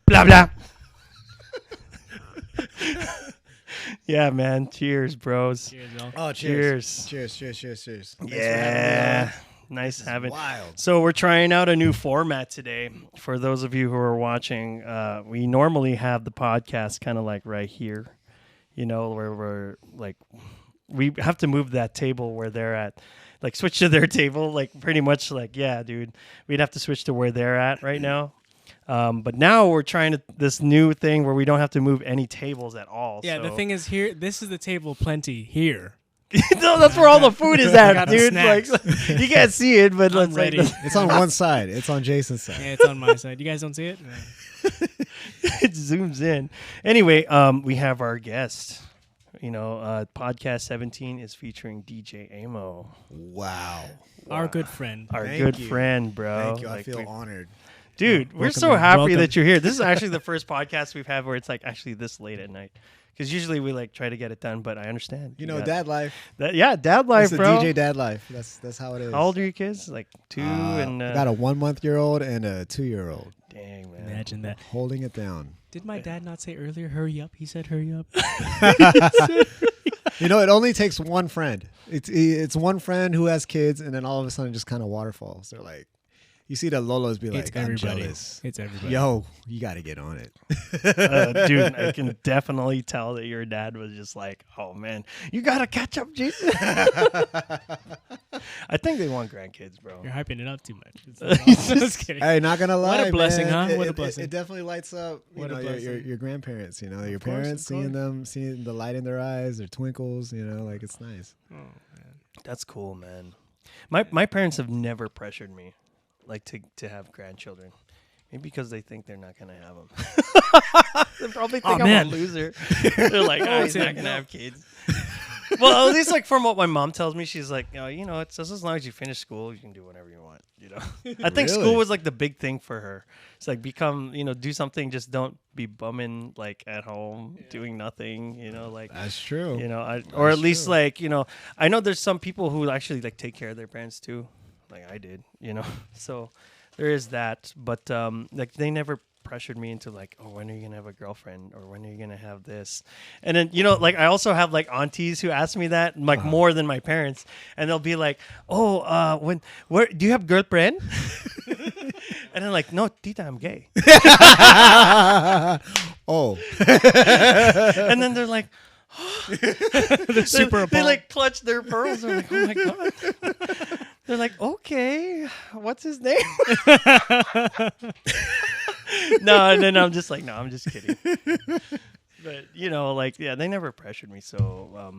Blah blah. Yeah, man. Cheers, bros. Cheers, y'all. Oh, cheers. Cheers. Yeah. Nice having. Wild. So we're trying out a new format today. For those of you who are watching, we normally have the podcast kind of like right here, you know, where we're like, we have to move that table where they're at, like switch to their table, like pretty much like, yeah, dude, we'd have to switch to where they're at right now. But now we're trying this new thing where we don't have to move any tables at all. Yeah, so. the thing is here, this is the table plenty here. No, that's where all the food is at, got the dude. Like, snacks. you can't see it, but I'm let's ready. like, It's on one side. It's on Jason's side. Yeah, it's on my side. You guys don't see it? it zooms in. Anyway, we have our guest. You know, podcast 17 is featuring DJ Aymo. Wow. Our good friend. Our Thank good you. friend, bro. Thank you. I Like, feel honored. dude, we're Welcome, so man. happy Welcome. that you're here. This is actually the first podcast we've had where it's like actually this late at night. Because usually we like try to get it done, but I understand. You know, got- dad life. Yeah, dad life, It's the bro. DJ dad life. That's how it is. How old are your kids? Like 2 and... I got a 1 month-year-old and a 2-year-old. Dang, man. Imagine that. Holding it down. Did my dad not say earlier, hurry up? He said, hurry up. You know, it only takes one friend. It's one friend who has kids, and then all of a sudden, just kind of waterfalls. They're like, you see the Lolos be like, It's I'm everybody. jealous. It's everybody. Yo, you got to get on it. Dude, I can definitely tell that your dad was just like, oh, man, you got to catch up, Jason. I think they want grandkids, bro. You're hyping it up too much. He's Just kidding. Hey, not gonna lie, What a blessing, man. huh? What a It- blessing. It definitely lights up. You What a know, blessing. your grandparents. You know, your Of course, parents of seeing course. them, seeing the light in their eyes, their twinkles. You know, like it's nice. Oh, man. That's cool, man. My parents have never pressured me, like to have grandchildren. Maybe because they think they're not gonna have them. They probably think I'm man. a loser. They're like, oh, he's say not gonna no. have kids. Well, at least like from what my mom tells me, she's like, you know, it's just as long as you finish school, you can do whatever you want. You know, I think Really? school was like the big thing for her. It's like do something. Just don't be bumming like at home, doing nothing. You know, like. That's true. You know, or at least true. like, you know, I know there's some people who actually like take care of their parents too, like I did, you know. So there is that, but like they never pressured me into like, oh, when are you gonna have a girlfriend, or when are you gonna have this? And then, you know, like I also have like aunties who ask me that like more than my parents, and they'll be like, oh, where do you have girlfriend? And I'm like, no, tita, I'm gay. Oh, And then they're like, They're super they appalled. like clutch their pearls. They're like, oh my god. They're like, okay, what's his name? No, and then I'm just like, no, I'm just kidding. But you know, like, yeah, they never pressured me, so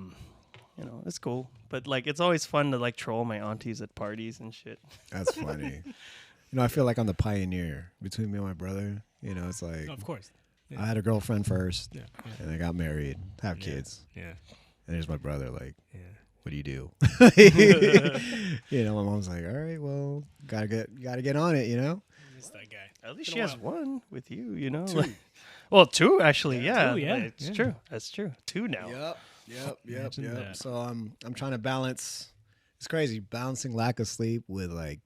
you know, it's cool. But like, it's always fun to like troll my aunties at parties and shit. that's funny. You know, I feel like I'm the pioneer between me and my brother. You know, it's like Of course. I had a girlfriend first, Yeah. and I got married, have kids, Yeah. and there's my brother. Like, Yeah. what do you do? You know, my mom's like, all right, well, gotta get on it. You know. It's that guy. At least Been she a has while. one with you, you know. Two. Like- well, two actually, yeah. two, yeah, Like, it's yeah. true. That's true. Two now. Yep. Imagine that. So I'm trying to balance. It's crazy balancing lack of sleep with like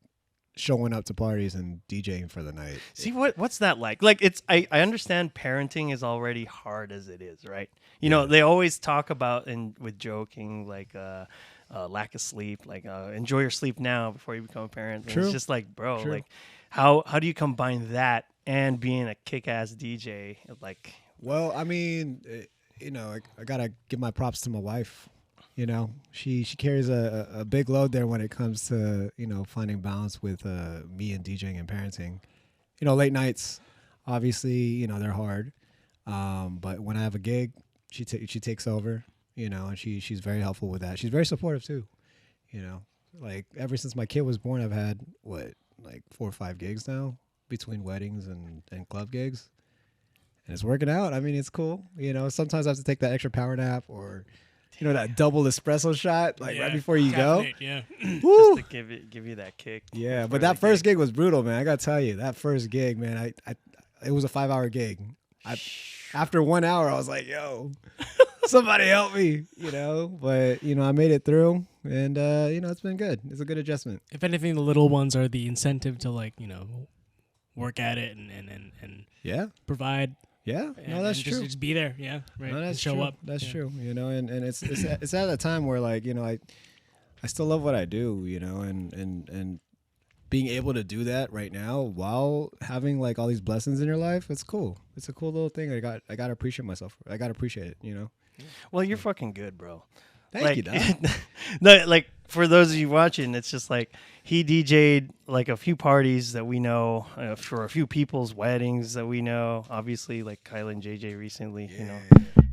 showing up to parties and DJing for the night. See what's that like? Like I understand parenting is already hard as it is, right? You know, they always talk about and with joking like lack of sleep, like enjoy your sleep now before you become a parent. And True. it's just like, bro, True. like how do you combine that and being a kick-ass DJ? Like, Well, I mean, you know, I gotta give my props to my wife. You know, she carries a big load there when it comes to, you know, finding balance with me and DJing and parenting. You know, late nights, obviously, you know, they're hard. But when I have a gig, she takes over, you know, and she's very helpful with that. She's very supportive too. You know, like ever since my kid was born, I've had like 4 or 5 gigs now between weddings and club gigs. And it's working out. I mean, it's cool. You know, sometimes I have to take that extra power nap or, you know, that double espresso shot like right before you go. Caffeinate, Yeah. Woo! just to give you that kick. Yeah, before but the that first gig. gig was brutal, man. I gotta tell you, that first gig, man. It was a 5-hour gig. After 1 hour, I was like, "Yo, somebody help me!" You know. But you know, I made it through, and you know, it's been good. It's a good adjustment. If anything, the little ones are the incentive to, like, you know, work at it and Yeah. provide. Yeah. And, No, that's and true. Just be there. Yeah. Right. No, and that's show true. up. That's Yeah. true. You know, and it's at a time where like, you know, I still love what I do, you know, and being able to do that right now while having like all these blessings in your life, it's cool. It's a cool little thing. I got to appreciate myself. I got to appreciate it, you know. Well, you're fucking good, bro. Thank you, Doc. No, like for those of you watching, it's just like he DJ'd like a few parties that we know, for a few people's weddings that we know. Obviously, like Kyla and JJ recently, you know.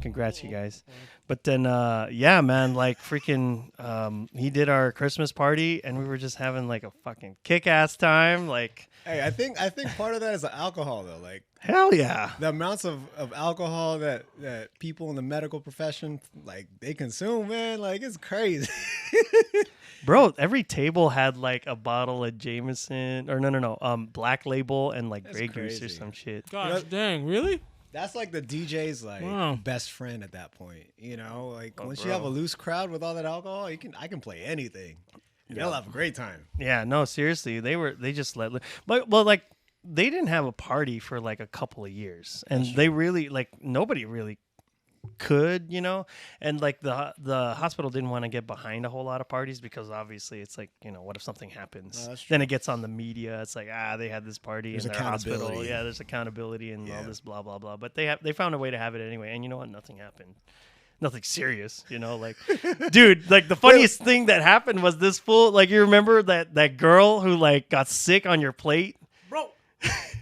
Congrats, you guys. But then, yeah, man, like freaking, he did our Christmas party, and we were just having like a fucking kick-ass time. Like, Hey, I think part of that is the alcohol though. Like hell yeah. the amounts of alcohol that people in the medical profession like they consume, man, like it's crazy. Bro, every table had like a bottle of Jameson, or no, Black Label and like That's Grey Goose or crazy. some shit. Gosh, dang, really? That's like the DJ's like Wow. best friend at that point, you know. Like Oh, once bro. you have a loose crowd with all that alcohol, I can play anything. They'll have a great time. Yeah, no, seriously, they just let, but well, like they didn't have a party for like a couple of years, and they really like nobody really could, you know, and like the hospital didn't want to get behind a whole lot of parties because obviously it's like, you know, what if something happens? No, that's Then it gets on the media. It's like, they had this party There's in their hospital. accountability. Yeah, there's accountability and all Yeah. this blah blah blah. But they found a way to have it anyway, and you know what? Nothing happened. Nothing serious, you know, like, dude, like the funniest thing that happened was this fool, like, you remember that girl who like got sick on your plate? Bro,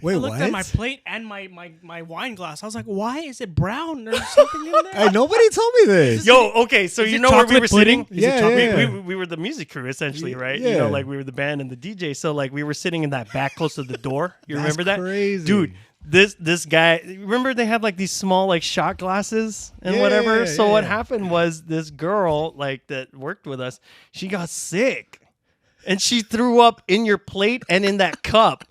Wait, I looked what? at my plate and my wine glass. I was like, why is it brown? There's something in there. Hey, nobody told me this. Yo, okay, so Is you it know where we chocolate were pudding? sitting? Is it Yeah, chocolate yeah. pudding? We were the music crew essentially, right? Yeah. You know, like we were the band and the DJ. So like we were sitting in that back close to the door. You That's remember that? crazy. Dude, this guy, remember they had like these small like shot glasses and Yeah, whatever? So what yeah. happened was this girl like that worked with us, she got sick. And she threw up in your plate and in that cup.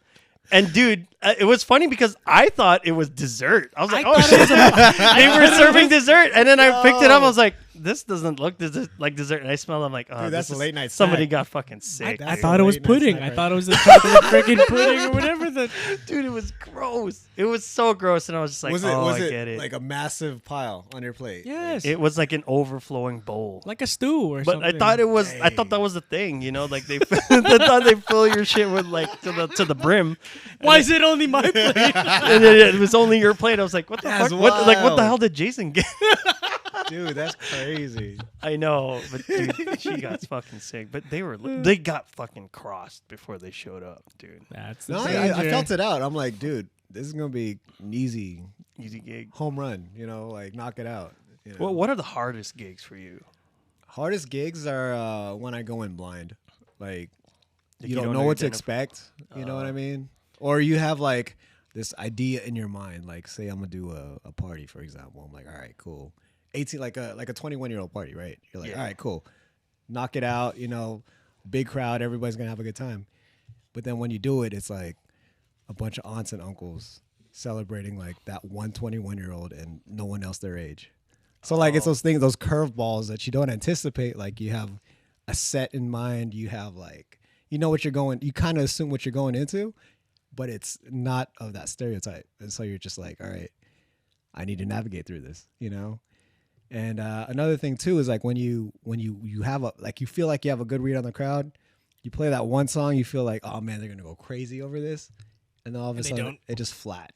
And dude, it was funny because I thought it was dessert. I was like, I oh thought it shit. They were serving dessert. And then I picked it up. I No. was like, this doesn't look like dessert. And I smelled it. I'm like, oh, Dude, that's this a is- late night somebody snack. got fucking sick. I That's thought a it was late night pudding. snack I right thought it was the chocolate freaking pudding or whatever. Dude, it was gross. It was so gross. And I was just like, was I it get it. like a massive pile on your plate? Yes. It was like an overflowing bowl. Like a stew or But something. I thought it was. I thought that was the thing, you know, like they thought they fill your shit with like to the brim. Why is it only my plate? And then it was only your plate. I was like, what the That's fuck? What the wild. hell did Jason get? Dude, that's crazy. I know, but dude, she got fucking sick. But they got fucking crossed before they showed up, dude. That's the No, danger. I felt it out. I'm like, dude, this is gonna be an easy Easy gig. home run. You know, like knock it out. You know? Well, what are the hardest gigs for you? Hardest gigs are when I go in blind. Like Like you you don't don't know what to identify- expect. You know what I mean? Or you have like this idea in your mind. Like say I'm gonna do a party, for example. I'm like, all right, cool. 18, like a 21-year-old party, right? You're like, Yeah. all right, cool. Knock it out. You know, big crowd. Everybody's gonna have a good time. But then when you do it, it's like a bunch of aunts and uncles celebrating like that one 21-year-old and no one else their age. So like it's those things, those curveballs that you don't anticipate. Like you have a set in mind. You have like, you know what you're going, you kind of assume what you're going into, but it's not of that stereotype. And so you're just like, all right, I need to navigate through this, you know? And another thing too is like when you have a, like you feel like you have a good read on the crowd, you play that one song, you feel like, oh man, they're gonna go crazy over this, and then all of a they sudden don't. it just flat.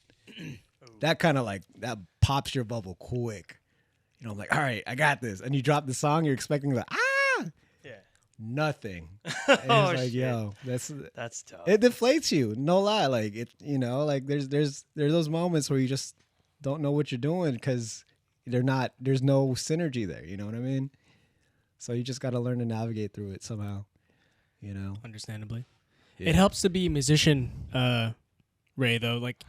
That kind of like that pops your bubble quick. You know, I'm like, all right, I got this, and you drop the song, you're expecting like Yeah, nothing. And Oh, it's like, shit. yo, that's tough. it deflates you. No lie, like it, you know, like there's those moments where you just don't know what you're doing because there's no synergy there. You know what I mean? So you just got to learn to navigate through it somehow. You know, Understandably. Yeah. It helps to be a musician, Ray, though. Like,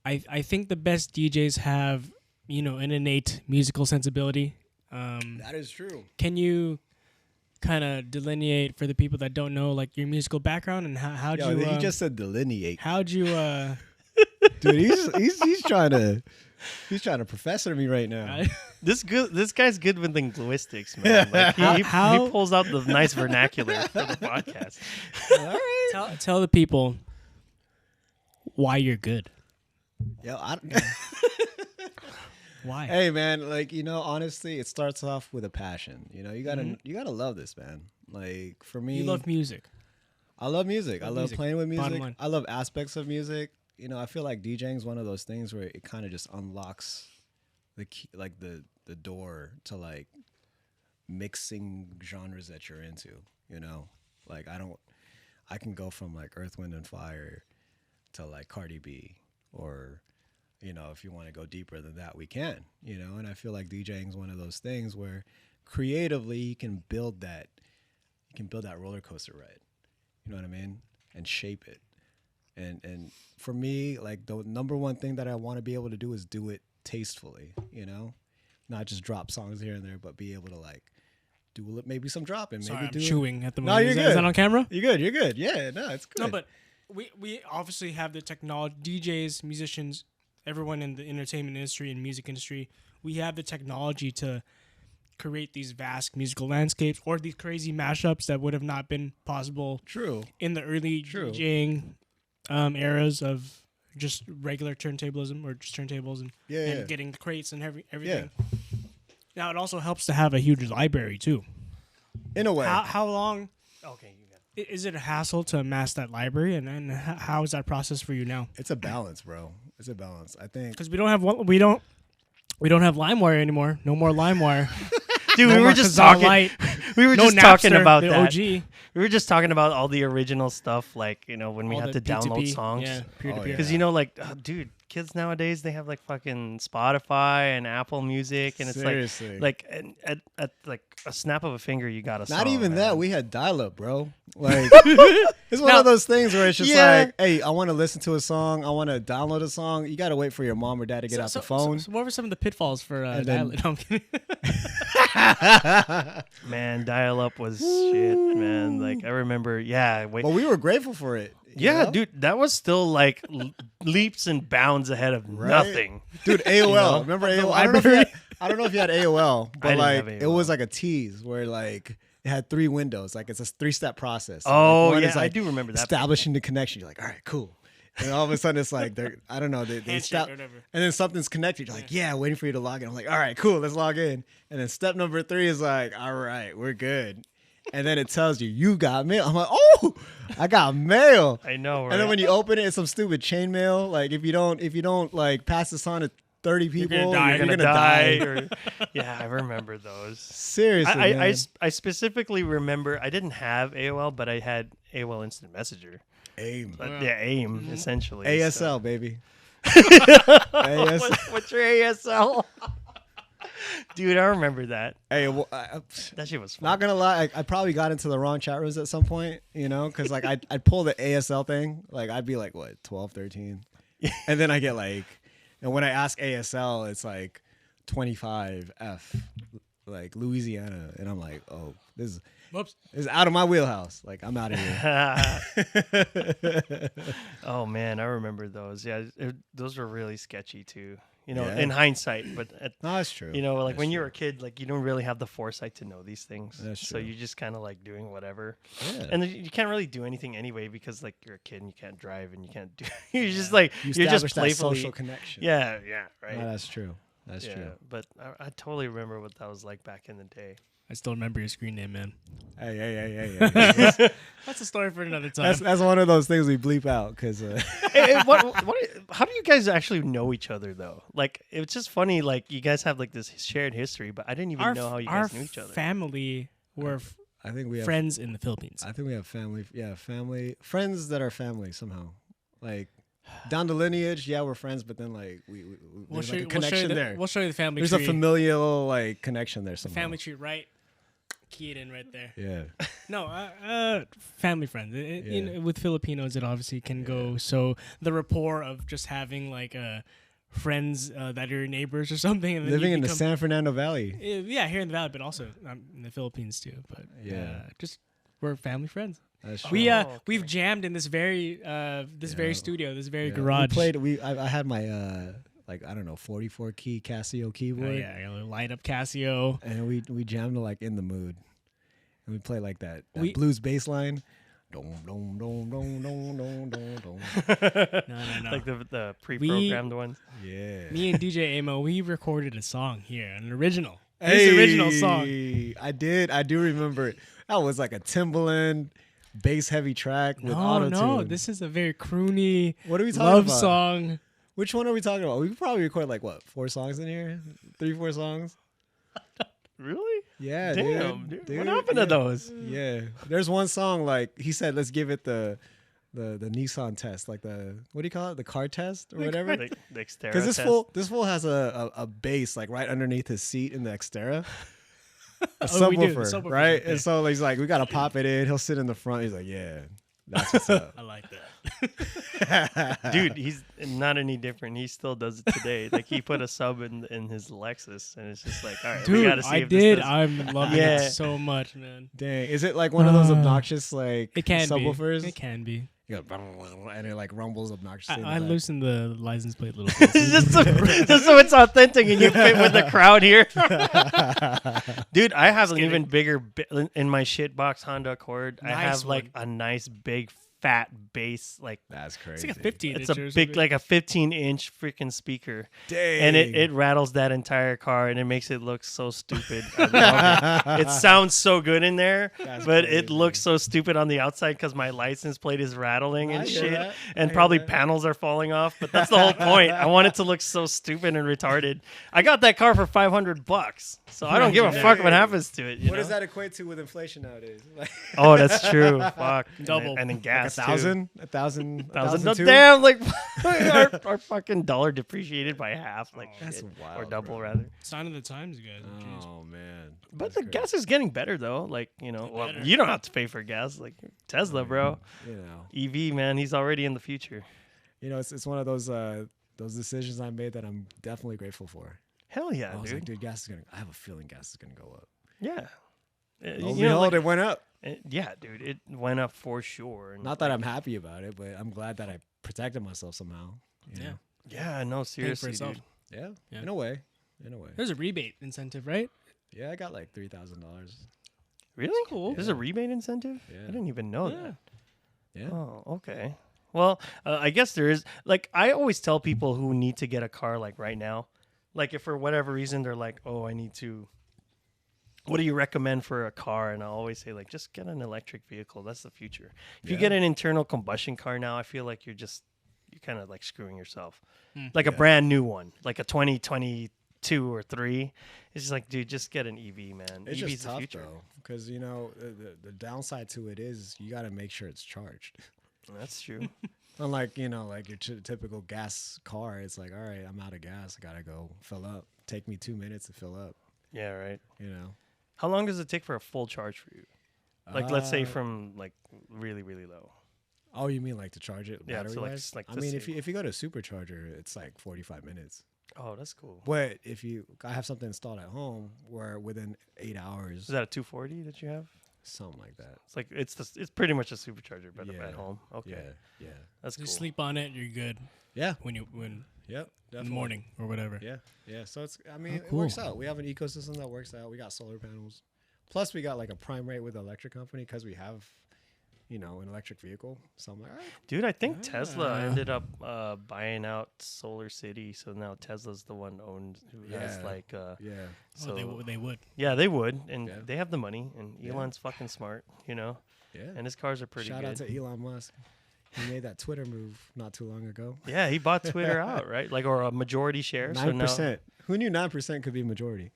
I think the best DJs have, you know, an innate musical sensibility. That is true. Can you kind of delineate for the people that don't know, like, your musical background and how'd Yo, you... he just said delineate. How'd you... Dude, he's trying to professor me right now. This guy's good with linguistics, man. Like he How- pulls out the nice vernacular for the podcast. All right. tell the people why you're good. Why? Hey man, like honestly, it starts off with a passion. You gotta love this, man. Like for me, You love music. I love music. I Love love music. playing with Bottom music. line. I love aspects of music. I feel like DJing is one of those things where it kind of just unlocks the key, like the door to like mixing genres that you're into. Like I can go from like Earth, Wind, and Fire to like Cardi B, or if you want to go deeper than that, we can. And I feel like DJing is one of those things where creatively you can build that roller coaster ride. You know what I mean? And shape it. And for me, like the number one thing that I want to be able to do is do it tastefully, not just drop songs here and there, but be able to like do maybe some dropping, Sorry, maybe I'm do chewing at the No, moment. you're Is good. that on camera? You're good. Yeah, no, it's good. No, but we obviously have the technology. DJs, musicians, everyone in the entertainment industry and music industry, we have the technology to create these vast musical landscapes or these crazy mashups that would have not been possible True. in the early DJing eras of just regular turntablism or just turntables and getting the crates and everything. Now, it also helps to have a huge library, too. In a way. How long Okay, you got it. is it a hassle to amass that library, and how is that process for you now? It's a balance, bro. It's a balance. I think. Because we don't have LimeWire anymore. No more LimeWire. Dude, No we more were just Kazaa talking. Lite. We were No just talking Napster, about the that. OG. We were just talking about all the original stuff, like when we All had the to download P2P, songs. yeah, peer-to-peer. Because dude, kids nowadays they have like fucking Spotify and Apple Music, and it's Seriously. like at like a snap of a finger, you got a song. Not even man. that. We had dial-up, bro. Like it's one Now- of those things where it's just Yeah. like, hey, I want to listen to a song. I want to download a song. You got to wait for your mom or dad to get out the phone. So what were some of the pitfalls for And then- dial-up? No, I'm kidding. Man, dial up was shit, man. Like I remember, wait. But we were grateful for it. you Yeah, know? dude, that was still like leaps and bounds ahead of Right? nothing. Dude, AOL. know? Remember The AOL? library? I don't know if you had AOL, but didn't like have it AOL. was like a tease where like it had 3 windows. Like it's a 3-step process. So, Oh, like, one yeah, is, I like, do remember that. establishing the connection. You're like, all right, cool. And all of a sudden it's like I don't know, they Handshake stop, or whatever. and then something's connected. You're like, yeah, waiting for you to log in. I'm like, all right, cool, let's log in. And then step number 3 is like, all right, we're good. And then it tells you got mail. I'm like, oh, I got mail. I know, right? And then when you open it, it's some stupid chain mail. Like if you don't like pass this on to 30 people, gonna die. You're gonna die. Or, yeah, I remember those. Seriously, man. I specifically remember I didn't have AOL, but I had AOL Instant Messenger. AIM. But, AIM essentially. ASL, baby. ASL. What's your ASL? Dude, I remember that. Hey, well, That shit was fun. not gonna lie, I probably got into the wrong chat rooms at some point, because like I'd pull the ASL thing, like I'd be like what 12, 13, and then I get like, and when I ask ASL, it's like 25F, like Louisiana, and I'm like, oh, this Whoops. is out of my wheelhouse. Like I'm out of here. Oh man, I remember those. Yeah, those were really sketchy too. Yeah. In hindsight, but No, that's true. like That's when true. you're a kid, like you don't really have the foresight to know these things. That's So true. you're just kind of like doing whatever, Yeah. and then you can't really do anything anyway because like you're a kid and you can't drive and you can't do. You're just like you you're just establish that playfully. social connection. Yeah, right. No, that's true. That's yeah, true. but I totally remember what that was like back in the day. I still remember your screen name, man. Hey. That's a story for another time. That's one of those things we bleep out because How do you guys actually know each other though? Like it's just funny. Like you guys have like this shared history, but I didn't even know how you guys knew each other. Family were I think we have friends in the Philippines. I think we have family. Yeah, family friends that are family somehow. Like down the lineage, yeah, we're friends, but then like we there's like a connection there. We'll show you the family There's tree. a familial like connection there The somehow. family tree, right? Key it in right there. Yeah. No, family friends. Yeah. With Filipinos, it obviously can go. So the rapport of just having like friends that are your neighbors or something, and then Living you in the become- San Fernando Valley. yeah, here in the valley, but also in the Philippines too. But Yeah. just we're family friends. That's true. We okay. we've jammed in this very very studio, this very Yeah. garage. We played. I had my like I don't know 44 key Casio keyboard. yeah, light up Casio. And we jammed like in the mood, and we play like that We- blues bass line. Dum, dum, dum, dum, dum, dum, dum, dum. No. Like the pre-programmed ones. Yeah. Me and DJ Aymo, we recorded a song here, an original. His original song. I did. I do remember it. That was like a Timbaland bass heavy track with auto-tune. No, this is a very croony What are we talking love about? song. Which one are we talking about? We could probably record like what, 4 songs in here? 3, 4 songs? Really? Yeah, Damn, dude. dude. What happened to those? Yeah. There's one song like he said, let's give it the Nissan test, like the, what do you call it? The car test or whatever? The Xterra Because this test. fool has a bass like right underneath his seat in the Xterra. A Oh, we do. The subwoofer, subwoofer, right? yeah. And so he's like, we gotta pop it in. He'll sit in the front. He's like, yeah, that's what's up. I like that. Dude, he's not any different. He still does it today. Like he put a sub in his Lexus, and it's just like, all right, we Dude, gotta see I if did. this does. I'm loving Yeah. it so much, man. Dang, is it like one of those obnoxious like It can subwoofers? be. It can be. You go, and it like rumbles obnoxiously. in the I back. loosened the license plate a little bit. just so it's authentic and you fit with the crowd here. Dude, I have an even bigger in my shitbox Honda Accord. I Nice have like one. a nice big fat bass, like That's It's crazy. like a 15 it's inch a or big, something. like a 15-inch freaking speaker, Dang. and it rattles that entire car, and it makes it look so stupid. I love it. It sounds so good in there, That's but crazy. it looks so stupid on the outside because my license plate is rattling I and hear shit, that. and I hear probably that. panels are falling off. But that's the whole point. I want it to look so stupid and retarded. I got that car for $500, so I don't give a fuck what happens to it. You What know? does that equate to with inflation nowadays? Like Oh, that's true. Fuck. Double. And then gas. too. 1,000, No, 1,002? damn, like our fucking dollar depreciated by half, like That's shit. wild, or double bro. rather. Sign of the times, you guys. Jeez. Oh man. But That's the crazy. gas is getting better though. Like well, better. you don't have to pay for gas. Like Tesla, bro. You know, EV man, he's already in the future. it's one of those decisions I made that I'm definitely grateful for. Hell yeah, I was dude. like, dude, gas is gonna. I have a feeling gas is gonna go up. Yeah. Lo and behold, it went up. yeah, dude, it went up for sure. And Not that I'm happy about it, but I'm glad that I protected myself somehow. you Yeah. know? Yeah, no, seriously, itself. dude. Yeah. Yeah. In a way. In a way. There's a rebate incentive, right? Yeah, I got like $3,000. Really? cool. There's a rebate incentive? Yeah. I didn't even know Yeah. that. Yeah. Oh, okay. Well, I guess there is. Like, I always tell people who need to get a car, like right now, like if for whatever reason they're like, "Oh, I need to." What do you recommend for a car? And I always say, like, just get an electric vehicle. That's the future. If you Yeah. get an internal combustion car now, I feel like you're kind of like screwing yourself. Hmm. Like a brand new one, like a 2022 or 3. It's just like, dude, just get an EV, man. It's EV's just the tough future. though, because the downside to it is you got to make sure it's charged. That's true. Unlike like your typical gas car, it's like, all right, I'm out of gas, I gotta go fill up. Take me 2 minutes to fill up. Yeah, right. You know, How long does it take for a full charge for you? Like, let's say Uh, from like really, really low. oh, you mean like to charge it Yeah, battery so, like, wise? just, like, I to mean, save- if you go to a supercharger, it's like 45 minutes. Oh, that's cool. But if I have something installed at home where within 8 hours, Is that a 240 that you have? something like that. It's like it's pretty much a supercharger, but Yeah. at home. Okay, Yeah. that's cool. Just sleep on it, you're good. Yeah. When Yep. in the Definitely. morning or whatever. Yeah. So it cool. works out. We have an ecosystem that works out. We got solar panels. Plus, we got like a prime rate with the electric company because we have, an electric vehicle. So I'm like, all right. Dude, I think Tesla Ah. ended up buying out Solar City, so now Tesla's the one owned who has Yeah. like. Yeah. So They would. yeah, they would, and Yeah. they have the money, and Yeah. Elon's fucking smart, Yeah. and his cars are pretty Shout good. out to Elon Musk. He made that Twitter move not too long ago. Yeah, he bought Twitter out, right? Like, or a majority share. So now 9%. Who knew 9% could be majority?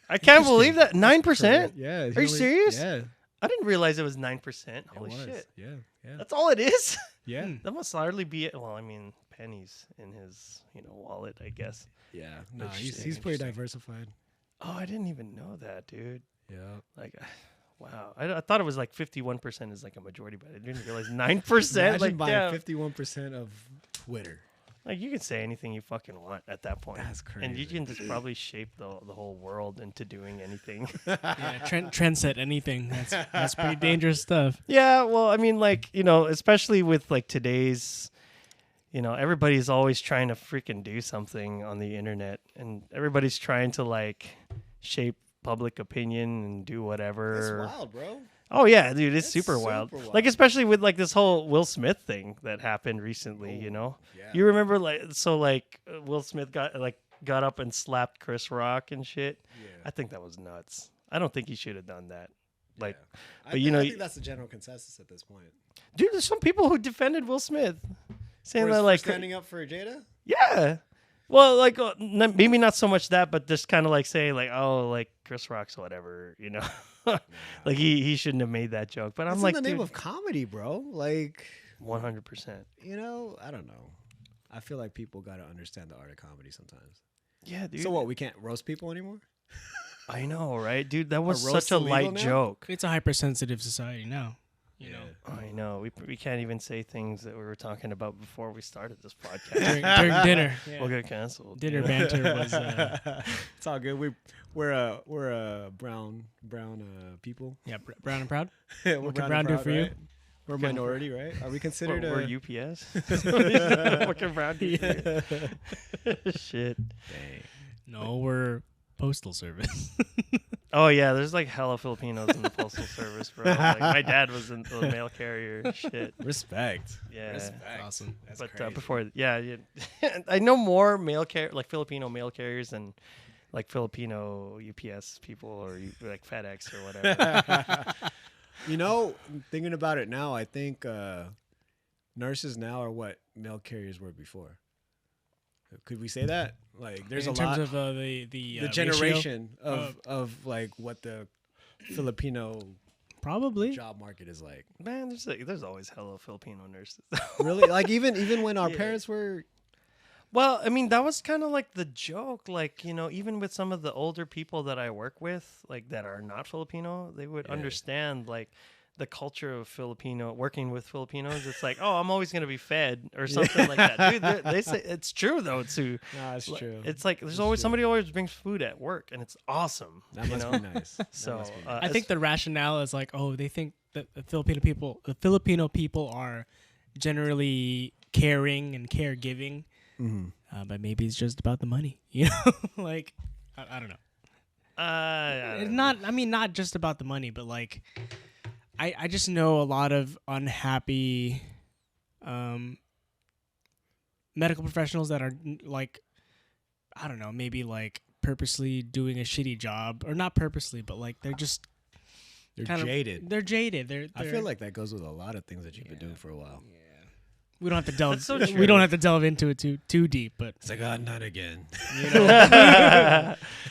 I can't believe that 9%. Yeah. Are you serious? Yeah. I didn't realize it was 9%. It Holy was. shit, Yeah. Yeah. that's all it is. Yeah. Hmm. That must hardly be it. Well, I mean, pennies in his wallet, I guess. Yeah. No, Interesting, he's pretty interesting. diversified. Oh, I didn't even know that, dude. Yeah. Like, wow. I thought it was like 51% is like a majority, but I didn't realize 9%. Imagine Like, buying damn. 51% of Twitter. Like, you can say anything you fucking want at that point. That's And you crazy. can just probably shape the whole world into doing anything. Yeah, trend set anything. That's pretty dangerous stuff. Yeah, well, I mean, like, especially with like today's, everybody's always trying to freaking do something on the internet, and everybody's trying to like shape public opinion and do whatever. That's wild, bro. Oh yeah, dude, it's It's super super wild. wild. Like especially with like this whole Will Smith thing that happened recently. You know, yeah. you remember Will Smith got up and slapped Chris Rock and shit. Yeah. I think that was nuts. I don't think he should have done that. Like, I but you know, think that's the general consensus at this point. dude, there's some people who defended Will Smith, saying that For like, standing up for Jada. yeah, well, like maybe not so much that, but just kind of like saying like, oh, like Chris Rock's whatever, you know, like he shouldn't have made that joke. But I'm It's like, in the name dude, of comedy, bro. Like, 100%. you know, I don't know. I feel like people got to understand the art of comedy sometimes. Yeah, dude. So what? We can't roast people anymore? I know, right, dude? That was roast such a illegal light now? joke. It's a hypersensitive society now. You know, I know. We can't even say things that we were talking about before we started this podcast. during dinner, We'll get canceled. dinner you know? banter was. It's all good. We're brown people. Yeah, brown and proud. We're What can brown brown and do proud, for you? right? We're a minority, right? Are we considered? We're UPS. What can Brown do for you? Shit. Dang. No, we're postal service. Oh yeah, there's like hella Filipinos in the postal service, bro. Like, my dad was in the mail carrier. Shit. Respect. Yeah. Awesome. That's But crazy. before, I know more Filipino mail carriers than like Filipino UPS people or like FedEx or whatever. You know, thinking about it now, I think nurses now are what mail carriers were before. Could we say that? Like, there's in a terms lot. of the The generation of like what the Filipino probably. job market is like. Man, there's always hella Filipino nurses. Really, like even when our Yeah. parents were. Well, I mean, that was kind of like the joke. Like, you know, even with some of the older people that I work with, like that are not Filipino, they would understand like the culture of working with Filipinos. It's like, oh, I'm always going to be fed or something like that. Dude, they say it's true though, too. No, it's true. It's like there's always somebody always brings food at work and it's awesome. That must be nice. That So must be I think the rationale is like, oh, they think that the Filipino people are generally caring and caregiving, but maybe it's just about the money, you know? Like, I don't know. It's not. I mean, not just about the money, but like, I just know a lot of unhappy, medical professionals that are like, I don't know, maybe like purposely doing a shitty job, or not purposely, but like they're just They're kind jaded. of they're jaded. I feel like that goes with a lot of things that you've been doing for a while. we don't have to delve. That's so we true. don't have to delve into it too deep, but It's like, not again.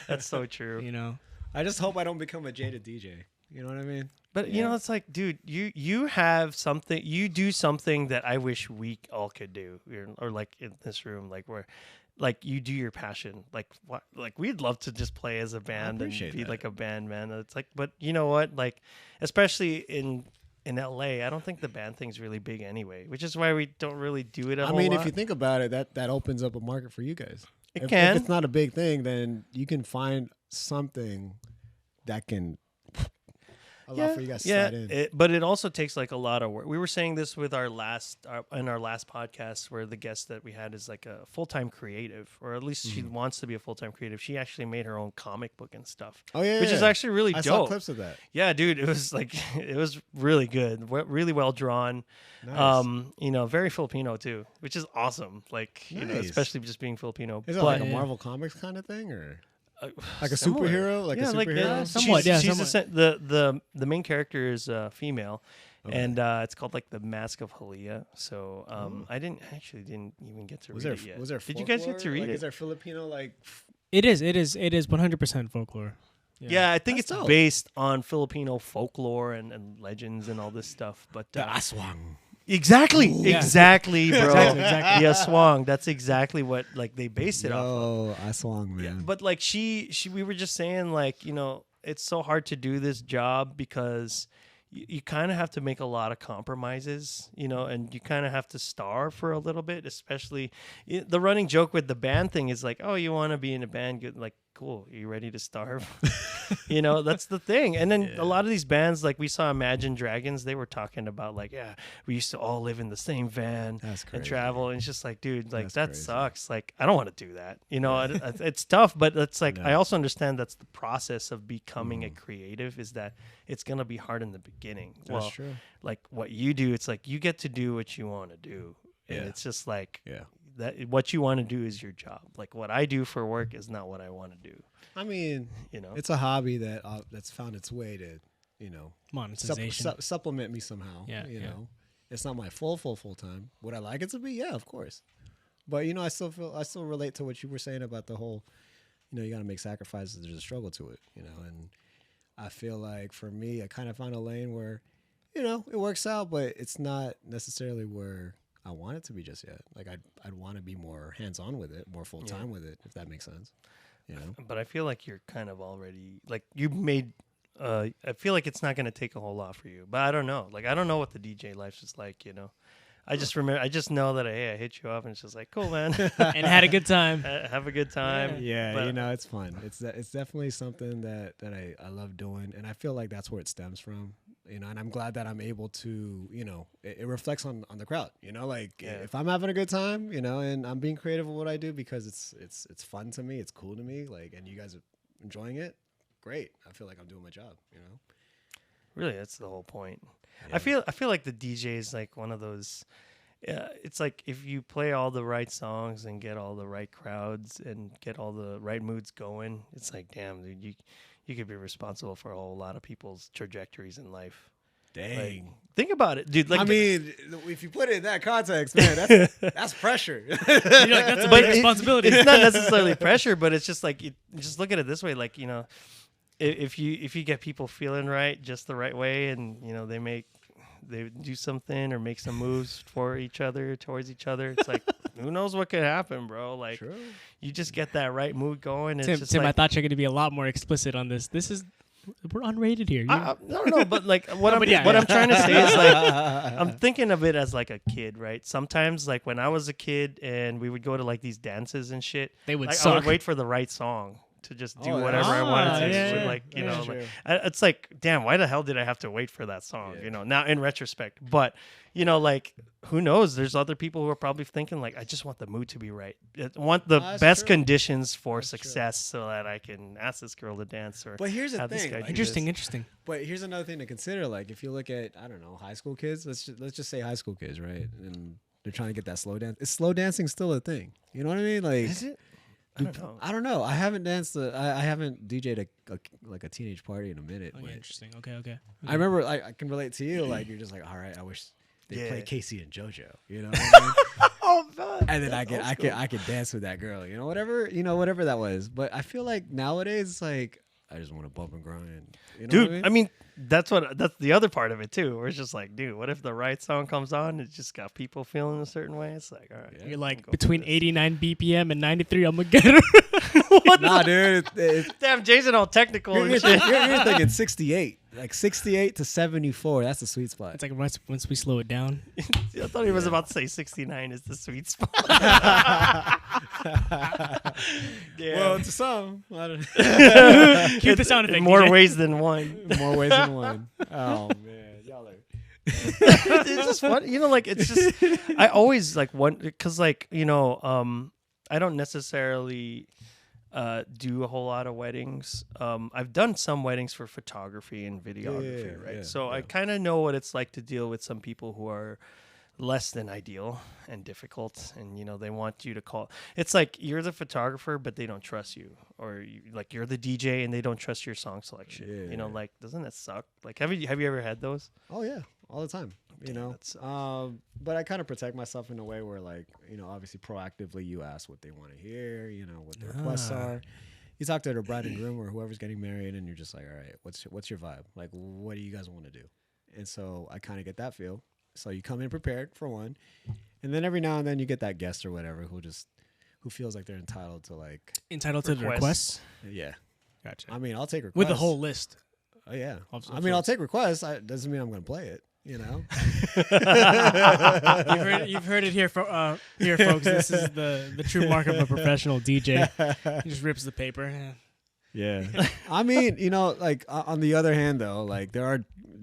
That's so true. you know, I just hope I don't become a jaded DJ. You know what I mean? But you know, it's like, dude, you have something, you do something that I wish we all could do, or like in this room, like where, like you do your passion, like what, like we'd love to just play as a band and appreciate be that. like a band, man. It's like, but you know what, like especially in LA, I don't think the band thing's really big anyway, which is why we don't really do it. I mean, if you think about it, that opens up a market for you guys. It If can. it's not a big thing, then you can find something that can allow for you guys to slide in. But it also takes like a lot of work. We were saying this with our last podcast, where the guest that we had is like a full-time creative, or at least she wants to be a full-time creative. She actually made her own comic book and stuff. Oh yeah, which is actually really I dope. saw clips of that. Yeah, dude, it was like it was really good, really well drawn. Nice. You know, very Filipino too, which is awesome. Like you know, Nice. especially just being Filipino. Is it But like a Marvel Comics kind of thing, or like a similar. superhero? Like a superhero? somewhat, She's somewhat. The main character is female, and it's called like the Mask of Halia. So I didn't even get to read it yet. Was there? Did you guys get to folklore? read Like, it? Is there Filipino like? it is 100% folklore. Yeah, I think That's it's dope. based on Filipino folklore and legends and all this stuff. But The aswang. exactly, bro. Exactly. Yeah, swang. That's exactly what like they based it off of. Oh, aswang, man. But like we were just saying, like, you know, it's so hard to do this job because you kind of have to make a lot of compromises, you know, and you kind of have to starve for a little bit, especially the running joke with the band thing is like, oh, you want to be in a band? Good, like, cool. Are you ready to starve? You know, that's the thing. And then a lot of these bands, like we saw Imagine Dragons, they were talking about like, yeah, we used to all live in the same van and travel. And it's just like, dude, like that sucks. Like, I don't want to do that. You know, it's tough, but it's like, I also understand that's the process of becoming a creative, is that it's going to be hard in the beginning. That's true. Like what you do, it's like you get to do what you want to do. And it's just like that what you want to do is your job. Like what I do for work is not what I want to do. I mean, you know, it's a hobby that's found its way to, you know, monetization, supplement me somehow. Yeah, you know, it's not my full time. Would I like it to be? Yeah, of course. But you know, I still relate to what you were saying about the whole, you know, you got to make sacrifices. There's a struggle to it, you know, and I feel like for me, I kind of found a lane where, you know, it works out, but it's not necessarily where I want it to be just yet. Like I'd want to be more hands-on with it, more full-time with it, if that makes sense. You know? But I feel like you're kind of already, like you made, I feel like it's not going to take a whole lot for you, but I don't know. Like, I don't know what the DJ life is like, you know? I just know that, hey, I hit you up and it's just like, cool, man. And had a good time. Have a good time. Yeah, but, you know, it's fun. It's definitely something that I love doing. And I feel like that's where it stems from, you know, and I'm glad that I'm able to, you know, it reflects on the crowd, you know, like if I'm having a good time, you know, and I'm being creative with what I do because it's fun to me, it's cool to me, like, and you guys are enjoying it, great. I feel like I'm doing my job, you know. Really, that's the whole point. Yeah. I feel like the DJ is like one of those. It's like if you play all the right songs and get all the right crowds and get all the right moods going, it's like, damn, dude, you could be responsible for a whole lot of people's trajectories in life. Dang. Like, think about it, dude. Like, I mean, if you put it in that context, man, that's pressure. You're like, that's a big responsibility. It's not necessarily pressure, but it's just like, just look at it this way, like, you know. If you get people feeling right, just the right way, and you know they do something or make some moves for each other, towards each other, it's like who knows what could happen, bro? Like you just get that right mood going. And Tim, I thought you were going to be a lot more explicit on this. We're unrated here. I don't know, but like what I'm trying to say is like I'm thinking of it as like a kid, right? Sometimes like when I was a kid and we would go to like these dances and shit, they would like, suck. I would wait for the right song to just do whatever I wanted to. Yeah, like, you know, like, it's like, damn, why the hell did I have to wait for that song? You know, now in retrospect, but you know, like, who knows? There's other people who are probably thinking like, I just want the mood to be right. I want the best conditions for success so that I can ask this girl to dance or. But here's the thing. Like, interesting. But here's another thing to consider. Like, if you look at, I don't know, high school kids, let's just say high school kids, right? And they're trying to get that slow dance. Is slow dancing still a thing? You know what I mean? Like, is it? I don't know. I haven't danced. I haven't DJ'd a teenage party in a minute. Oh, yeah, interesting. Okay. I remember. I can relate to you. Like, you're just like, all right. I wish they played Casey and JoJo. You know what I mean? Oh man. And then I could dance with that girl. You know, whatever that was. But I feel like nowadays it's like I just want to bump and grind. You know dude, what I mean? I mean, that's the other part of it too. Where it's just like, dude, what if the right song comes on? It's just got people feeling a certain way. It's like, all right, you're like between 89 BPM and 93. I'm gonna get her. Nah, dude. Damn, Jason, all technical. You're thinking 68, like 68 to 74. That's the sweet spot. It's like once we slow it down. I thought he was about to say 69 is the sweet spot. Well, it's a song. Cue the sound effect. In more DJ. ways than one. More ways than one. Oh man, y'all are. It's just fun, you know. Like it's just I always like one because like you know I don't necessarily do a whole lot of weddings. I've done some weddings for photography and videography, right? So I kind of know what it's like to deal with some people who are less than ideal and difficult, and you know they want you to call. It's like you're the photographer, but they don't trust you, or like you're the DJ and they don't trust your song selection. You know, like doesn't that suck? Like have you ever had those? Oh yeah, all the time. You know, but I kind of protect myself in a way where, like, you know, obviously proactively you ask what they want to hear, you know, what their requests are. You talk to the bride and groom or whoever's getting married, and you're just like, all right, what's your vibe? Like, what do you guys want to do? And so I kind of get that feel. So you come in prepared for one, and then every now and then you get that guest or whatever who feels like they're entitled to the requests. Yeah, gotcha. I mean, I'll take requests with the whole list. Oh yeah, I mean, I'll take requests. Doesn't mean I'm going to play it. You know, you've heard it here, folks. This is the true mark of a professional DJ. He just rips the paper. Yeah. I mean, like on the other hand though, like there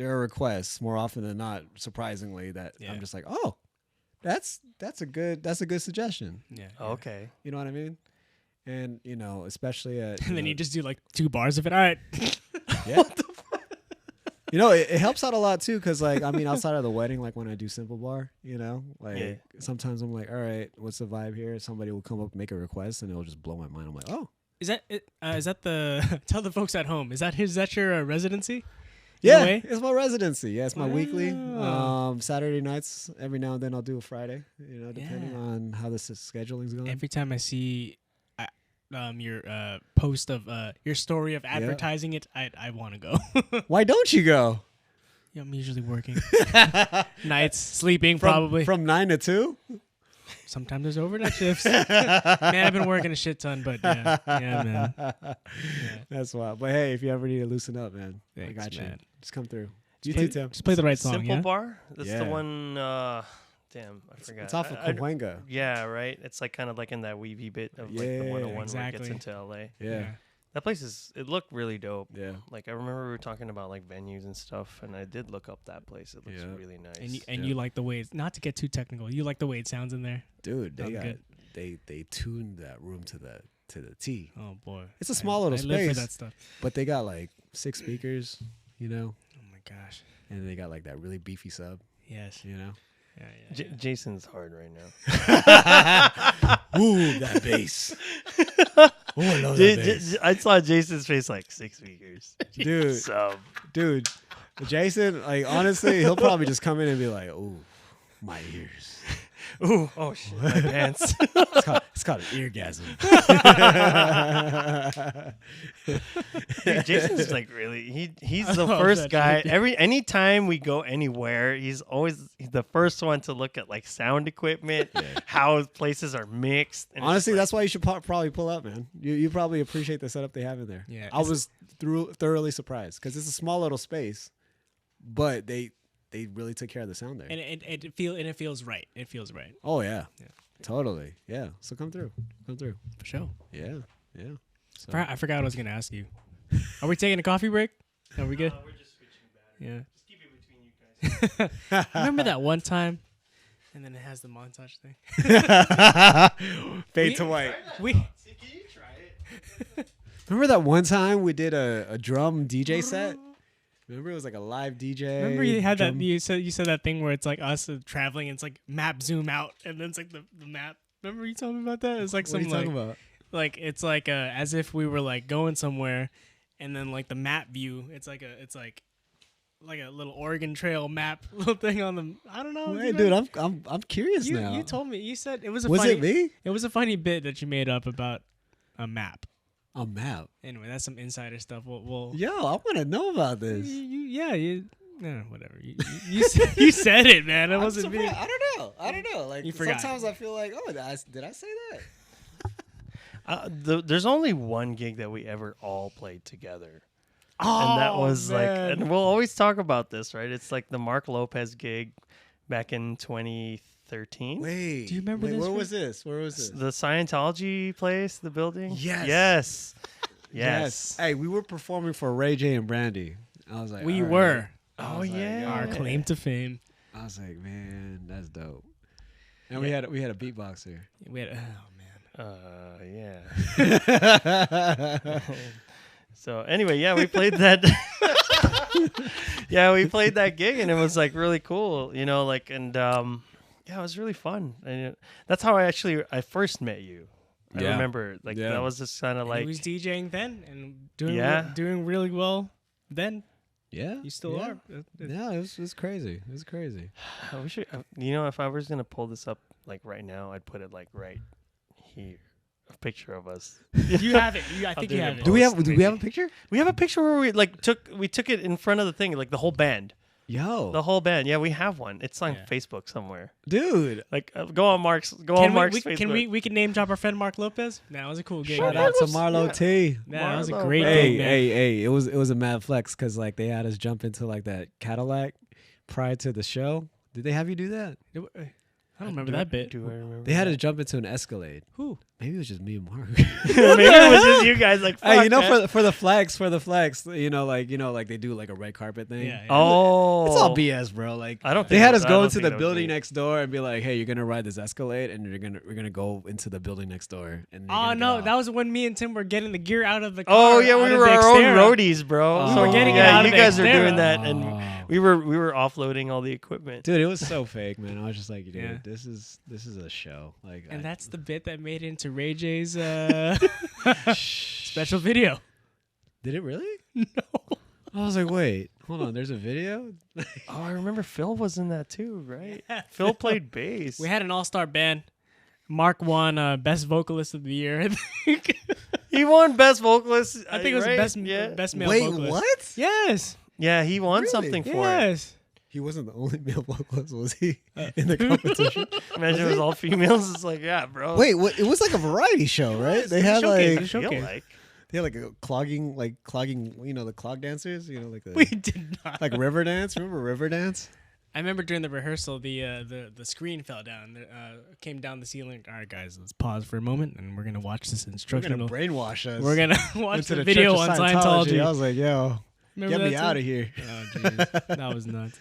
are requests more often than not, surprisingly, that I'm just like, oh, that's a good suggestion. Yeah. Okay. You know what I mean? And especially at And then you just do like 2 bars of it. All right. yeah. It helps out a lot too, because like I mean, outside of the wedding, like when I do Simple Bar, like sometimes I'm like, all right, what's the vibe here? Somebody will come up, make a request, and it'll just blow my mind. I'm like, oh, Is that it? Is that the tell the folks at home? Is that your residency? yeah, way? it's my residency. Yeah, it's my weekly. Wow. Saturday nights. Every now and then I'll do a Friday. Depending on how this scheduling's going. Every time I see your post of your story of advertising it, I want to go. Why don't you go? Yeah, I'm usually working nights, sleeping probably. From 9 to 2. Sometimes there's overnight shifts. Man, I've been working a shit ton, but yeah, man. Yeah. That's wild. But hey, if you ever need to loosen up, man, Thanks, I got you. man. Just come through. Just You too, Tim. play the right song. Simple Yeah? Bar. That's Yeah. the one. Damn, I forgot. It's off of Cahuenga. Yeah, right. It's like kind of like in that weavy bit of like the Yeah, 101 where it exactly. gets into LA. Yeah. That place it looked really dope. Yeah. Like I remember we were talking about like venues and stuff, and I did look up that place. It looks Yeah. really nice. And you like the way it's not to get too technical. You like the way it sounds in there. Dude, Sounds good. they tuned that room to the T. Oh boy, It's a small little I live for space. that stuff. But they got like 6 speakers, Oh my gosh. and they got like that really beefy sub, Yes. Yeah. Jason's hard right now. Ooh, that bass. Ooh, I love that bass. I saw Jason's face like 6 speakers. Dude, Sub. dude, Jason, like honestly, he'll probably just come in and be like, "Ooh, my ears." Ooh, oh shit, my pants. It's called an eargasm. Dude, Jason's like really he's the Oh, first that's guy. ridiculous. Anytime we go anywhere, he's always the first one to look at like sound equipment, how places are mixed. And it's Honestly, like, that's why you should probably pull up, man. You probably appreciate the setup they have in there. Yeah, I was thoroughly surprised because it's a small little space, but they really took care of the sound there. And it feels right. It feels right Oh yeah, totally, yeah. So come through. for sure. Yeah. So, I forgot what I was gonna ask you. Are we taking a coffee break? Are we good? we're just switching batteries. Yeah. Just keep it between you guys. Remember that one time? And then it has the montage thing. fade to white. We Can you try it? Remember that one time we did a drum DJ set? Remember it was like a live DJ. remember you had drum- that you said that thing where it's like us traveling and it's like map zoom out and then it's like the map. Remember you told me about that? It's like What are some you talking about? like it's like as if we were like going somewhere, and then like the map view. It's like a little Oregon Trail map little thing on the. I don't know. Wait, dude, I'm curious now. You told me. You said it was a Was funny. it me? It was a funny bit that you made up about a map. A map. Anyway, that's some insider stuff. We'll Yo, I want to know about this. whatever. You said it, man. It I'm wasn't me. surprised. I don't know. Like You forgot. sometimes I feel like, oh, did I say that? There's only one gig that we ever all played together. Oh, And that was like, man. and we'll always talk about this, right? It's like the Mark Lopez gig back in 2013. Wait, Do you remember this, Where Rick? was this? Where was this? The Scientology place, the building? Yes. Yes. Hey, we were performing for Ray J and Brandy. I was like, We all right. were I Oh, was like, yeah. yo. our claim to fame. I was like, man, that's dope. And we had a beatboxer. We had Yeah. So anyway, yeah, we played that. Yeah, we played that gig, and it was like really cool, like, and yeah, it was really fun. And that's how I first met you. I Yeah. remember, like, Yeah. that was just kind of and like, he was DJing then and doing really well then. Yeah, You still yeah. are. Yeah, it was crazy. It was crazy. I wish, if I was gonna pull this up like right now, I'd put it like right here, a picture of us. You have it. I think do you it have in it. Do we have maybe. a picture? We have a picture where we took it in front of the thing, like the whole band. Yo, The whole band. Yeah, we have one. It's on Yeah. Facebook somewhere. dude. Like, go on Mark's Facebook. Can we name drop our friend Mark Lopez? That was a cool gig. Shout man. out to Marlo T. That was a Marlo, great bro. gig, man. Hey, it was a mad flex because like they had us jump into like that Cadillac prior to the show. Did they have you do that? I don't remember that bit. Do I remember? They had to jump into an Escalade. Who? Maybe it was just me and Mark. Maybe it was just you guys. Like, Hey, you know, fuck, man. for the flex, you know, like they do like a red carpet thing. Yeah. Oh, It's all BS, bro. Like I don't. they think had that- us I go don't into think the that was building me. next door and be like, "Hey, you're gonna ride this Escalade, and we're gonna go into the building next door." And you're Oh gonna no, get that off." was when me and Tim were getting the gear out of the car. Oh yeah, out we of were the our own Xterra. roadies, bro. We So, were getting it yeah, out you of the guys are Xterra. doing that, and Oh. we were offloading all the equipment. Dude, it was so fake, man. I was just like, dude, Yeah. this is a show. Like, And I- that's the bit that made it into Ray J's special video. did it really? No. I was like, wait, hold on. There's a video. Oh, I remember Phil was in that too, right? Yeah. Phil played bass. We had an all-star band. Mark won Best Vocalist of the Year. I think. He won best vocalist. I think it was right? best Yeah, best male Wait, vocalist. what? Yes. yeah, he won Really? something for it. Yes. He wasn't the only male vocalist, was he? In the competition. Imagine it was all females. It's like, yeah, bro. Wait, what? It was like a variety show, right? They had showcase, like it was I feel showcase. like. they had like a clogging, you know, the clog dancers, you know, like We did not. like river dance. Remember river dance? I remember during the rehearsal, the screen fell down, came down the ceiling. All right, guys, let's pause for a moment, and we're gonna watch this They're instructional. gonna brainwash us. We're gonna watch into the the video Church on of Scientology. I was like, yo, Remember get me that out too? of here. Oh, jeez, that was nuts.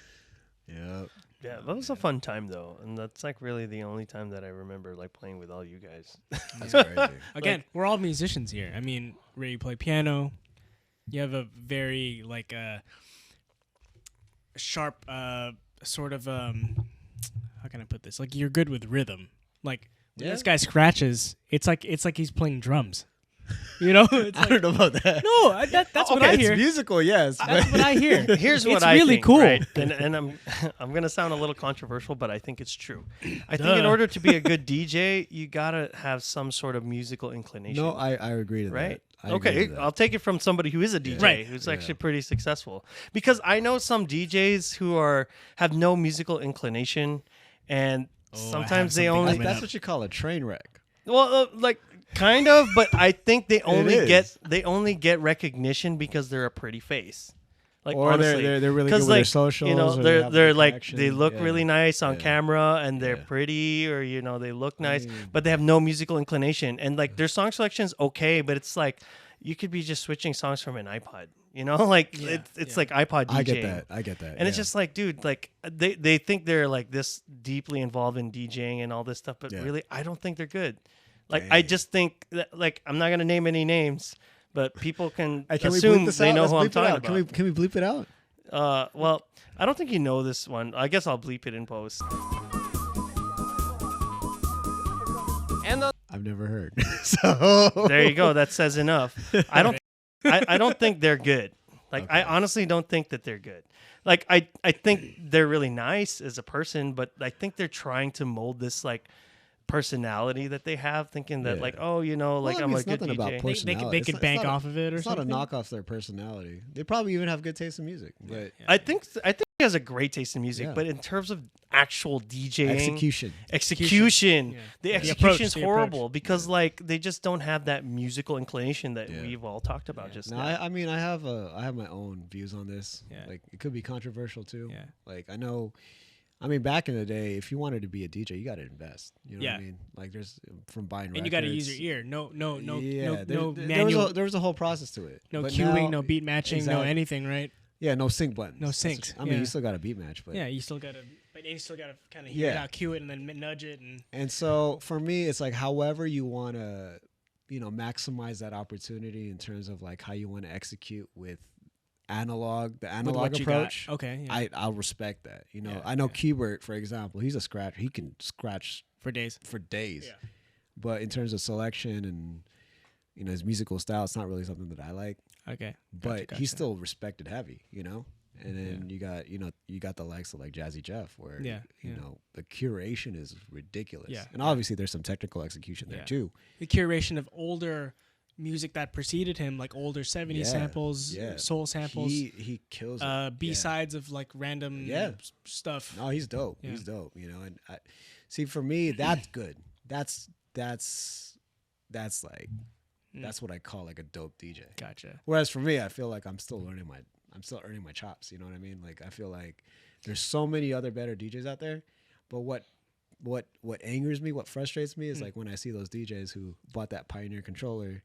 Yeah. Yeah, that was a fun time though, and that's like really the only time that I remember like playing with all you guys. That's crazy. Again, we're all musicians here. I mean, Ray, you play piano. You have a very like sharp sort of how can I put this? Like you're good with rhythm. Like when Yeah. this guy scratches, it's like he's playing drums. You know? It's I like, don't know about that. no, that's what I it's hear. musical, yes. That's but- what I hear. Here's It's what I really think, cool. right? And I'm gonna sound a little controversial, but I think it's true. I think in Duh. order to be a good DJ, you gotta have some sort of musical inclination. No, I agree to right? that. I agree Okay, to that. I'll take it from somebody who is a DJ, Right. who's Yeah. actually pretty successful. Because I know some DJs who have no musical inclination, and Oh, I have sometimes they something only coming That's up. what you call a train wreck. well, like kind of, but I think they only is. get recognition because they're a pretty face. Like Or honestly, they're really good 'cause, with their like, socials. you know, or they're have they're good like connection. they look Yeah. really nice on Yeah. camera and they're Yeah. pretty, or you know they look nice, mean- but they have no musical inclination. And like their song selection's okay, but it's like you could be just switching songs from an iPod. You know, like Yeah, it's yeah. like iPod DJing. I get that. And it's just like, dude, like they think they're like this deeply involved in DJing and all this stuff, but Yeah. really, I don't think they're good. Like, I Dang. just think that, like, I'm not gonna name any names, but people can Hey, can we assume bleep this they out? know Let's who I'm bleep it talking out. about. Can we bleep it out? Well, I don't think you know this one. I guess I'll bleep it in post. And I've never heard. So there you go. That says enough. I don't think they're good. Like I honestly don't think that they're good. Like I think they're really nice as a person, but I think they're trying to mold this like personality that they have, thinking that Yeah. like, oh, you know, like Well, I I'm mean, a it's good nothing about DJ. personality. They It's could not- bank it's not a- off of it or It's something. not a knock off their personality. They probably even have good taste in music, but I think he has a great taste in music, Yeah. but in terms of actual DJing, execution. execution, Yeah. the The execution's approach. horrible because like they just don't have that musical inclination that Yeah. we've all talked about just No, now. I mean, I have my own views on this. Yeah. Like, it could be controversial too. Yeah. Like, I mean, back in the day, if you wanted to be a DJ, you got to invest. You know Yeah. what I mean? Like, there's from buying And you got to use records. your ear. No, Yeah, no there manual, was a whole process to it. no But queuing, now- no beat matching, no Exactly. anything, right? Yeah, no sync buttons. No That's what syncs, I mean, yeah. you still got a beat match, but Yeah, you still gotta, but you still gotta kind of hear it Yeah. out, cue it, and then nudge it, and And so for me, it's like however you want to, maximize that opportunity in terms of like how you want to execute with the with analog what you got. approach. Okay, yeah. I'll respect that. Yeah, I know yeah. Keybert, for example, he's a scratcher. He can scratch for days. for days. Yeah. But in terms of selection and his musical style, it's not really something that I like. Okay, But gotcha. he's still respected heavy, And then you got the likes of like Jazzy Jeff, where Yeah, you yeah. know the curation is ridiculous. Yeah, And obviously there's some technical execution there Yeah. too. the curation of older music that preceded him, like older '70s Yeah, samples, yeah. soul samples, He kills it. B sides of like random Yeah. stuff. No, he's dope. Yeah. He's dope. And I see for me that's good. That's like that's what I call like a dope DJ. Gotcha. Whereas for me, I feel like I'm still earning my chops. You know what I mean? Like I feel like there's so many other better DJs out there, but what what angers me, what frustrates me is like when I see those DJs who bought that Pioneer controller,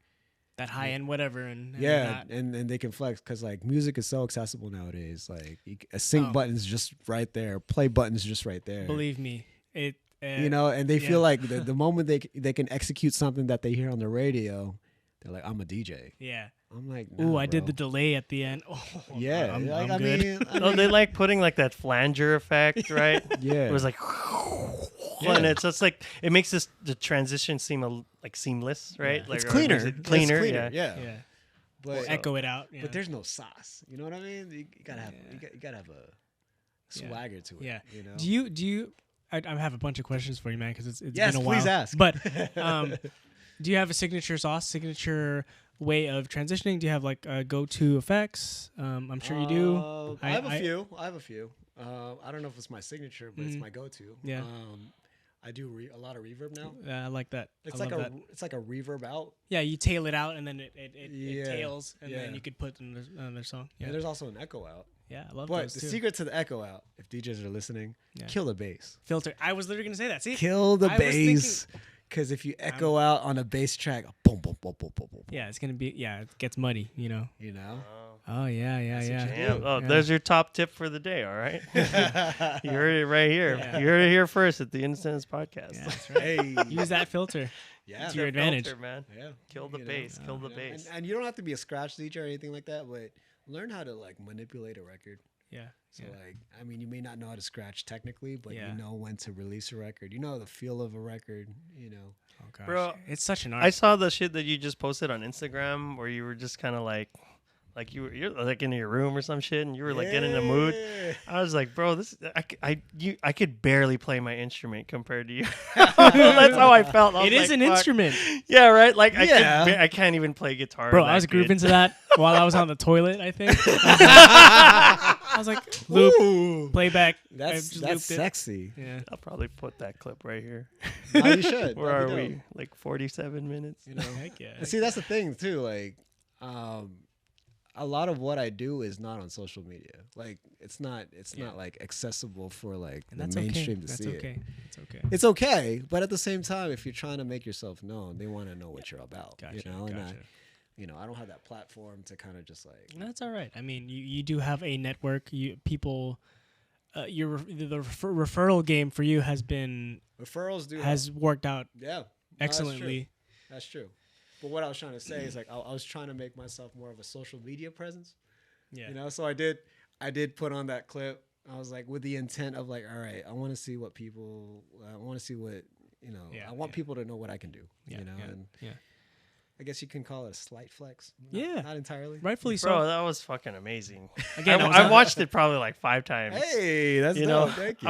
that high end whatever, and and they can flex because like music is so accessible nowadays. Like a sync button's just right there, play button's just right there. Believe me, it. You know, and they feel like the moment they can execute something that they hear on the radio, they're like, I'm a DJ. Yeah. I'm like, ooh, I did the delay at the end. Oh, yeah. I'm good. Oh, they like putting like that flanger effect, right? Yeah. It was like, and it's like it makes the transition seem like seamless, right? Yeah. Like It's cleaner. Cleaner, Yeah. Yeah. But or echo it out. Yeah. But there's no sauce. You know what I mean? You gotta have you gotta have a swagger to it. Yeah. You know. Do you? I have a bunch of questions for you, man, because it's yes, been a while. please ask. But do you have a signature sauce, signature way of transitioning? Do you have like go-to effects? I'm sure you do. I have a few. I don't know if it's my signature, but it's my go-to. Yeah. I do a lot of reverb now. I like that. It's like a reverb out. Yeah, you tail it out and then it Yeah. tails and Yeah. then you could put another song. Yeah. Yeah, And there's also an echo out. yeah, I love But those the too. secret to the echo out, if DJs are listening, kill the bass. Filter. I was literally gonna say that. See, Kill the I was bass. Because if you echo out on a bass track, boom, boom, boom, boom, boom, boom. yeah, it's gonna be it gets muddy. You know. You know? Oh yeah. Damn. Oh, Yeah. there's your top tip for the day. All right, you heard it right here. Yeah. You heard it here first at the Indescendants podcast. Yeah, that's right. Hey. Use that filter. Yeah. to your advantage. Filter, man. Yeah. Kill the You know? bass. Kill the You know? bass. And you don't have to be a scratch DJ or anything like that, but learn how to like manipulate a record. Yeah. So like, I mean, you may not know how to scratch technically, but Yeah. you know when to release a record. You know the feel of a record. You know. Oh gosh. Bro, it's such an art. I saw the shit that you just posted on Instagram where you were just kind of like you're like in your room or some shit, and you were like getting in a mood. Yeah. I was like, bro, I could barely play my instrument compared to you. That's how I felt. I was It is like, an fuck. instrument, Yeah, right. Like Yeah. I can't even play guitar. bro. that I was grooving good. to that while I was on the toilet. I think. I was like, loop, Ooh. playback. I That's just looped it. sexy. Yeah. I'll probably put that clip right here. No, you should. Where are That'd be we? dope. Like 47 minutes. You know. Heck yeah. And see, that's the thing too. Like, a lot of what I do is not on social media. Like, it's not like accessible for like And the that's mainstream okay. to That's see okay. it. It's okay. It's okay, but at the same time, if you're trying to make yourself known, they want to know what you're about. Gotcha. You know, and Gotcha. I don't have that platform to kind of just like. That's all right. I mean, you do have a network. People, the referral game for you has Referrals has worked out yeah, no, excellently. That's true. But what I was trying to say is like I was trying to make myself more of a social media presence. Yeah. You know, so I did put on that clip. I was like with the intent of like, all right, I want to see what people, I want to see what, you know, Yeah, I want yeah. people to know what I can do. Yeah, You know, yeah, and yeah. I guess you can call it a slight flex. Yeah. Not entirely. Rightfully so. Bro, that was fucking amazing. Again, I watched it probably like 5 times. Hey, that's You dope. know, Thank you.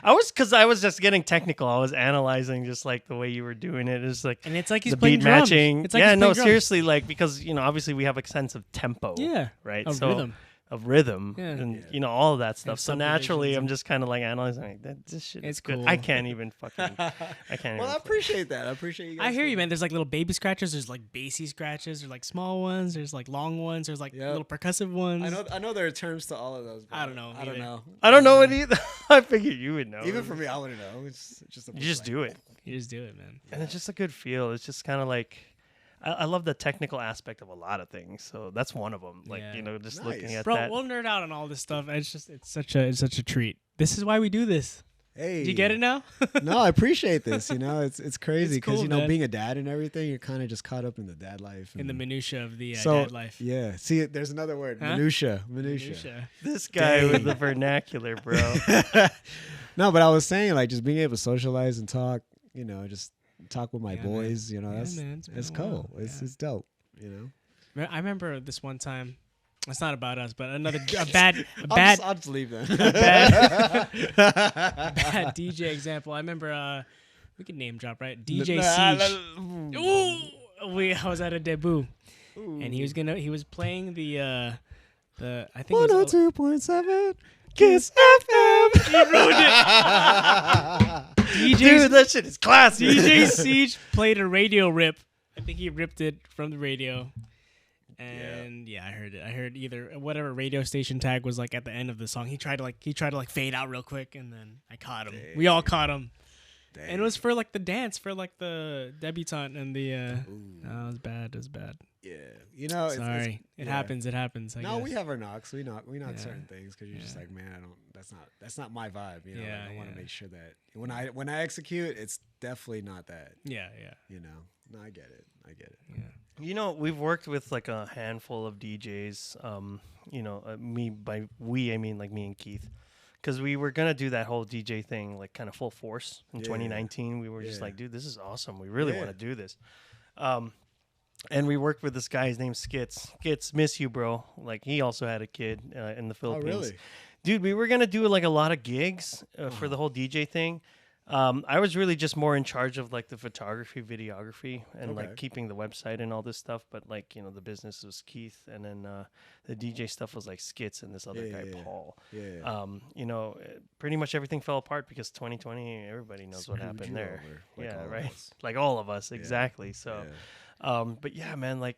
I was just getting technical. I was analyzing just like the way you were doing it. It's like And it's like he's the playing beat drums. matching. It's like yeah, he's no, playing drums. seriously, like because obviously we have a sense of tempo. Yeah. Right. Of so rhythm. of rhythm Yeah. and all of that stuff. So subdivisions naturally, I'm and- just kind of like analyzing. Like, this shit It's is good. cool. I can't even fucking. I can't. Well, I even play. appreciate that. I appreciate you guys. I hear you, man. There's like little baby scratches. There's like bassy scratches. There's like small ones. There's like long ones. There's like Yep. little percussive ones. I know there are terms to all of those. But I don't know I don't either. know. I don't know it either. I figured you would know. Even for me, I wouldn't know. It's just you just do it, You just do it, man. and it's just a good feel. It's just kind of like. I love the technical aspect of a lot of things, so that's one of them. Like Yeah. just Nice. looking at Bro, that. we'll nerd out on all this stuff. It's such a treat. This is why we do this. Hey, Do you get it now? No, I appreciate this. You know, it's crazy It's because cool, you know man. being a dad and everything, you're kind of just caught up in the dad life. In the minutia of the so dad life. yeah. See, there's another word, Huh? minutia. This guy with Dang. the vernacular, bro. No, but I was saying like just being able to socialize and talk. You know, just talk with my Yeah, boys. You know, Yeah, that's man, it's been it's a cool. while. It's Yeah. it's dope. You know. I remember this one time. It's not about us, but a bad I'll just leave then. bad DJ example. I remember we could name drop, right? DJ Siege. Ooh, I was at a debut, and he was playing the I think it was 102.7 Kiss FM. he ruined it. Dude, that shit is classic. DJ Siege played a radio rip. I think he ripped it from the radio. And yeah, I heard it. I heard either whatever radio station tag was like at the end of the song. He tried to fade out real quick, and then I caught him. We all caught him. Dang. And it was for like the dance, for like the debutante and the. No, it was bad. It was bad. Yeah, you know. Sorry, it happens. It happens. I No, guess. we have our knocks. We knock Yeah. certain things because you're just like, man, I don't. That's not my vibe. You know, Yeah, like, I want to yeah. make sure that when I execute, it's definitely not that. Yeah. You know, no, I get it. Yeah. You know, we've worked with like a handful of DJs. You know, me by we I mean like me and Keith, because we were gonna do that whole DJ thing like kind of full force in Yeah. 2019. We were just Yeah. like, dude, this is awesome. We really Yeah. want to do this. And we worked with this guy. His name's Skits. Skits, miss you, bro. Like he also had a kid in the Oh, Philippines. really? Dude, we were gonna do like a lot of gigs for the whole DJ thing. I was really just more in charge of like the photography, videography, and like Okay. keeping the website and all this stuff. But like you know, the business was Keith, and then the DJ stuff was like Skits and this other Yeah, guy yeah, yeah. Paul. Yeah. You know, pretty much everything fell apart because 2020. Everybody knows what Screwed happened you there. over, like yeah, all of right. us. Like all of us, exactly. So. Yeah. But yeah, man, like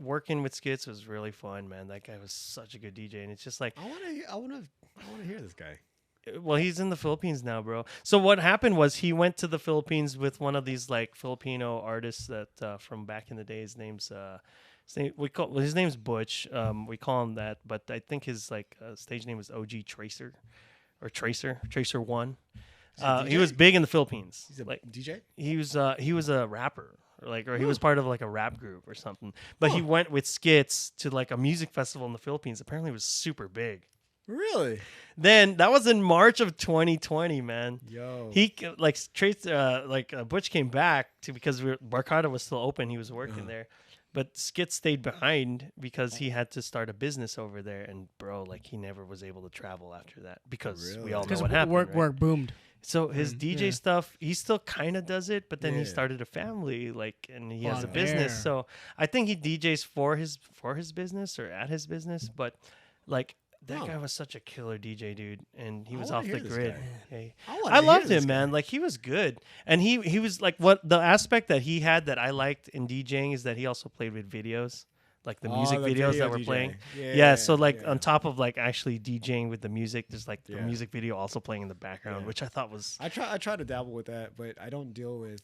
working with Skits was really fun, man. That guy was such a good DJ, and it's just like, I want to hear this guy. well, he's in the Philippines now, bro. So what happened was he went to the Philippines with one of these like Filipino artists that from back in the day. His name's his name's Butch. We call him that, but I think his like stage name was OG Tracer, or Tracer One. He was big in the Philippines. He's a Like DJ. he was a rapper. Or he was part of like a rap group or something. But he went with Skits to like a music festival in the Philippines. Apparently it was super big. Really? Then that was in March of 2020, man. Yo. He like Butch came back because Barcada was still open. He was working there. But Skits stayed behind because he had to start a business over there. And bro, like he never was able to travel after that because we Really? all know Because what happened. right? work boomed. So his DJ stuff, he still kind of does it, but then he Yeah. started a family, like, and he has a On business. air. So I think he DJs for his business or at his business. But like that Huh. guy was such a killer DJ, dude, and he I was wanna off hear the this grid. guy. Okay. wanna I hear loved this him, man. guy. Like he was good, and he was like what the aspect that he had that I liked in DJing is that he also played with videos. Like the music the videos video that we're DJ. playing. Yeah. So like yeah. on top of like actually DJing with the music, there's like the Yeah. music video also playing in the background, Yeah. which I thought was I try to dabble with that, but I don't deal with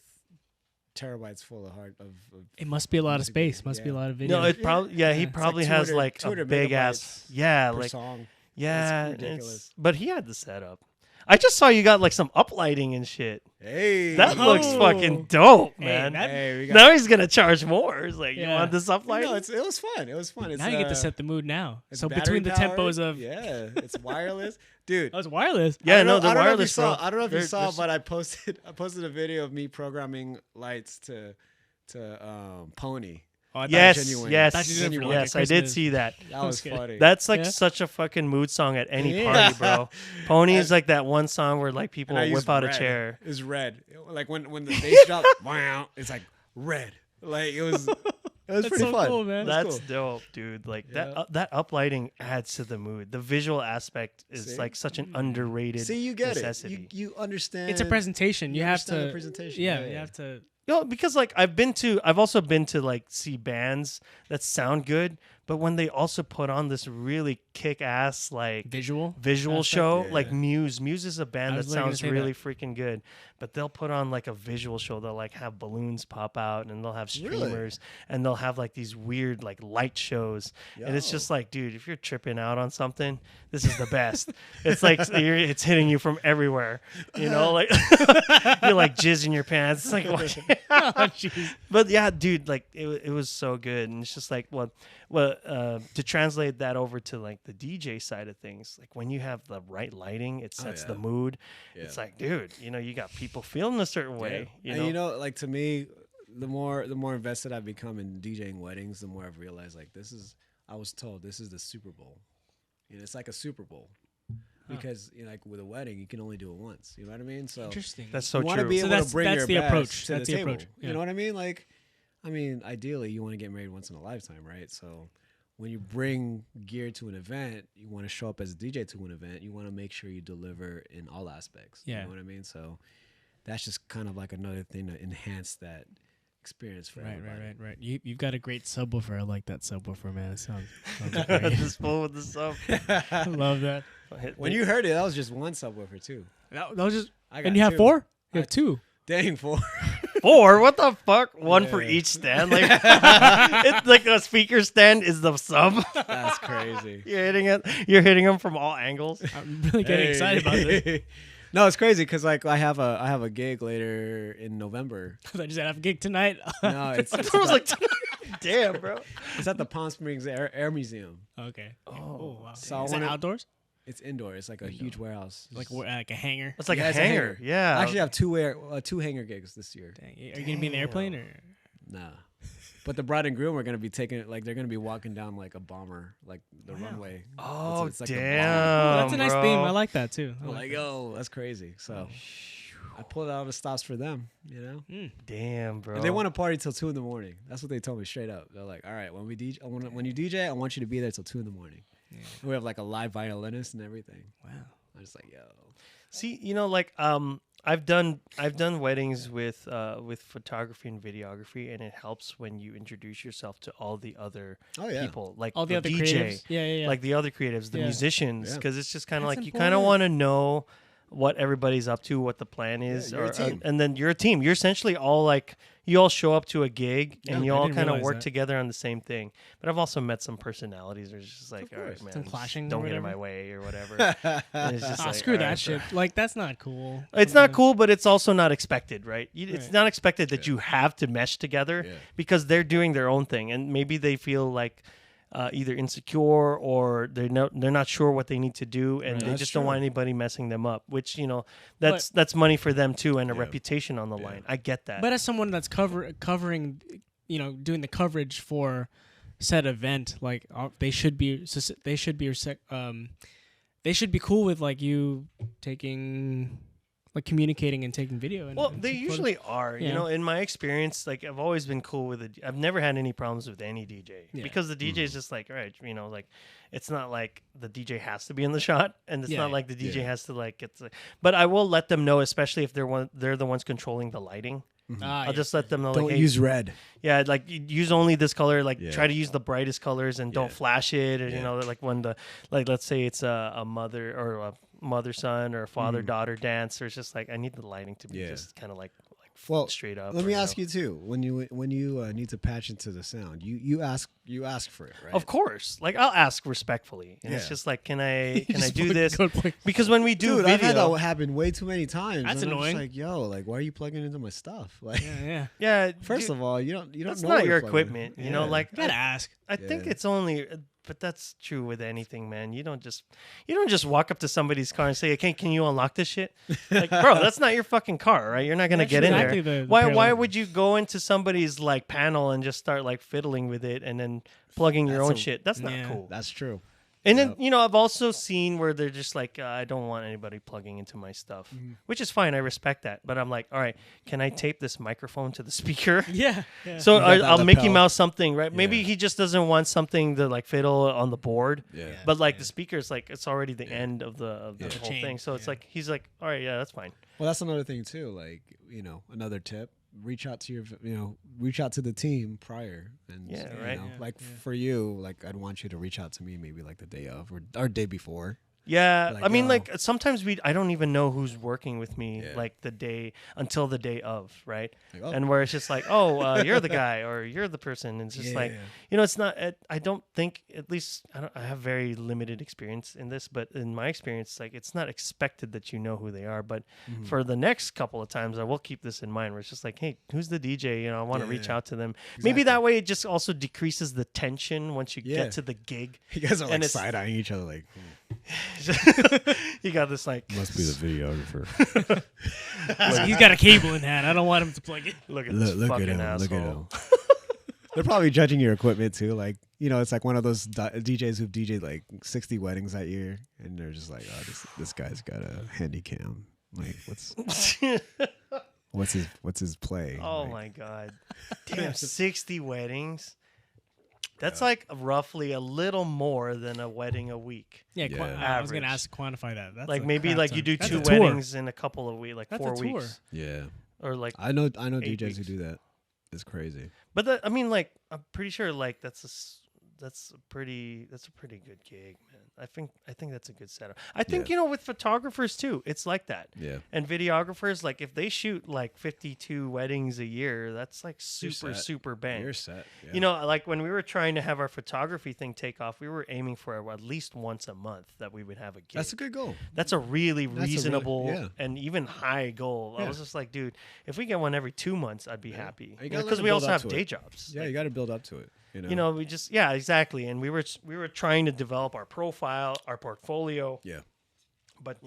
terabytes full of It must be a lot of music space. video, Must be a yeah. lot of video. no, it Yeah. probably he Yeah. It's like probably has 200 like a 200 big ass per like song. yeah, It's ridiculous. but he had the setup. I just saw you got like some uplighting and shit. Hey, That looks Oh. fucking dope, Hey, man. that- Hey, we got. Now he's gonna charge more. It's like you Yeah. want this uplighting? No, it was fun. It was fun. It's, Now you get to set the mood now. it's So battery between the powered. tempos of yeah, it's wireless, dude. oh, it's wireless. yeah, I no, don't the know- I don't know if you wireless, saw- bro. I don't know if you They're- saw, they're- but I posted a video of me programming lights to Pony. Oh, I thought- yes, Genuine. yes, thought you did it for, like, yes. a I did Christmas. see that. That was kidding. funny. That's like Yeah. such a fucking mood song at any Yeah. party, bro. Pony is And- like that one song where like people And I whip used out a red. chair. It's red. Like when the bass drop, wow, it's like red. Like it was That's pretty so fun. cool, man. That's cool. dope, dude. Like Yeah. that uplighting adds to the mood. The visual aspect is See? like such an underrated See, you get necessity. it. You understand. It's a presentation. You have understand the to. presentation. Yeah, Yeah, you yeah. have to. No, because like I've also been to like see bands that sound good, but when they also put on this really kick ass like Visual. visual aspect. show, Yeah. like Muse is a band I that was literally gonna sounds say really freaking good, but they'll put on like a visual show. They'll like have balloons pop out, and they'll have Really? streamers, and they'll have like these weird like light shows, and it's just Yo. like, dude, if you're tripping out on something, this is the best. It's like it's hitting you from everywhere, you know, like you're like jizz in your pants. It's like, Oh, jeez. but yeah, dude, like it was so good, and it's just like to translate that over to like the DJ side of things, like when you have the right lighting, it sets the yeah. mood. Yeah. It's like, dude, you got people feeling a certain way. Yeah. You And know, like to me, the more invested I've become in DJing weddings, the more I've realized like I was told this is the Super Bowl. You know, it's like a Super Bowl. Because like with a wedding, you can only do it once. You know what I mean? So Interesting. that's so you want to true. be So able that's- to bring that's your the best approach. to That's the the table. approach. You Yeah. know what I mean? Like, I mean, ideally, you want to get married once in a lifetime, right? So when you bring gear to an event, you want to show up as a DJ to an event. You want to make sure you deliver in all aspects. Yeah. You know what I mean? So that's just kind of like another thing to enhance that experience for everybody. Right. You've got a great subwoofer. I like that subwoofer, man. It sounds great. This fool with the sub. I love that. When you heard it, that was just one subwoofer too. That was just. I got And you have two. four? You have 2. Dang, 4. 4? What the fuck? One for Yeah. each stand? Like, it's like a speaker stand is the sub. That's crazy. You're hitting them from all angles. I'm really getting excited about this. No, it's crazy because like I have a gig later in November. I just have a gig tonight. No, it's I was like, damn, bro. it's at the Palm Springs Air Museum. Okay. Oh, wow. So Is it outdoors? It's indoor. It's like a huge warehouse. Like a hangar? It's like Yeah, a it's a hanger. hanger. Yeah. I actually have two hangar gigs this year. Dang. Are you gonna be in the airplane or? Nah. But the bride and groom are gonna be taking like they're gonna be walking down like a bomber, like the runway. Oh, It's like a damn. That's a nice bro. theme. I like that too. I I'm like like, that. yo, that's crazy. So I pulled out the stops for them, you know. Damn, bro. And they want to party till 2 a.m. That's what they told me straight up. They're like, all right, when you DJ, I want you to be there till 2 a.m. Yeah. We have like a live violinist and everything. Wow. I'm just like, yo. See, like I've done weddings with photography and videography, and it helps when you introduce yourself to all the other Oh yeah. people, like All the other DJ, creatives. Yeah. like the other creatives, the Yeah. musicians, Yeah. because it's just kind of That's like you kind of important. want to know what everybody's up to, what the plan is, you're a team. and then you're a team. You're essentially all like you all show up to a gig and you I all didn't kind of realize work that. together on the same thing. But I've also met some personalities where it's just like, Of all right, course. man, Some just clashing or don't get in whatever. my way or whatever. And it's just like, Screw all that right, shit. Like that's not cool. it's not cool, but it's also not expected, right? It's Right. not expected that you have to mesh together Yeah. because they're doing their own thing, and maybe they feel like either insecure or they're not sure what they need to do, and Right. they That's just don't want true. anybody messing them up. Which that's money for them too, and a Yeah. reputation on the line. I get that. But as someone that's covering, doing the coverage for said event, like they should be cool with like you taking, like communicating and taking video. And, Well, and they some photos. usually are. Yeah. In my experience, like I've always been cool with it. I've never had any problems with any DJ Yeah. because the DJ is just like, all right, like it's not like the DJ has to be in the shot, and it's Yeah. not like the DJ Yeah. has to like get. But I will let them know, especially if they're the ones controlling the lighting. I'll just let them know, Don't like, hey, use red. yeah, like you use only this color. Like Yeah. try to use the brightest colors and don't Yeah. flash it. And Yeah. like when let's say it's a mother or a mother son or a father daughter dance, or it's just like I need the lighting to be Yeah. just kind of like Well, straight up. Let or, me ask you too. When you need to patch into the sound, you ask for it, right? Of course, like I'll ask respectfully, and it's Yeah. just like, can I Just do fucking this? go play- Because when we do Dude, I've had video, that happen way too many times. That's and I'm just annoying. like, yo, like, why are you plugging into my stuff? Like, Yeah. yeah, first of all, you don't that's know not what your you're plugging in. equipment. You know, like You gotta ask. I think Yeah. it's only, but that's true with anything, man. You don't just walk up to somebody's car and say, "Okay, can you unlock this shit?" Like, bro, that's not your fucking car, right? You're not gonna That's get in exactly there. the Why parallel. would you go into somebody's like panel and just start like fiddling with it and then plugging your That's own a- shit? That's not Yeah. cool. That's true. And then, I've also seen where they're just like, I don't want anybody plugging into my stuff, which is fine. I respect that. But I'm like, all right, can I tape this microphone to the speaker? Yeah. So You got that I'll Mickey lapel. Mouse something, right? Maybe Yeah. he just doesn't want something to like fiddle on the board. Yeah. But like the speaker's like, it's already the end of the Yeah. whole chain, thing. So it's yeah. like, he's like, all right, yeah, that's fine. Well, that's another thing too. Like, another tip: reach out to reach out to the team prior. And Yeah, right. Yeah, like yeah. for you, like I'd want you to reach out to me maybe like the day of or day before. Yeah, Like, I mean, yo. like sometimes I don't even know who's working with me, Yeah. like the day until the day of, right? Like, oh. And where it's just like, oh, you're the guy or you're the person. And it's just like, Yeah. it's not. I don't think, at least I have very limited experience in this, but in my experience, like it's not expected that you know who they are. But Mm-hmm. for the next couple of times, I will keep this in mind. Where it's just like, hey, who's the DJ? I want to reach Yeah. out to them. Maybe Exactly. that way it just also decreases the tension once you Yeah. get to the gig. You guys are And like it's- side eyeing each other, like You got this like. must be the videographer. He's got a cable in hand. I don't want him to plug it. Look at this look fucking at him. asshole. Look at him. They're probably judging your equipment too. Like, it's like one of those DJs who've DJed like 60 weddings that year, and they're just like, oh, this guy's got a handy cam. Like, what's his play? Oh Like, my god. Damn, 60 weddings. That's like roughly a little more than a wedding a week. Yeah, Yeah. I was gonna Average. ask quantify that. That's Like a maybe crap like ton. you do That's 2 a tour. weddings in a couple of weeks, like That's 4 a tour. weeks. Yeah, Or like I know 8 DJs who weeks. do that. It's crazy. But I mean, like, I'm pretty sure like that's that's a pretty good gig, man. I think that's a good setup. I think with photographers too, it's like that. Yeah. And videographers, like if they shoot like 52 weddings a year, that's like super bang. You're set. Yeah. Like when we were trying to have our photography thing take off, we were aiming for at least once a month that we would have a gig. That's a good goal. That's a really reasonable yeah. and even high goal. I was just like, dude, if we get one every 2 months, I'd be happy. You gotta Because let we it also build have up to day it. jobs. Yeah, Like, you got to build up to it. we just exactly. And we were trying to develop our profile, our portfolio. Yeah. But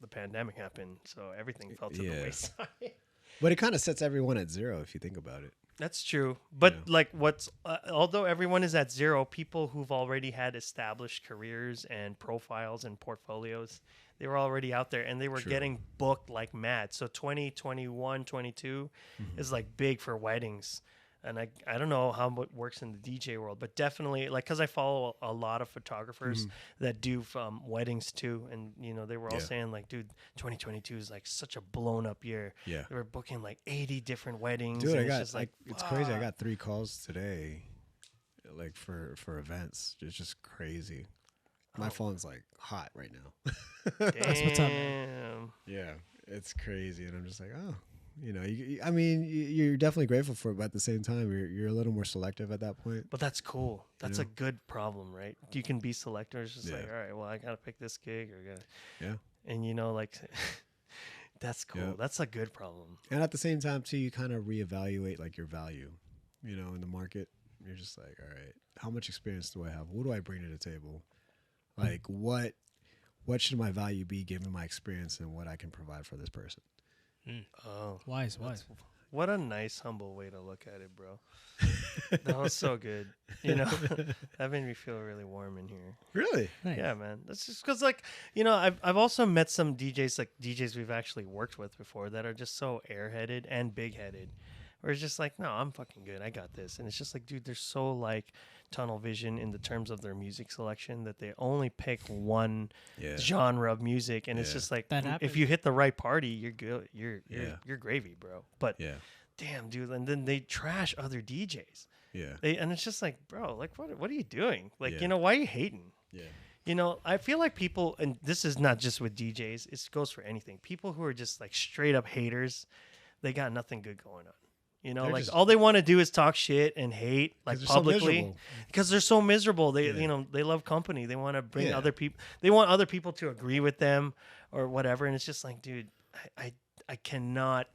the pandemic happened, so everything fell to the wayside. But it kind of sets everyone at zero if you think about it. That's true. But like although everyone is at zero, people who've already had established careers and profiles and portfolios, they were already out there and they were getting booked like mad. So 2021, 22 is like big for weddings. And I don't know how it works in the DJ world, but definitely like because I follow a lot of photographers that do weddings too, and they were all saying like, dude, 2022 is like such a blown up year. Yeah. They were booking like 80 different weddings. Dude, and it's just like it's crazy. I got 3 calls today, like for events. It's just crazy. My phone's like hot right now. That's what's up. Yeah, it's crazy, and I'm just like, oh. I mean, you're definitely grateful for it, but at the same time, you're a little more selective at that point. But that's cool. That's a good problem, right? You can be selective. It's just like, all right, well, I gotta pick this gig or gotta. Yeah. And like, that's cool. Yep. That's a good problem. And at the same time, too, you kind of reevaluate like your value, in the market. You're just like, all right, how much experience do I have? What do I bring to the table? Like, what should my value be given my experience and what I can provide for this person? Oh, Wise. what a nice, humble way to look at it, bro. That was so good. That made me feel really warm in here. Really? Nice. Yeah, man. That's just because, like, I've also met some DJs, like DJs we've actually worked with before, that are just so airheaded and big-headed. Where it's just like, no, I'm fucking good. I got this. And it's just like, dude, they're so like tunnel vision in the terms of their music selection that they only pick one genre of music. And it's just like, if you hit the right party, you're good. You're gravy, bro. But damn, dude. And then they trash other DJs. Yeah. And it's just like, bro, like, what are you doing? Like, why are you hating? Yeah. I feel like people, and this is not just with DJs, it goes for anything. People who are just like straight up haters, they got nothing good going on. Like all they want to do is talk shit and hate, like publicly, because they're so miserable. They, they love company. They want to bring other people. They want other people to agree with them or whatever. And it's just like, dude, I cannot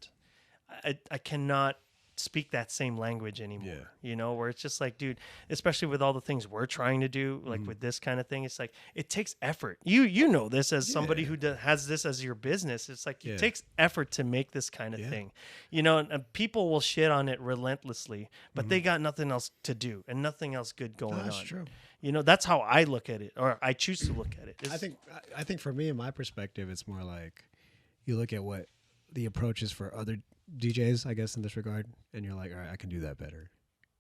speak that same language anymore. Where it's just like, dude, especially with all the things we're trying to do, like with this kind of thing, it's like it takes effort. You know this as somebody who has this as your business. It's like it takes effort to make this kind of thing, and people will shit on it relentlessly, but they got nothing else to do and nothing else good going on. That's true. That's how I look at it, or I choose to look at it. I think for me, in my perspective, it's more like you look at what the approach is for other DJs, I guess, in this regard, and you're like, all right, I can do that better.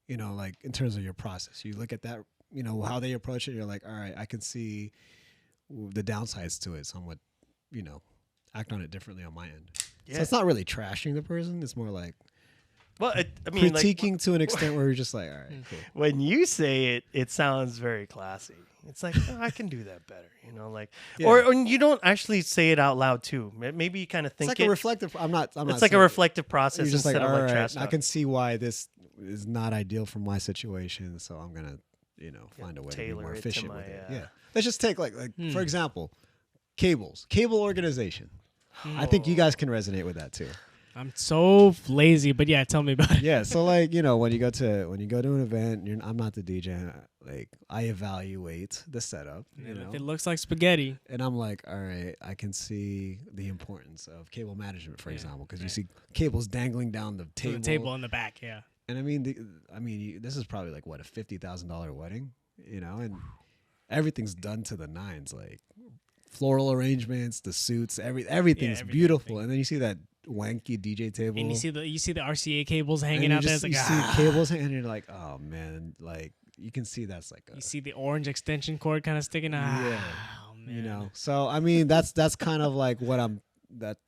Like in terms of your process, you look at that, how they approach it. You're like, all right, I can see the downsides to it somewhat, act on it differently on my end. Yeah. So it's not really trashing the person. It's more like, well, I mean, critiquing like, to an extent where you're just like, all right, cool. When you say it, it sounds very classy. It's like, oh, I can do that better, or you don't actually say it out loud too. Maybe you kind of think it's like a reflective. It's like a reflective process. You're just instead like, of all like right, trash I can see why this is not ideal for my situation, so I'm gonna, find a way to be more efficient with it. Yeah, let's just take like for example, cable organization. I think you guys can resonate with that too. I'm so lazy, but yeah, tell me about it. Yeah, so like when you go to an event, I'm not the DJ. Like I evaluate the setup. If it looks like spaghetti, and I'm like, all right, I can see the importance of cable management, for example, because you see cables dangling down the table, in the back. Yeah, and this is probably like what, a $50,000 wedding, and everything's done to the nines, like floral arrangements, the suits, everything's beautiful, and then you see that wanky DJ table, and you see the RCA cables hanging out there. It's like, see cables, and you're like, oh man, like you can see that's like you see the orange extension cord kind of sticking out. Yeah, oh, man. So that's kind of like what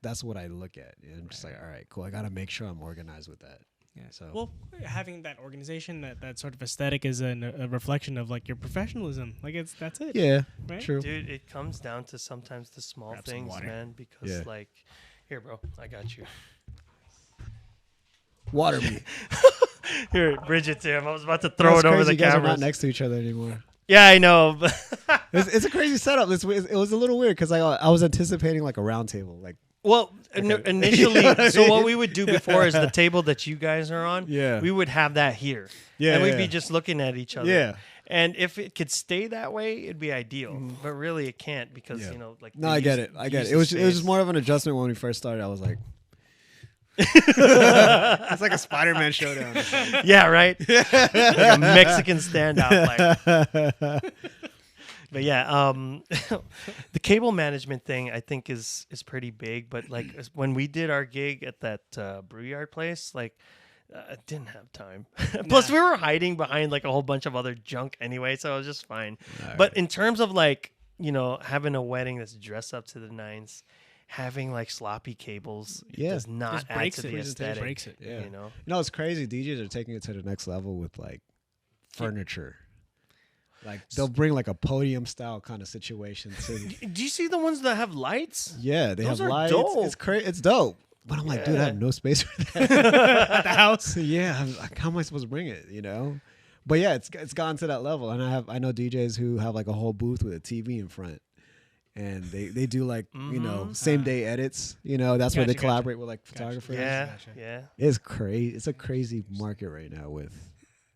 that's what I look at. And I'm just like, all right, cool. I got to make sure I'm organized with that. Yeah. So Well, having that organization, that sort of aesthetic is a reflection of like your professionalism. Like that's it. yeah, Right? true. Dude, it comes down to sometimes the small Grab some things, water. man. Because Yeah. like, here, bro, I got you. Water me. Here, bridge it to him. I was about to Throw throw it over the You guys are camera. not next to each other anymore. Yeah, I know. But It's a crazy setup. It was a little weird because I was anticipating like a round table, like well, Okay. initially, You know what I so what mean? we would do before is the table that you guys are on. Yeah. we would have that here. Yeah, and we'd yeah. be just looking at each other. Yeah. And if it could stay that way, it'd be ideal. But really, it can't because Yeah. you know, like No, they I get use- it. I get use it. the It was space. just more of an adjustment when we first started. I was like, it's like a Spider-Man showdown. Yeah, right. Like a Mexican standout. Like. But yeah, the cable management thing I think is pretty big. But like when we did our gig at that brew yard place, like I didn't have time. Plus, we were hiding behind like a whole bunch of other junk anyway, so it was just fine. But in terms of like having a wedding that's dressed up to the nines, having like sloppy cables Yeah. does not Just add breaks to it. the Presentation aesthetic. breaks it. Yeah. You know. You know, it's crazy. DJs are taking it to the next level with like furniture. Like they'll bring like a podium style kind of situation to. Do you see the ones that have lights? Yeah, they Those have are lights. dope. It's crazy. It's dope. But I'm like, dude, I Yeah. have no space for that. At the house. Yeah, I'm like, how am I supposed to bring it? But yeah, it's gone to that level, and I know DJs who have like a whole booth with a TV in front, and they do like same day edits. That's where they Gotcha, collaborate with like photographers. Yeah, Gotcha. yeah. It's crazy. It's a crazy market right now with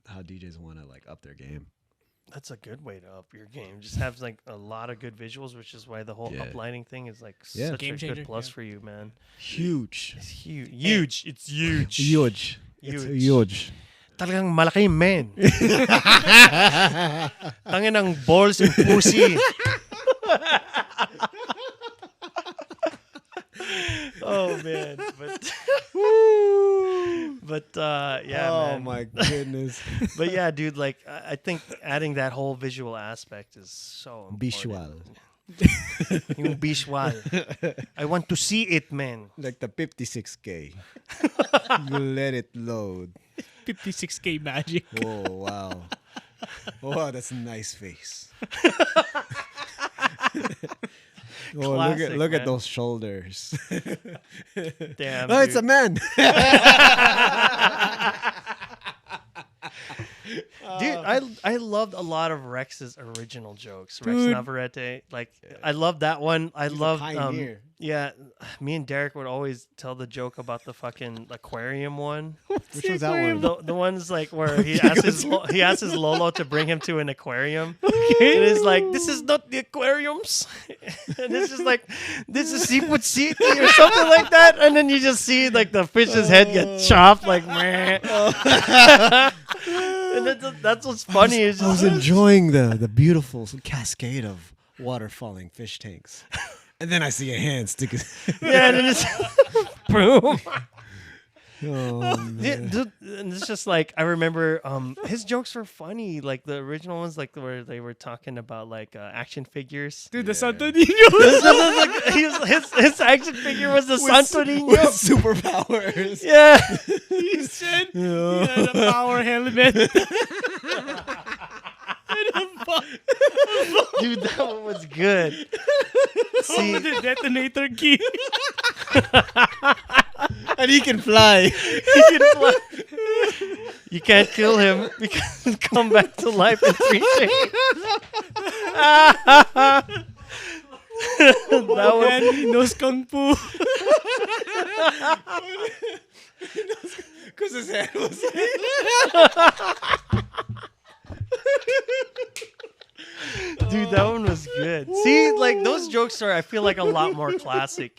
how DJs want to like up their game. That's a good way to up your game. Just have like a lot of good visuals, which is why the whole Yeah. uplighting thing is like Yeah. such Game a changer, good plus yeah. for you, man. Huge. It's huge. Huge. It's huge. Huge. It's Huge. huge. Talagang malaki, man. Tangin ng balls and pussy. Oh man, but yeah, oh man. my goodness. But yeah, dude, like I think adding that whole visual aspect is so important. Visual. Yung visual. I want to see it, man. Like the 56K. You let it load. 56K magic. Oh wow. Oh, that's a nice face. Oh, Classic, look at man. those shoulders. Damn. Oh, it's a dude. man. Dude, I loved a lot of Rex's original jokes. Rex Dude. Navarrete, like I love that one. I He's a love pioneer. yeah. Me and Derek would always tell the joke about the fucking aquarium one. Which one's that one? The ones like where he asks his Lolo to bring him to an aquarium. And it's like, this is not the aquariums. And it's just like, this is Seafood City or something like that. And then you just see like the fish's head get chopped like meh. And that's what's funny. Is I was just, enjoying the beautiful cascade of water falling fish tanks. And then I see a hand stick his yeah, and then it's boom. Oh, Yeah, man. dude, and it's just like I remember his jokes were funny, like the original ones, like where they were talking about like action figures. Dude, the Yeah. Santo Niño. His action figure was the Santo With Niño. superpowers. Yeah, He said he had a power helmet. dude, that one was good. See, With the detonator key. And he can fly. you can't kill him because he'll come back to life in 3 days. That was And he knows Kung Fu. Because his hand was Dude, that one was good. See, like those jokes are, I feel like a lot more classic,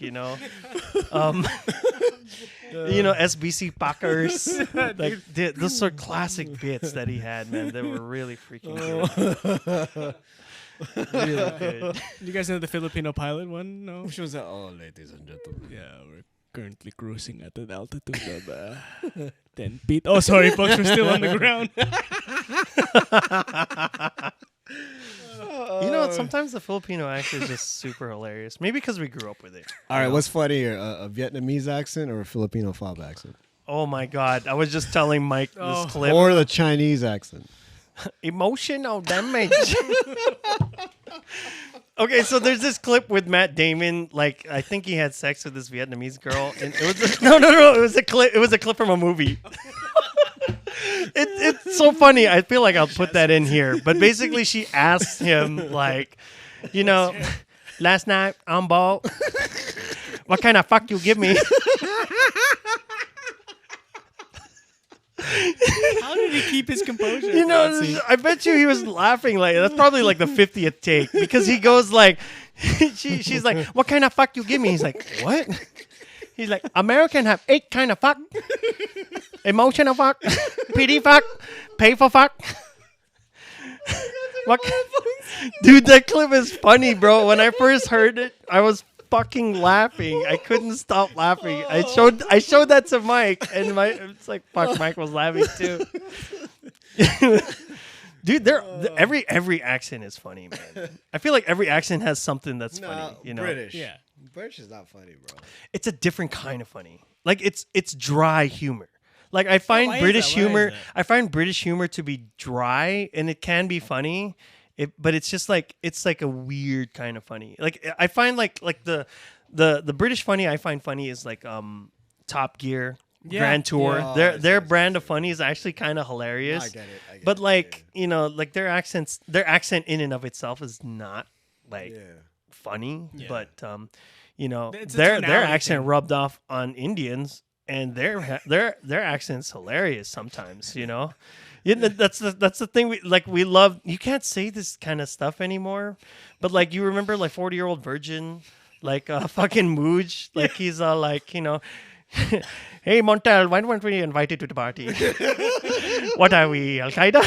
SBC Packers. Like those are classic bits that he had, man. They were really freaking good. Really good. You guys know the Filipino pilot one? No. Which was that? Oh, ladies and gentlemen. Yeah, we're currently cruising at an altitude of 10 feet. Oh, sorry, folks, we're still on the ground. Sometimes the Filipino accent is just super hilarious. Maybe because we grew up with it. All right, what's funnier, a Vietnamese accent or a Filipino fob accent? Oh my God! I was just telling Mike this clip. Or the Chinese accent. Emotional damage. Okay, so there's this clip with Matt Damon. Like, I think he had sex with this Vietnamese girl, and it was no. It was a clip. It was a clip from a movie. It's so funny. I feel like I'll put that in here. But basically, she asked him, like, you know, last night I'm bald. What kind of fuck you give me? How did he keep his composure? You know, I bet you he was laughing. Like, that's probably like the 50th take, because he goes like, she's like, what kind of fuck you give me? He's like, what? He's like, American have 8 kind of fuck. Emotional fuck, pity fuck, pay for fuck. What? Dude, that clip is funny, bro. When I first heard it, I was fucking laughing. I couldn't stop laughing. I showed that to Mike, and it's like, fuck, Mike was laughing too. Dude, every accent is funny, man. I feel like every accent has something that's funny. You know, British. Yeah. British is not funny, bro. it's a different kind of funny. Like, it's dry humor. Like, I find why is British that? Why is humor. that? I find British humor to be dry, and it can be funny. But it's just like, it's like a weird kind of funny. Like, I find like the British funny I find funny is like Top Gear, Yeah. Grand Tour. Yeah. Their brand of funny is actually kind of hilarious. I get it. But like, you know, like their accent in and of itself is not like Yeah. funny. Yeah. But you know, It's a their tonality accent thing. rubbed off on Indians, and their accent's hilarious sometimes. You know. Yeah, that's the thing we love. You can't say this kind of stuff anymore, but like, you remember like 40-year-old virgin, like fucking Mooj, like he's like, you know, hey Montel, why weren't we invited to the party? What are we, Al Qaeda?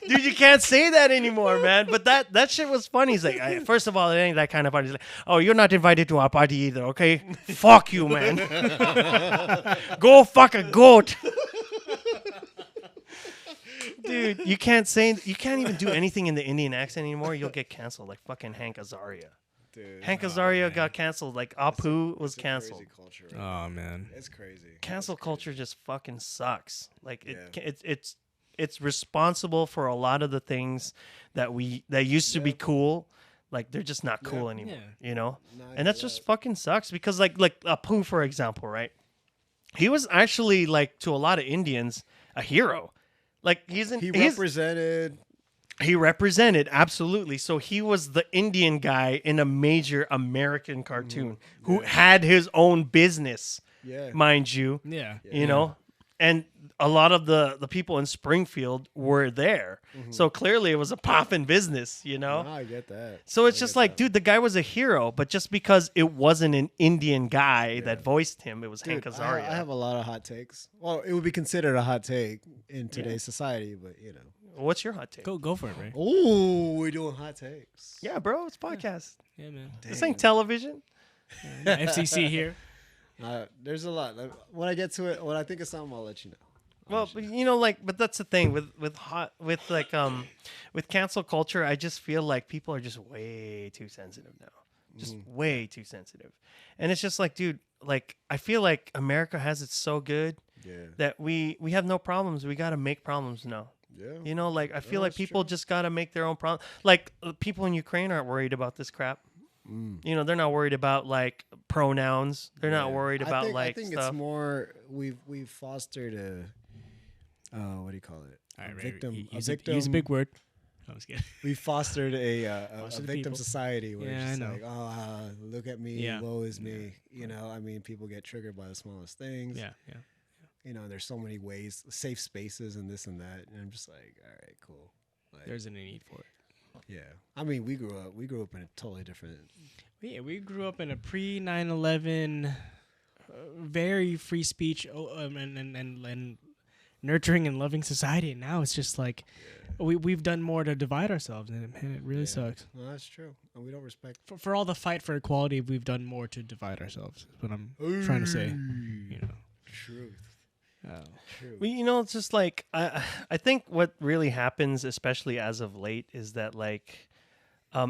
Dude, you can't say that anymore, man. But that shit was funny. He's like, first of all, it ain't that kind of funny. He's like, oh, you're not invited to our party either, okay? Fuck you, man. Go fuck a goat. Dude, you can't even do anything in the Indian accent anymore. You'll get canceled, like fucking Hank Azaria. Dude. Hank Azaria got canceled. Like Apu was canceled. Crazy culture. Oh man. It's crazy. Cancel culture just fucking sucks. Like, Yeah. it's responsible for a lot of the things that used to be cool. Like, they're just not cool anymore. Yeah. You know, No, I and that's get just fucking sucks, because like Apu, for example, right? He was actually, like, to a lot of Indians, a hero. Like, He represented. He represented, absolutely. So he was the Indian guy in a major American cartoon who had his own business, Yeah. mind you. Yeah. You know, and a lot of the people in Springfield were there. So clearly it was a poppin' business, you know. No, I get that. So it's just like, dude, the guy was a hero, but just because it wasn't an Indian guy that voiced him, it was Hank Dude, Azaria. I have a lot of hot takes. Well, it would be considered a hot take in today's society, but you know. What's your hot take? Go for it, Ray. Oh, we're doing hot takes. Yeah, bro, it's podcast. Yeah, man. This ain't television. FCC here. There's a lot. When I get to it, when I think of something, I'll let you know. Well, but, you know, like, but that's the thing with cancel culture. I just feel like people are just way too sensitive now, just way too sensitive, and it's just like, dude, like, I feel like America has it so good that we have no problems. We got to make problems now. Yeah. You know, like, I feel like that's people true. just got to make their own problem. Like, people in Ukraine aren't worried about this crap. You know, they're not worried about like pronouns. They're not worried about I think stuff. it's more we've fostered a what do you call it? All right, a Ray, victim. use a big word. I was kidding. We fostered a Most of the victim people. society where Yeah, it's I just know. like, oh, look at me, Yeah. woe is me. You know, I mean, people get triggered by the smallest things. Yeah, yeah. You know, there's so many ways, safe spaces, and this and that. And I'm just like, all right, cool. Like, There's a need for it. yeah. I mean, we grew up in a totally different. Yeah, we grew up in a pre 9/11, very free speech and nurturing and loving society. And now it's just like we've done more to divide ourselves, and it really sucks. No, that's true. And we don't respect. For all the fight for equality, we've done more to divide ourselves. Is what I'm trying to say. You know. Truth. True. Well, you know, it's just like I think what really happens, especially as of late, is that like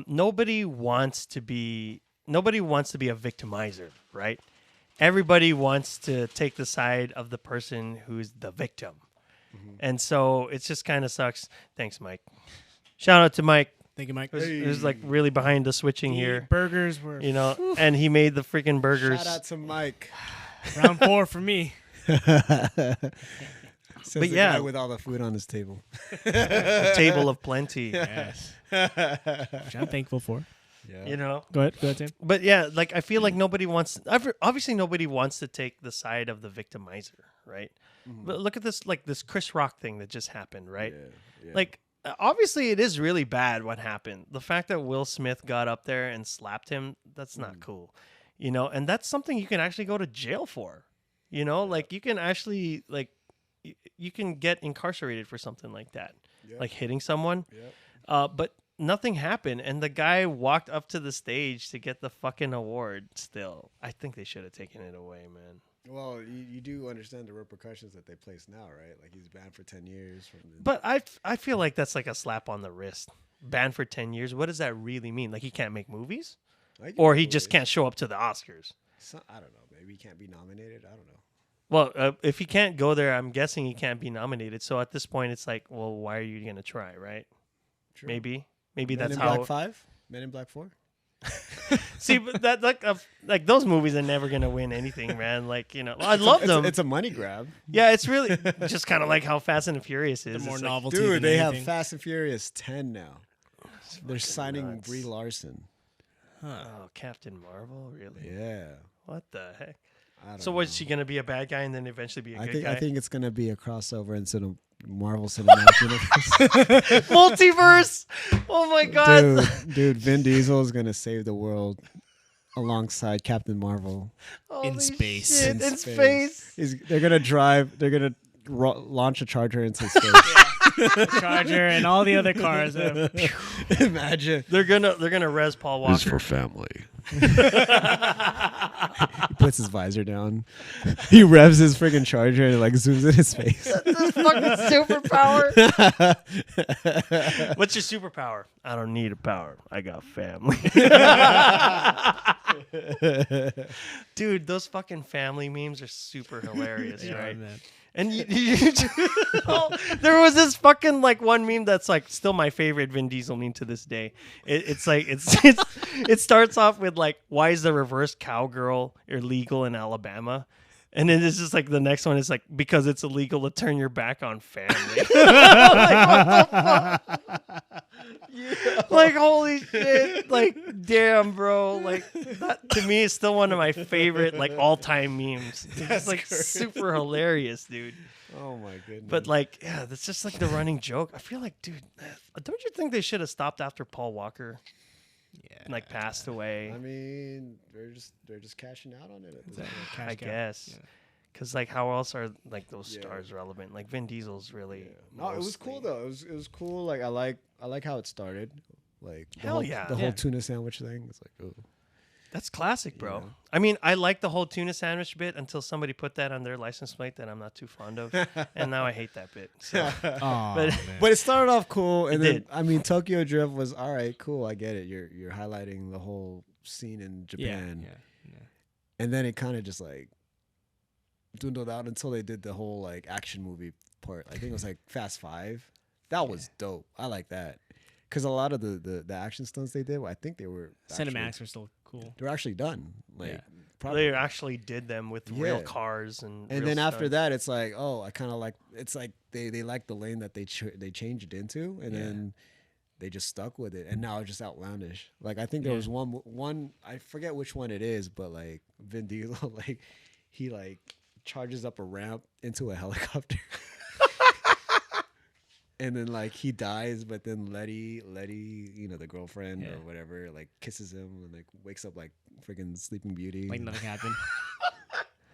nobody wants to be a victimizer, right? everybody wants to take the side of the person who's the victim. And so it just kind of sucks. Thanks, Mike. Shout out to Mike. Thank you, Mike. Who's like really behind the switching The here. burgers were And he made the freaking burgers. Shout out to Mike. round 4 for me. Says But the yeah. guy with all the food on his table. A table of plenty. Yes. Which I'm thankful for. Yeah. Go ahead, Tim. But yeah, like I feel like nobody wants. Obviously, nobody wants to take the side of the victimizer, right? But look at this, like this Chris Rock thing that just happened, right? Yeah. Like, obviously, it is really bad what happened. The fact that Will Smith got up there and slapped him, that's not cool, And that's something you can actually go to jail for, Like you can actually you can get incarcerated for something like that, like hitting someone. But nothing happened, and the guy walked up to the stage to get the fucking award. Still, I think they should have taken it away, man. Well, you do understand the repercussions that they place now, right? Like he's banned for 10 years from the... But I feel like that's like a slap on the wrist. Banned for 10 years. What does that really mean? Like he can't make movies, or he just can't show up to the Oscars? I don't know. Maybe he can't be nominated. I don't know. Well, if he can't go there, I'm guessing he can't be nominated. So at this point, it's like, well, why are you gonna try, right? True. Maybe Men that's in how. Black 5? Men in Black 4? See, but that like those movies are never gonna win anything, man. Like I love them. It's a money grab. Yeah, it's really just kind of like how Fast and the Furious is. The more It's like, novelty. Dude, than they have anything. Fast and Furious 10 now. They're signing nuts. Brie Larson. Oh, Captain Marvel, really? Yeah. What the heck? I don't So know. was she gonna be a bad guy and then eventually be a good guy? I think it's gonna be a crossover into the Marvel Cinematic Universe. Multiverse. Oh my god. Dude, Vin Diesel is gonna save the world alongside Captain Marvel. Holy In space. shit, in space. They're gonna launch a Charger into space. Charger and all the other cars. Imagine. They're gonna res Paul Walker. This is for family. He puts his visor down. He revs his freaking Charger and like zooms in his face. This fucking superpower. What's your superpower? I don't need a power. I got family. Dude, those fucking family memes are super hilarious, right? Man. And there was this fucking like one meme that's like still my favorite Vin Diesel meme to this day. It starts off with like, why is the reverse cowgirl illegal in Alabama? And then it's just like the next one is like, because it's illegal to turn your back on family. Like, what the fuck? Like, holy shit. Like, damn, bro. Like, that to me is still one of my favorite like all-time memes. It's like super hilarious, dude. Oh my goodness. But like, yeah, that's just like the running joke. I feel like, dude, don't you think they should have stopped after Paul Walker like passed away? I mean, they're just cashing out on it. At this point. I guess. Because like, how else are like those stars relevant? Like Vin Diesel's really. No, it was cool though. It was cool. Like I like how it started. Like the Hell whole, yeah. the Yeah. whole tuna sandwich thing. It's like, oh, That's classic, bro. Yeah. I mean, I like the whole tuna sandwich bit until somebody put that on their license plate that I'm not too fond of, and now I hate that bit. So. Oh, But- man. but it started off cool, and It then did. I mean, Tokyo Drift was all right, cool. I get it. You're highlighting the whole scene in Japan, and then it kind of just like dwindled out until they did the whole like action movie part. I think it was like Fast 5. That was dope. I like that because a lot of the action stunts they did, I think they were Cinematics are still cool. They were actually done. Like Yeah. properly. They actually did them with real Yeah. cars and. And real then after stunts. that, it's like, oh, I kind of like. It's like they like the lane that they changed it into, and then they just stuck with it, and now it's just outlandish. Like I think there was one I forget which one it is, but like Vin Diesel, like he like charges up a ramp into a helicopter. And then like he dies, but then Letty, the girlfriend or whatever, like kisses him and like wakes up like freaking Sleeping Beauty. Like nothing happened.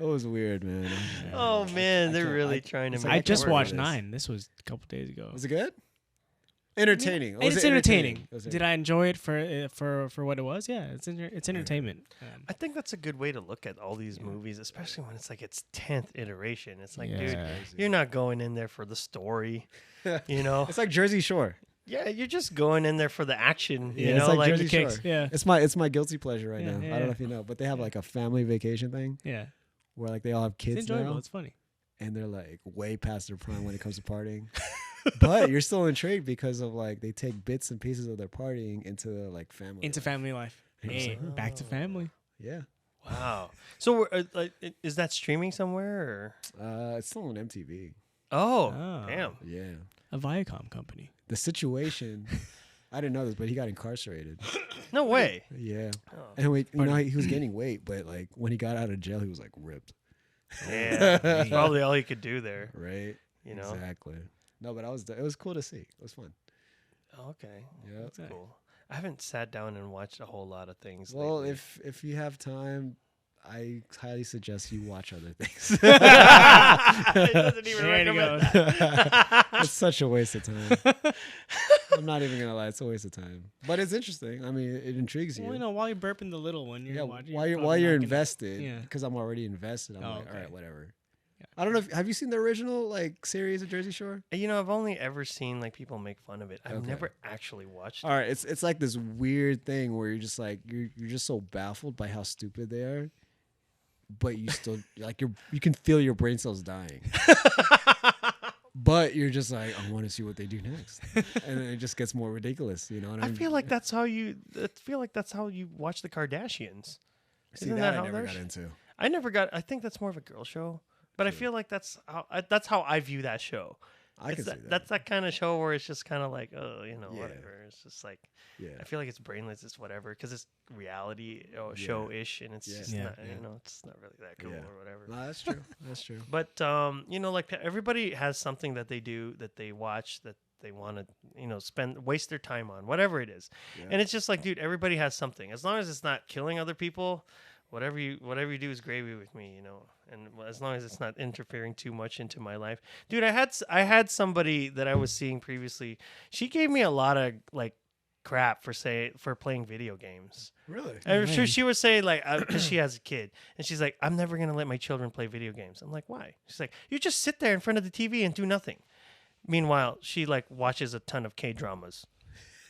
It was weird, man. Oh man, they're can't- really trying to. it's make like I it just work. watched this. 9. This was a couple days ago. Was it good? Entertaining. Was It's it entertaining. Was Did I enjoy it for what it was? Yeah, it's entertainment. I think that's a good way to look at all these movies, especially when it's like its 10th iteration. It's like, dude, you're not going in there for the story, you know? It's like Jersey Shore. Yeah, you're just going in there for the action. Yeah, You it's know, like like Jersey kicks. Shore. Yeah. It's my guilty pleasure right Yeah, now. yeah, I don't know yeah. if you know, but they have like a family vacation thing Yeah. where like they all have It's kids enjoyable. now, It's funny. and they're like way past their prime when it comes to partying. But you're still intrigued because of like they take bits and pieces of their partying into like family. Into life. family life. Yeah. Hey, back to family. Yeah, wow. So, like, is that streaming somewhere? Or? it's still on MTV. Oh, Oh. damn. Yeah, A Viacom company. the situation. I didn't know this, but he got incarcerated. No way. Yeah, Oh, and he was gaining weight, but like when he got out of jail, he was like ripped. yeah. That's probably all he could do there. Right. You know. Exactly. No, but it was cool to see. It was fun. Okay. Yeah. That's cool. I haven't sat down and watched a whole lot of things. Well, lately. if you have time, I highly suggest you watch other things. It doesn't even There you recommend go. that. It's such a waste of time. I'm not even gonna lie, it's a waste of time. But it's interesting. I mean, it intrigues you. Well, while you're burping the little one, you're Yeah, watching. while you're probably not gonna- invested, Yeah. because I'm already invested. I'm Oh, like, all okay. right, whatever. Yeah. I don't know. Have you seen the original like series of Jersey Shore? You know, I've only ever seen like people make fun of it. I've Okay. never actually watched All right, it's like this weird thing where you're just like you're just so baffled by how stupid they are, but you still like you can feel your brain cells dying. But you're just like, I want to see what they do next, and then it just gets more ridiculous. You know what I I mean? feel like that's how you. I feel like that's how you watch the Kardashians. See, Isn't that that I how never they're got sh- into. I never got. I think that's more of a girl show, but I True. feel like that's how I view that show. I It's can see that. That's that kind of show where it's just kind of like, oh, you know, Yeah. whatever. It's just like Yeah. I feel like it's brainless. It's whatever because it's reality Yeah. show-ish, and it's Yeah. just Yeah. not, Yeah. you know, it's not really that cool Yeah. or whatever. No, that's true. That's true. But you know, like everybody has something that they do that they watch that they want to, you know, waste their time on, whatever it is. Yeah. And it's just like, dude, everybody has something. As long as it's not killing other people, whatever you do is gravy with me, you know. And as long as it's not interfering too much into my life, dude. I had somebody that I was seeing previously. She gave me a lot of like crap for playing video games. Really? I'm sure man. she was saying like because she has a kid and she's like, I'm never gonna let my children play video games. I'm like, why? She's like, you just sit there in front of the TV and do nothing. Meanwhile, she like watches a ton of K dramas,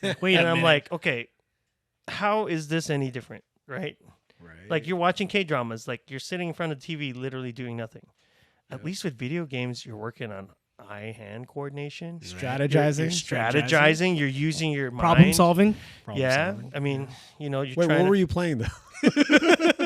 Wait and a I'm minute. like, okay, how is this any different, right? Right. Like you're watching K dramas, like you're sitting in front of the TV, literally doing nothing. At Yeah. least with video games, you're working on eye-hand coordination. strategizing. You're strategizing. You're using your problem mind. solving. Yeah, I mean, you know, you're Wait, trying what to- were you playing though?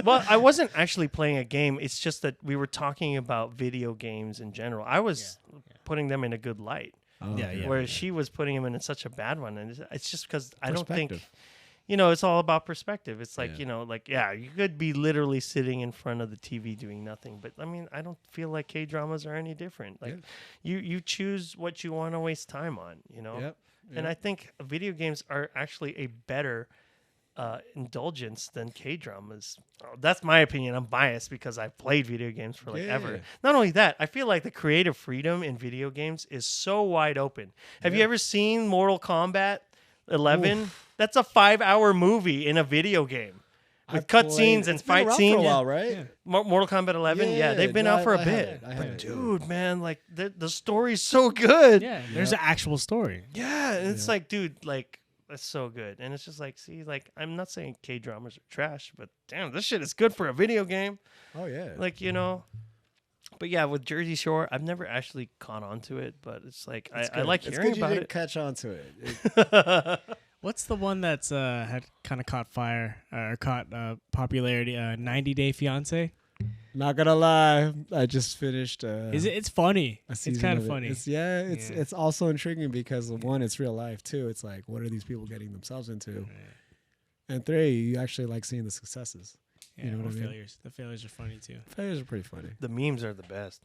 Well, I wasn't actually playing a game. It's just that we were talking about video games in general. I was putting them in a good light, Oh, Yeah, okay. yeah. whereas she was putting them in such a bad one. And it's just because I don't think, Perspective. you know, it's all about perspective. It's like, Yeah. you know, like, yeah, you could be literally sitting in front of the TV doing nothing. But I mean, I don't feel like K-dramas are any different. Like you choose what you want to waste time on, you know? Yep. And I think video games are actually a better indulgence than K-dramas. That's my opinion. I'm biased because I've played video games for like ever. Yeah. Not only that, I feel like the creative freedom in video games is so wide open. Have you ever seen Mortal Kombat 11? That's a 5-hour movie in a video game with cutscenes and It's been fight around scenes. for a while, right? Mortal Kombat 11, yeah, they've been no, out for a I bit. had it. Dude, man, like the story's so good. Yeah, there's an actual story. Yeah, and it's like, dude, like that's so good. And it's just like, see, like I'm not saying K-dramas are trash, but damn, this shit is good for a video game. Oh yeah. Like, you know. But yeah, with Jersey Shore, I've never actually caught on to it, but it's like It's I good. like It's hearing good you about didn't it. catch on to it. What's the one that's had kind of caught fire or caught popularity? 90 Day Fiance. Not gonna lie, I just finished. Is it? It's funny. A It's season kind of it. funny. It's also intriguing because one, it's real life too. It's like, what are these people getting themselves into? And three, you actually like seeing the successes. Yeah, you know what or I mean? failures. The failures are funny too. Failures are pretty funny. The memes are the best.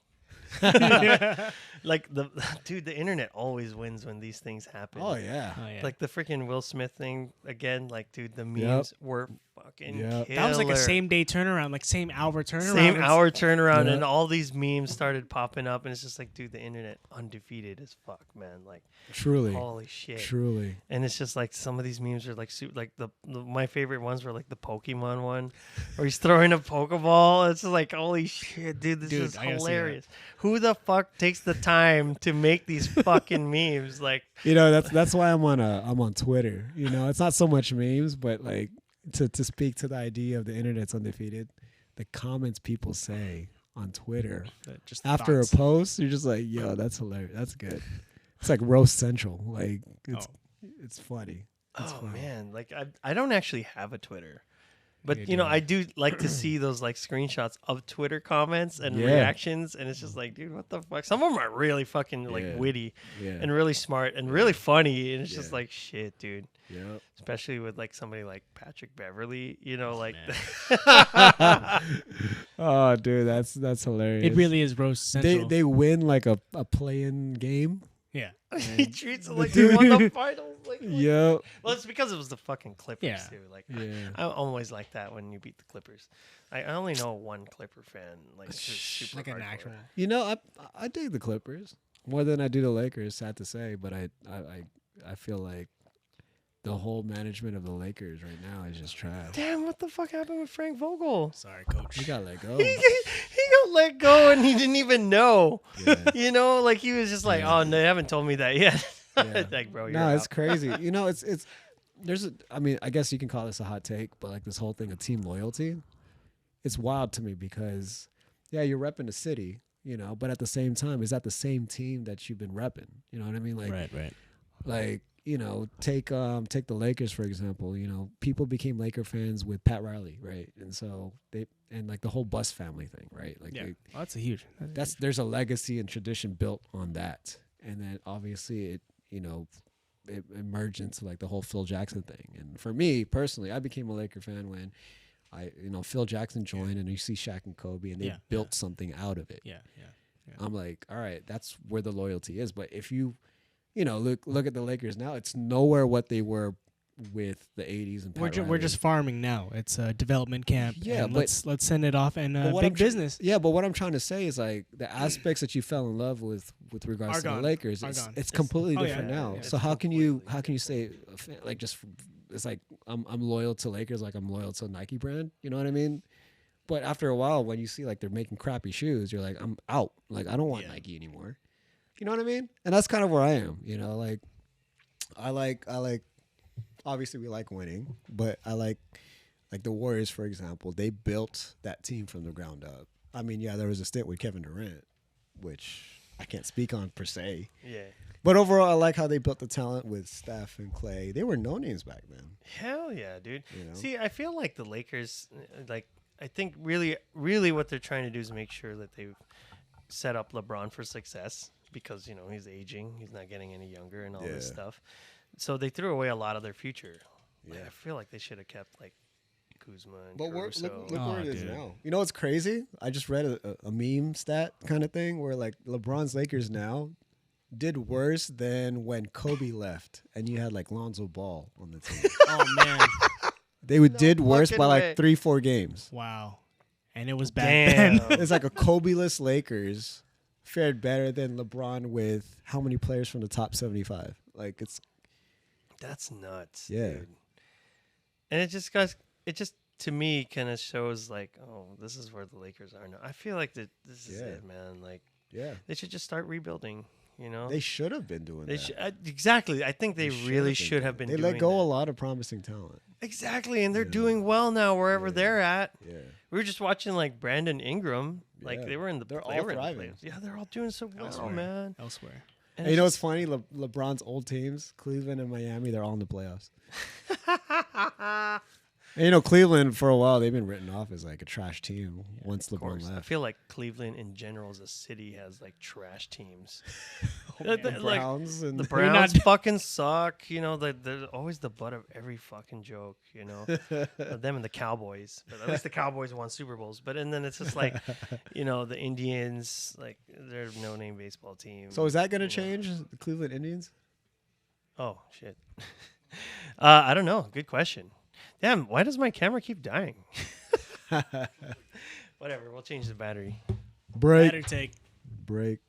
Like the internet always wins when these things happen. Oh yeah. Oh yeah. Like the freaking Will Smith thing again. Like, dude, the memes were fucking Yeah. killer. That was like a same day turnaround, like same hour turnaround. Same It's- hour turnaround, Yeah. and all these memes started popping up, and it's just like, dude, the internet undefeated as fuck, man. Like, Truly. holy shit. Truly. And it's just like some of these memes are like like my favorite ones were like the Pokemon one, where he's throwing a Pokeball. It's just like, holy shit, dude, this is I gotta see that. hilarious. Who the fuck takes the time to make these fucking memes? Like, You know, that's why I'm on Twitter. You know, it's not so much memes, but like to speak to the idea of the internet's undefeated, the comments people say on Twitter just after thoughts. a post, you're just like, yo, that's hilarious. That's good. It's like roast central. Like it's funny. It's oh funny. man, like I don't actually have a Twitter. But You you know, do. I do like to see those like screenshots of Twitter comments and Yeah. reactions, and it's just like, dude, what the fuck? Some of them are really fucking like Yeah. witty Yeah. and really smart and really funny, and it's just Yeah. like, shit, dude. Yep. Especially with like somebody like Patrick Beverly, you know, like Oh, dude, that's hilarious. It really is roast central. They win like a play-in game. yeah. he treats it like he won the finals. Like, Yep. well, it's because it was the fucking Clippers Yeah. too. Like, Yeah. I always like that when you beat the Clippers. I only know one Clipper fan, like who's super Like an hardcore. actual. You know, I dig the Clippers more than I do the Lakers. Sad to say, but I feel like the whole management of the Lakers right now is just trash. Damn, what the fuck happened with Frank Vogel? Sorry, coach. He got let go. He got let go and he didn't even know. Yeah. You know, like he was just like, Yeah. oh, no, they haven't told me that yet. Yeah. Like, bro, you're No, it's out. crazy. You know, it's there's a. I mean, I guess you can call this a hot take, but like this whole thing of team loyalty, it's wild to me because yeah, you're repping the city, you know, but at the same time, is that the same team that you've been repping? You know what I mean? Like, right. like you know, take the Lakers for example. You know, people became Laker fans with Pat Riley, right? And so and like the whole Bus family thing, right? Like Yeah. Oh, that's a huge. there's a legacy and tradition built on that, and then obviously it emerged into like the whole Phil Jackson thing. And for me personally, I became a Laker fan when Phil Jackson joined, and you see Shaq and Kobe, and they Yeah, built something out of it. Yeah. I'm like, all right, that's where the loyalty is. But if you look at the Lakers now, it's nowhere what they were with the 80s and Pat We're Riley. just farming now. It's a development camp. Yeah, and but- let's send it off and But what big I'm tr- business. Yeah, but what I'm trying to say is like the aspects that you fell in love with regards Are to the gone. Lakers, Are it's, gone. it's completely oh, yeah, different yeah, now. yeah. So It's how can you say like just it's like I'm loyal to Lakers like I'm loyal to Nike brand, you know what I mean? But after a while, when you see like they're making crappy shoes, you're like, I'm out. Like I don't want Nike anymore. You know what I mean? And that's kind of where I am. You know, like I like. Obviously, we like winning, but I like the Warriors, for example. They built that team from the ground up. I mean, yeah, there was a stint with Kevin Durant, which I can't speak on per se. Yeah. But overall, I like how they built the talent with Steph and Clay. They were no names back then. Hell yeah, dude. You know? See, I feel like the Lakers, like, I think really, really what they're trying to do is make sure that they've set up LeBron for success because, you know, he's aging. He's not getting any younger and all this Yeah. stuff. So they threw away a lot of their future. Like, Yeah. I feel like they should have kept, like, Kuzma and But Caruso. look Oh, where it is dude. now. You know what's crazy? I just read a meme stat kind of thing where like LeBron's Lakers now did worse than when Kobe left and you had like Lonzo Ball on the team. Oh man, Did worse fucking by like way. 3-4 games. wow. And it was back Damn. then. It's like a Kobe-less Lakers fared better than LeBron with how many players from the top 75? Like it's That's nuts. Yeah. Dude. And it just to me kind of shows like, oh, this is where the Lakers are now. I feel like that this is Yeah. it, man. Like yeah. they should just start rebuilding. You know, They should have been doing They that. exactly. I think they really should have been. They doing let go that. a lot of promising talent. Exactly, and they're Yeah. doing well now wherever Yeah. they're at. Yeah. We were just watching like Brandon Ingram. Like Yeah. they were in the. They're they all were in the thriving. playoffs. Yeah, they're all doing so well, Elsewhere. man. Elsewhere. And And you know what's it's funny? LeBron's old teams, Cleveland and Miami, they're all in the playoffs. And you know, Cleveland for a while they've been written off as like a trash team once of LeBron course. I left. feel like Cleveland in general as a city has like trash teams. The Like, Browns and the We're not- Browns fucking suck. You know, they're always the butt of every fucking joke. You know, them and the Cowboys. But at least the Cowboys won Super Bowls. But and then it's just like, you know, the Indians, like they're a no-name baseball team. So is that going to you know. change the Cleveland Indians? Oh shit. I don't know. Good question. Damn, why does my camera keep dying? Whatever, we'll change the battery. Break. Better take. Break.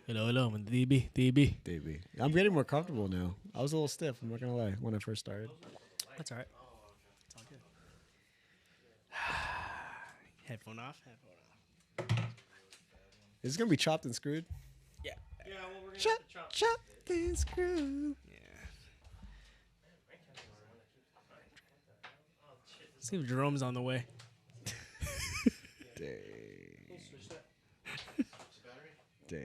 Hello, DB. DB. I'm getting more comfortable now. I was a little stiff, I'm not gonna lie, when I first started. That's all right. It's all good. Headphone off. Is this gonna be chopped and screwed? Yeah. Yeah, well, we're gonna Chopped and screwed. See if Jerome's on the way. Dang. Dang.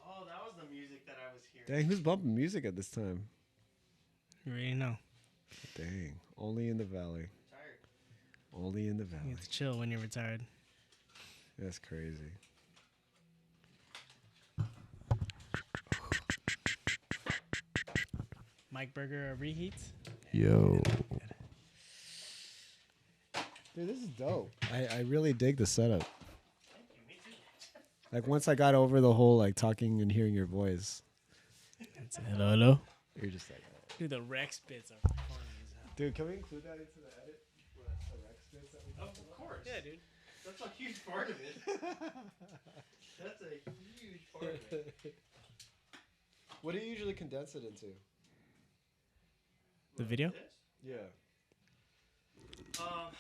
Oh, that was the music that I was hearing. Dang, who's bumping music at this time? You already know. Dang. Only in the valley. Only in the You valley. have to chill when you're retired. That's crazy. Mike Burger reheats. Yo. Dude, this is dope. I really dig the setup. Like once I got over the whole like talking and hearing your voice, That's it. Hello. you're just like, oh. Dude, the Rex bits are funny as hell. Dude, can we include that into the edit? The Rex bits that we Of course. Yeah, dude. That's a huge part of it. That's a huge part of it. What do you usually condense it into? The video? Yeah. I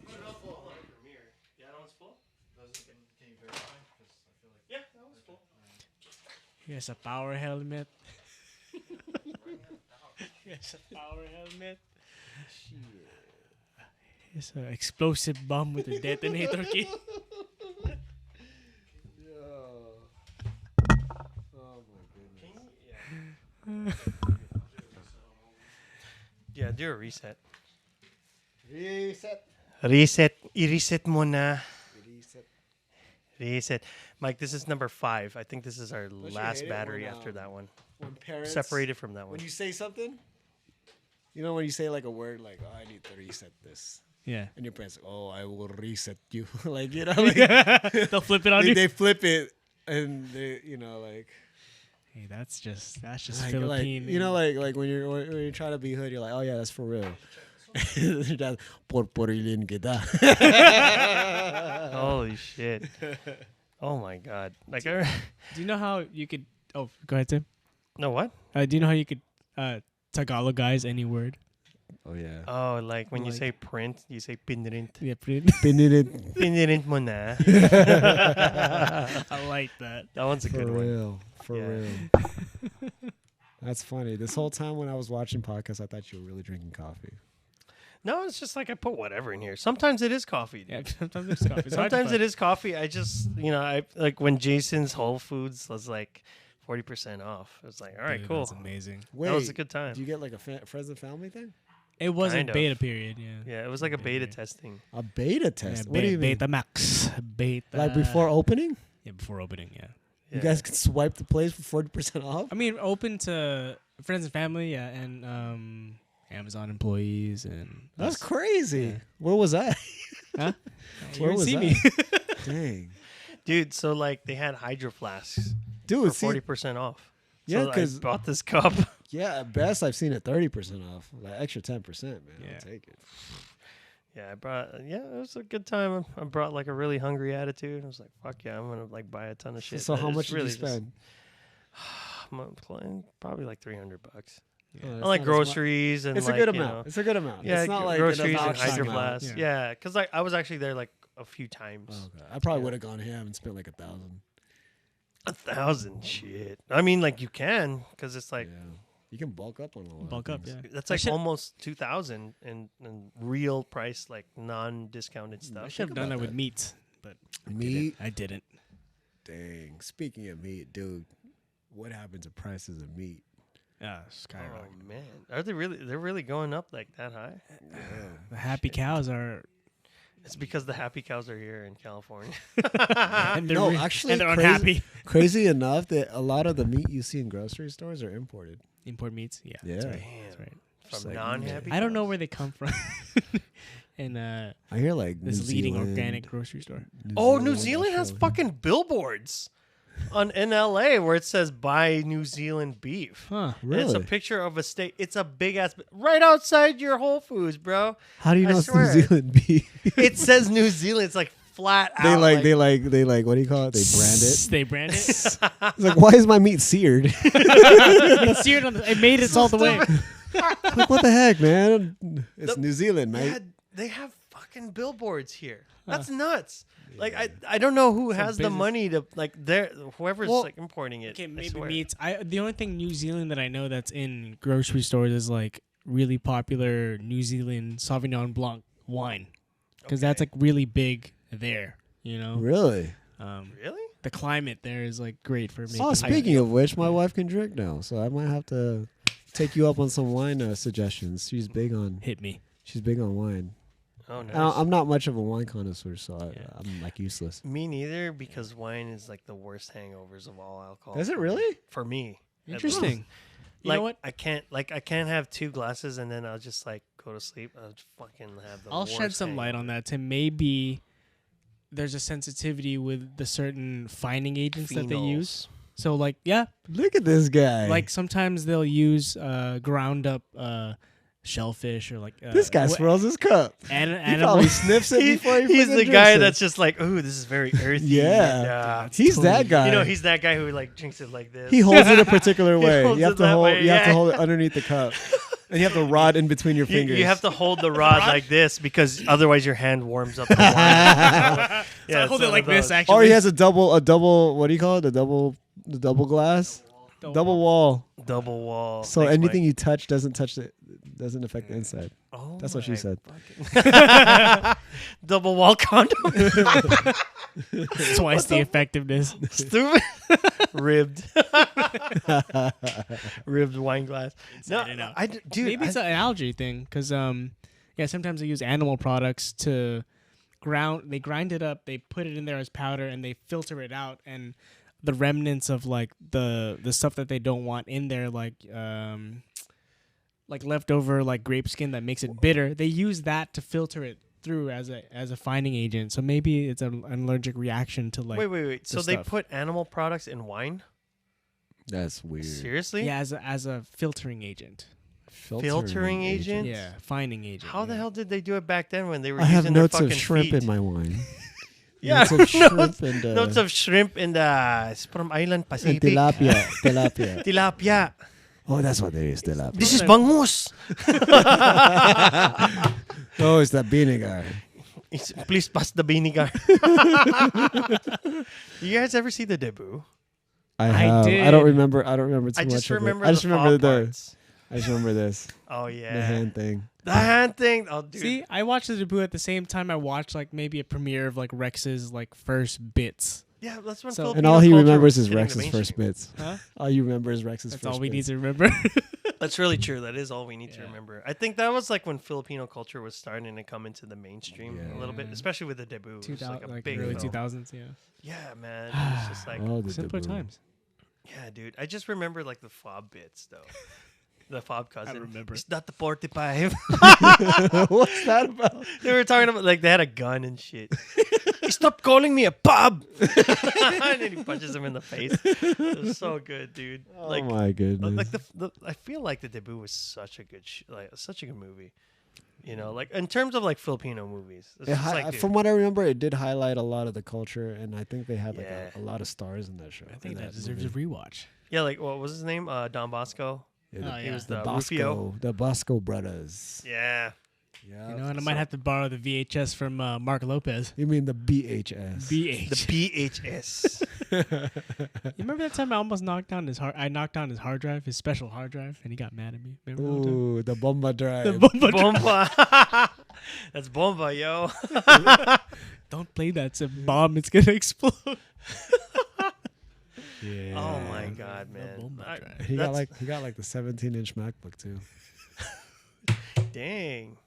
put it up all on Premiere. Yeah, that one's full? Can you verify? Because I feel like Yeah, that one's full. Here's a power helmet. Here's a power helmet. Here's an explosive bomb with a detonator key. Yo. Oh my goodness. Yeah, do a reset. Reset. Reset. I-reset mo na. Reset. Reset. Mike, this is number 5. I think this is our you last hate it battery when, after that one. When parents Separated from that one. when you say something, you know when you say like a word like, oh, I need to reset this. Yeah. And your parents like, oh, I will reset you. Like, you know, like They'll flip it on they, you. they flip it and they, you know, like Hey, that's just like, Philippine. you know, like when you're trying to be hood, you're like, oh yeah, that's for real. Porporilin kita. Holy shit. Oh my god. Like, I Do you know how you could? Oh, go ahead, Tim. no, what? Do you know how you could Tagalogize any word? Oh yeah. Oh, like when you Like- say print, you say pinrint. Yeah, Pinit Pinrint mo na. I like that. That one's a for good one. real. For Yeah. real. That's funny. This whole time when I was watching podcasts, I thought you were really drinking coffee. No, it's just like I put whatever in here. Sometimes it is coffee. Dude. Yeah, sometimes it's coffee. Sometimes it is coffee. I just, I like when Jason's Whole Foods was like 40% off. It was like, all right, cool. That's amazing. Wait, That was a good time. do you get like a friends and family thing? It was Kind a of. beta period. Yeah. Yeah, it was like a beta Yeah. testing. A beta Yeah, test? What beta, do you mean? beta max. Beta. Like before opening? Yeah, before opening. Yeah. Yeah. You guys can swipe the place for 40% off? I mean, open to friends and family. Yeah, and Amazon employees and. That's us. crazy. Yeah. Where was that? Huh? Where You was see that? me. Dang. Dude, so like they had hydro flasks Dude, for see, 40% off. Yeah, So I 'cause- bought this cup. yeah, at best I've seen it 30% off. Like extra 10%, man. Yeah. I'll take it. Yeah, it was a good time. I brought like a really hungry attitude. I was like, fuck yeah, I'm gonna like buy a ton of shit. So But how it's much did you really just- spend? Probably like $300. Oh, I that's like not as much. groceries and It's like, a good you amount. know, It's a good amount. yeah, it's not like groceries and obnoxious hydro amount. flasks. Yeah. Yeah, because like I was actually there like a few times. Oh, okay. I probably Yeah. would have gone ham and spent like 1,000. 1,000 shit. I mean, like you can, because it's like Yeah. You can bulk up on all that. Bulk up. Yeah. that's I like should- almost 2,000 in real price, like non-discounted I stuff. should have done about that with that. meat, but Meat. I didn't. Dang. Speaking of meat, dude, what happened to prices of meat? Yeah, Oh skyrocket. man, are they really? They're really going up like that high? Yeah. The happy cows are. It's because the happy cows are here in California. And they're No, re- actually, and they're crazy- unhappy. Crazy enough that a lot of the meat you see in grocery stores are imported. Import meats. Yeah, that's Yeah. right. That's right. From like, non-happy. I don't know cows? where they come from. in I hear like this New leading Zealand, organic grocery store. New Zealand has Australia. fucking billboards in LA where it says "Buy New Zealand beef." Huh. And it's a Really? picture of a steak. It's a big ass right outside your Whole Foods, bro. How do you I know it's New swear. Zealand beef? It says New Zealand. It's like flat out. They like what do you call it? They brand it. They brand it. It's like, why is my meat seared? It's seared on the, it made it all the way. Like, what the heck, man? It's New Zealand, mate. Yeah, they have fucking billboards here. That's nuts. Like I don't know who has the business. money to like whoever's Well, like importing it. Okay, I maybe swear. meats. The only thing New Zealand that I know that's in grocery stores is like really popular New Zealand Sauvignon Blanc wine, because that's Okay. like really big there. You know, Really? Really? the climate there is like great for making. Oh, speaking of which, my wife can drink now, so I might have to take you up on some wine suggestions. She's big on hit me. wine. Oh no. I'm not much of a wine connoisseur, so Yeah. I'm like useless. Me neither, because wine is like the worst hangovers of all alcohol. Is it really? For me. at Interesting. least. You Like know what? I can't have 2 glasses and then I'll just like go to sleep. I'll just fucking have the I'll shed worst some light on hangover. that. To maybe there's a sensitivity with the certain fining agents that they use. So like Look at this guy. like sometimes they'll use ground up shellfish or like this guy swirls his cup. and He animal. probably sniffs it before he He's fucking the drinks guy it. that's just like, ooh, this is very earthy. Yeah. and, He's that guy. you know, he's that guy who like drinks it like this. He holds it a particular He way. holds You have it to that hold. way, You have to yeah. hold it underneath the cup, and you have the rod in between your You, fingers. you have to hold the rod like this because otherwise your hand warms up the wine. Yeah, So I hold it's it one like of this those. actually. Or he has a double. What do you call it? The double glass. Double wall. Double wall. So Thanks, anything Mike. you touch doesn't affect the inside. Oh That's what she my said. fucking- Double wall condom. twice the effectiveness. Stupid. Ribbed. Ribbed wine glass. Inside and out. Dude, Maybe it's an allergy thing because sometimes they use animal products to they grind it up, they put it in there as powder, and they filter it out, and the remnants of like the stuff that they don't want in there, like leftover like grape skin that makes it bitter, they use that to filter it through as a fining agent. So maybe it's an allergic reaction to like wait. So they stuff. put animal products in wine? That's weird. Seriously? as a filtering agent. Filtering agent? Yeah, fining agent. How the yeah. hell did they do it back then when they were I have using their notes fucking of shrimp feet? in my wine. Yeah, notes of shrimp and notes of shrimp in the it's from island and Pacific. tilapia. Tilapia. Oh, that's what it is. Tilapia. This is bangus. Oh, it's that vinegar. Please pass the vinegar. You guys ever see the debut? I have. I did. don't remember too I much just of it. remember I just the remember fall the. parts. I just remember this. Oh yeah, The hand thing. The hand thing. Oh dude. See, I watched the debut at the same time I watched like maybe a premiere of like Rex's like first bits. Yeah, that's when So- Filipino And all he culture remembers was is hitting the Rex's first mainstream. bits. Huh? All you remember is Rex's That's first all we need bits. to remember. That's really true. That is all we need to Yeah. remember. I think that was like when Filipino culture was starting to come into the mainstream a little bit, Yeah. especially with the debut. It was like a big early film. 2000s, yeah. Yeah, man. It was just like, Oh, the Simpler debut. times. yeah, dude. I just remember like the fob bits though. The fob cousin. remember. It's not the 45. What's that about? They were talking about like they had a gun and shit. Stop calling me a pub. And then he punches him in the face. It was so good, dude. Oh Like, my goodness. like I feel like the debut was such a good, such a good movie. You know, like in terms of like Filipino movies. It's just like, dude, from what I remember, it did highlight a lot of the culture, and I think they had like Yeah. a lot of stars in that show. I think in that deserves a movie. rewatch. yeah, like what was his name? Don Bosco. Yeah, Oh, He yeah. was the the Rufio. Bosco, the Bosco brothers. Yeah. Yeah. You know, and I might have to borrow the VHS from Mark Lopez. You mean the BHS? BH. The PHS. You remember that time I almost knocked down his hard? I knocked down his hard drive, his special hard drive, and he got mad at me. Remember that time? Ooh, the bomba drive. The bomba drive. Bomba. That's bomba, yo. Don't play that. It's a bomb. It's gonna explode. Yeah. Oh my god, man. bomba I- drive. He got that's- like the 17-inch MacBook too, Dang.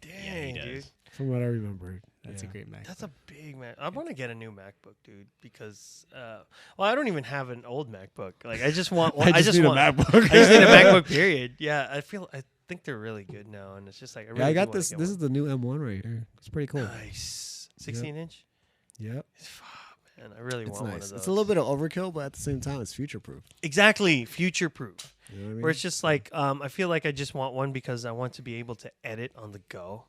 Dang, he dude. does. from what I remember. That's Yeah. a great Mac. That's a big Mac. I want to get a new MacBook, dude, because well, I don't even have an old MacBook. Like I just want one. I just need want a MacBook. I just need a MacBook. Period. Yeah, I feel think they're really good now, and it's just like Yeah, I do got wanna this. get This one. is the new M1 right here. It's pretty cool. Nice 16-inch. Yep. Man, I really It's want one of nice. those. It's a little bit of overkill, but at the same time, it's future proof. Exactly, future proof. You know what I mean? Where it's just like I feel like I just want one because I want to be able to edit on the go.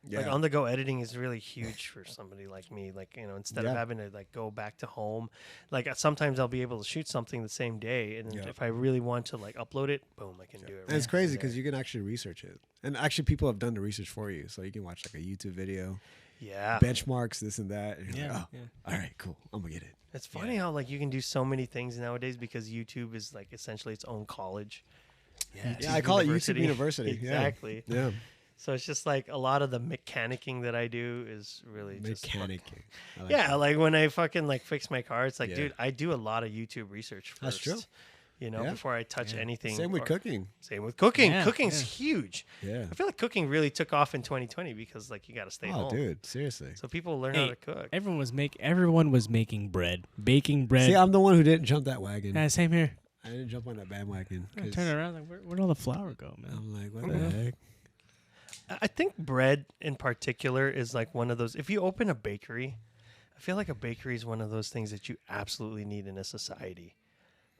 Like on the go editing is really huge for somebody like me. Like, you know, instead of having to like go back to home, like sometimes I'll be able to shoot something the same day, and then if I really want to like upload it, boom, I can do it. And it's crazy because you can actually research it, and actually people have done the research for you, so you can watch like a YouTube video, benchmarks, this and that, and you're like, all right, cool, I'm gonna get it. It's funny how like you can do so many things nowadays because YouTube is like essentially its own college. Yeah, I call it YouTube University. Exactly. Yeah. So it's just like a lot of the mechanicking that I do is really just Mechanicking. like when I fucking like fix my car, it's like, dude, I do a lot of YouTube research first. That's true. You know, before I touch anything. Same with cooking. Same with cooking. Yeah, Cooking's huge. Yeah. I feel like cooking really took off in 2020 because like you got to stay Oh, home. dude, seriously. So people learn how to cook. Everyone was making bread, baking bread. See, I'm the one who didn't jump that wagon. Yeah, same here. I didn't jump on that bandwagon. I turn around like, where'd all the flour go, man? I'm like, what the heck? I think bread in particular is like one of those. If you open a bakery, I feel like a bakery is one of those things that you absolutely need in a society.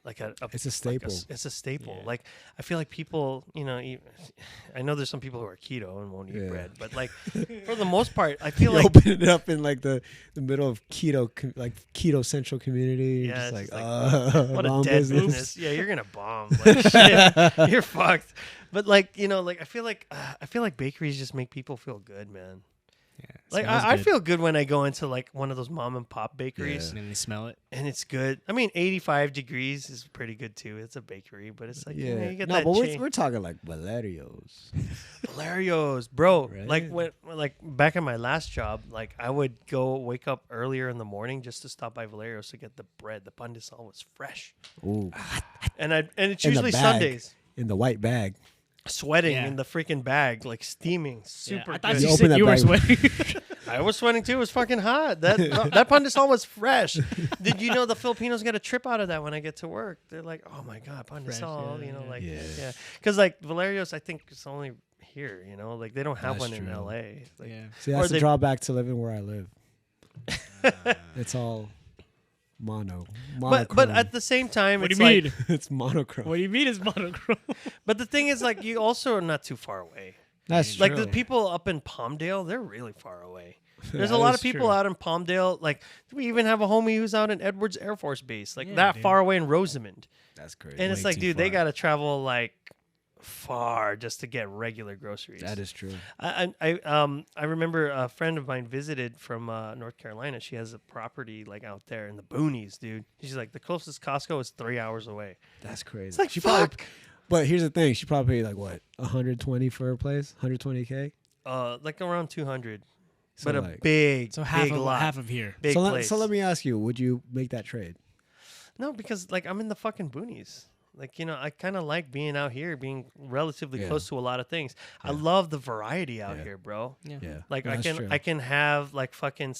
Like it's a staple. It's a staple. Yeah. Like I feel like people, you know, I know there's some people who are keto and won't eat bread, but like for the most part, I feel like open it up in like the middle of keto central community. Yeah, just it's like, just like, what a wrong dead business. Yeah, you're gonna bomb. Like, shit, you're fucked. But like, you know, like I feel like bakeries just make people feel good, man. Yeah, Like I feel good when I go into like one of those mom and pop bakeries and then they smell it. and it's good. I mean, 85 degrees is pretty good too. It's a bakery, but it's like you know, you get no, that but chain. we're talking like Valerio's. Valerios, bro. Right? Like back at my last job, like I would go wake up earlier in the morning just to stop by Valerios to get the bread. The pan de sal was fresh, Ooh, and it's In the usually bag. Sundays. in the white bag. Sweating Yeah. in the freaking bag, like steaming, super I thought good. You you open said that you were bag. sweating. I was sweating too. It was fucking hot. That pan de sal was fresh. Did you know the Filipinos get a trip out of that when I get to work? They're like, oh my god, pan de Fresh, sal. yeah, You know, yeah. like Yeah. because like Valerios, I think it's only here. You know, like they don't have That's one in true. L.A. Like, Yeah. See, Or that's the they- drawback to living where I live. It's all monochrome. But at the same time, What do it's you like, mean? it's monochrome. What do you mean it's monochrome? but the thing is, like, you also are not too far away. That's Like true. the people up in Palmdale, they're really far away. There's a That lot is of people true. out in Palmdale. Like we even have a homie who's out in Edwards Air Force Base, like Yeah, that dude. far away in Rosamond. That's crazy. And it's Way like, too dude, they far. got to travel like far just to get regular groceries. That is true. I remember a friend of mine visited from North Carolina. She has a property like out there in the boonies, dude. She's like, the closest Costco is 3 hours away. That's crazy. It's like, she fuck. probably. But here's the thing: she probably paid like what 120 for her place, 120K. Like around 200, So but a like- big, So half big of lot, half of here. big so, place. so let me ask you: would you make that trade? No, because like I'm in the fucking boonies. Like, you know, I kind of like being out here, being relatively Yeah. close to a lot of things. I Yeah. love the variety out Yeah. here, bro. Yeah. Yeah, Like that's true. I can have like fucking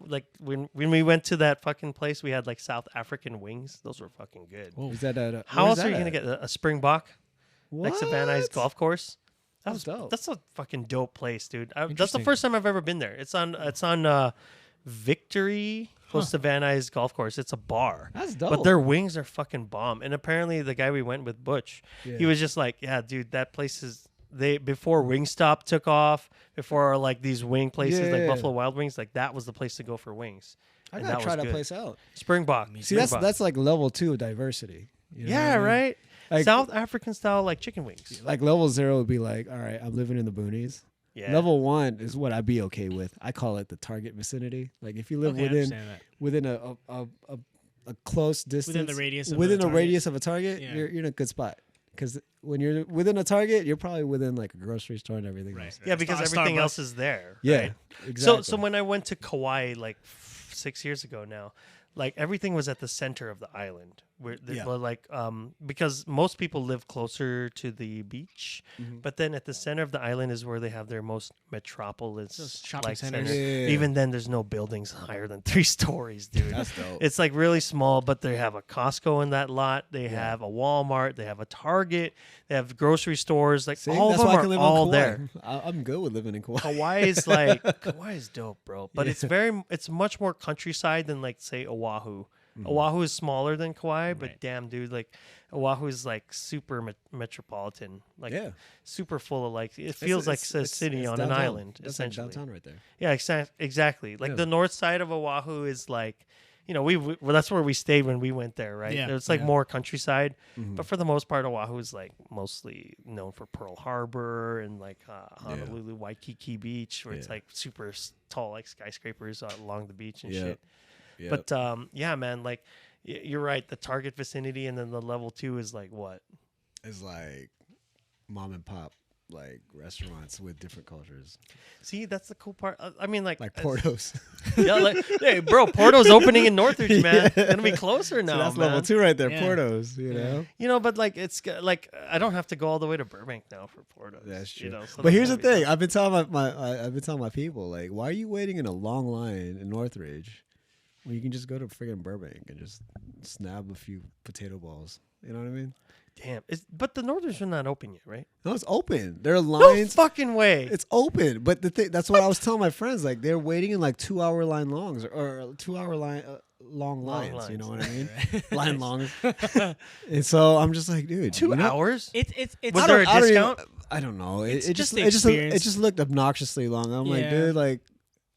like when we went to that fucking place, we had like South African wings. Those were fucking good. Whoa. Is that How where's else are that you gonna at? get a Springbok? Like Savannah Ice What? Golf Course. That's dope. That's a fucking dope place, dude. That's the Interesting. first time I've ever been there. It's on Victory close to Van Nuys Golf Course. It's a bar. That's dope. But their wings are fucking bomb. And apparently the guy we went with, Butch, he Yeah. was just like, yeah, dude, that place is before Wingstop took off, before like these wing places like Yeah. Buffalo Wild Wings, like that was the place to go for wings. I And gotta try was that good. place out. Springbok. See, that's like level 2 of diversity. You know yeah, what I mean? right. Like- South African style like chicken wings. Like level 0 would be like, all right, I'm living in the boonies. Yeah. Level 1 is what I'd be okay with. I call it the target vicinity. Like if you live Okay, I within understand that. within a close distance, the radius of within a a target. radius of a target, Yeah. you're in a good spot. Because when you're within a target, you're probably within like a grocery store and everything Right. else. Yeah, because everything Starbucks. else is there. Yeah, right? exactly. So when I went to Kauai like 6 years ago now, like everything was at the center of the island. Well, like because most people live closer to the beach, but then at the center of the island is where they have their most metropolis Those shopping like centers. center. Yeah. Even then, there's no buildings higher than 3 stories, dude. That's dope. It's like really small, but they have a Costco in that lot. They have a Walmart. They have a Target. They have grocery stores. Like See, all of that's them why I can are live all on Kauai. there. I'm good with living in Kauai. Kauai is like Kauai is dope, bro. But it's much more countryside than like say Oahu. Oahu is smaller than Kauai, but damn, dude, like Oahu is like super metropolitan, like super full of like it feels like a city on an downtown. island, That's essentially. like downtown right there. Yeah, exactly. Like the north side of Oahu is like, you know, well, that's where we stayed when we went there, right? Yeah, It's like more countryside, Mm-hmm. but for the most part, Oahu is like mostly known for Pearl Harbor and like Honolulu, Waikiki Beach, where it's like super tall, like skyscrapers along the beach and shit. Yeah. But yeah, man, like you're right. The Target vicinity and then the level 2 is like what? It's like mom and pop like restaurants with different cultures, See, that's the cool part. I mean, like Portos. yeah, like hey, bro, Porto's opening in Northridge, man. Gonna be closer now. So that's man. level 2 right there. Yeah. Portos, you know. You know, but like like I don't have to go all the way to Burbank now for Porto's. That's true. You know, so But that's here's the gonna be thing: tough. I've been telling my people, like, why are you waiting in a long line in Northridge when you can just go to friggin' Burbank and just snab a few potato balls? You know what I mean? Damn, but the Northridge are not open yet, right? No, it's open. There are No lines. fucking way. It's open, but the thing that's what I was telling my friends. Like they're waiting in like 2-hour line longs or 2-hour line long lines. You know what I mean? Line longs. And so I'm just like, dude, 2 you know- hours. It's Was I there a don't- I don't even- discount? I don't know. It's It just just the it just experience. looked obnoxiously long. I'm like, Yeah. dude, like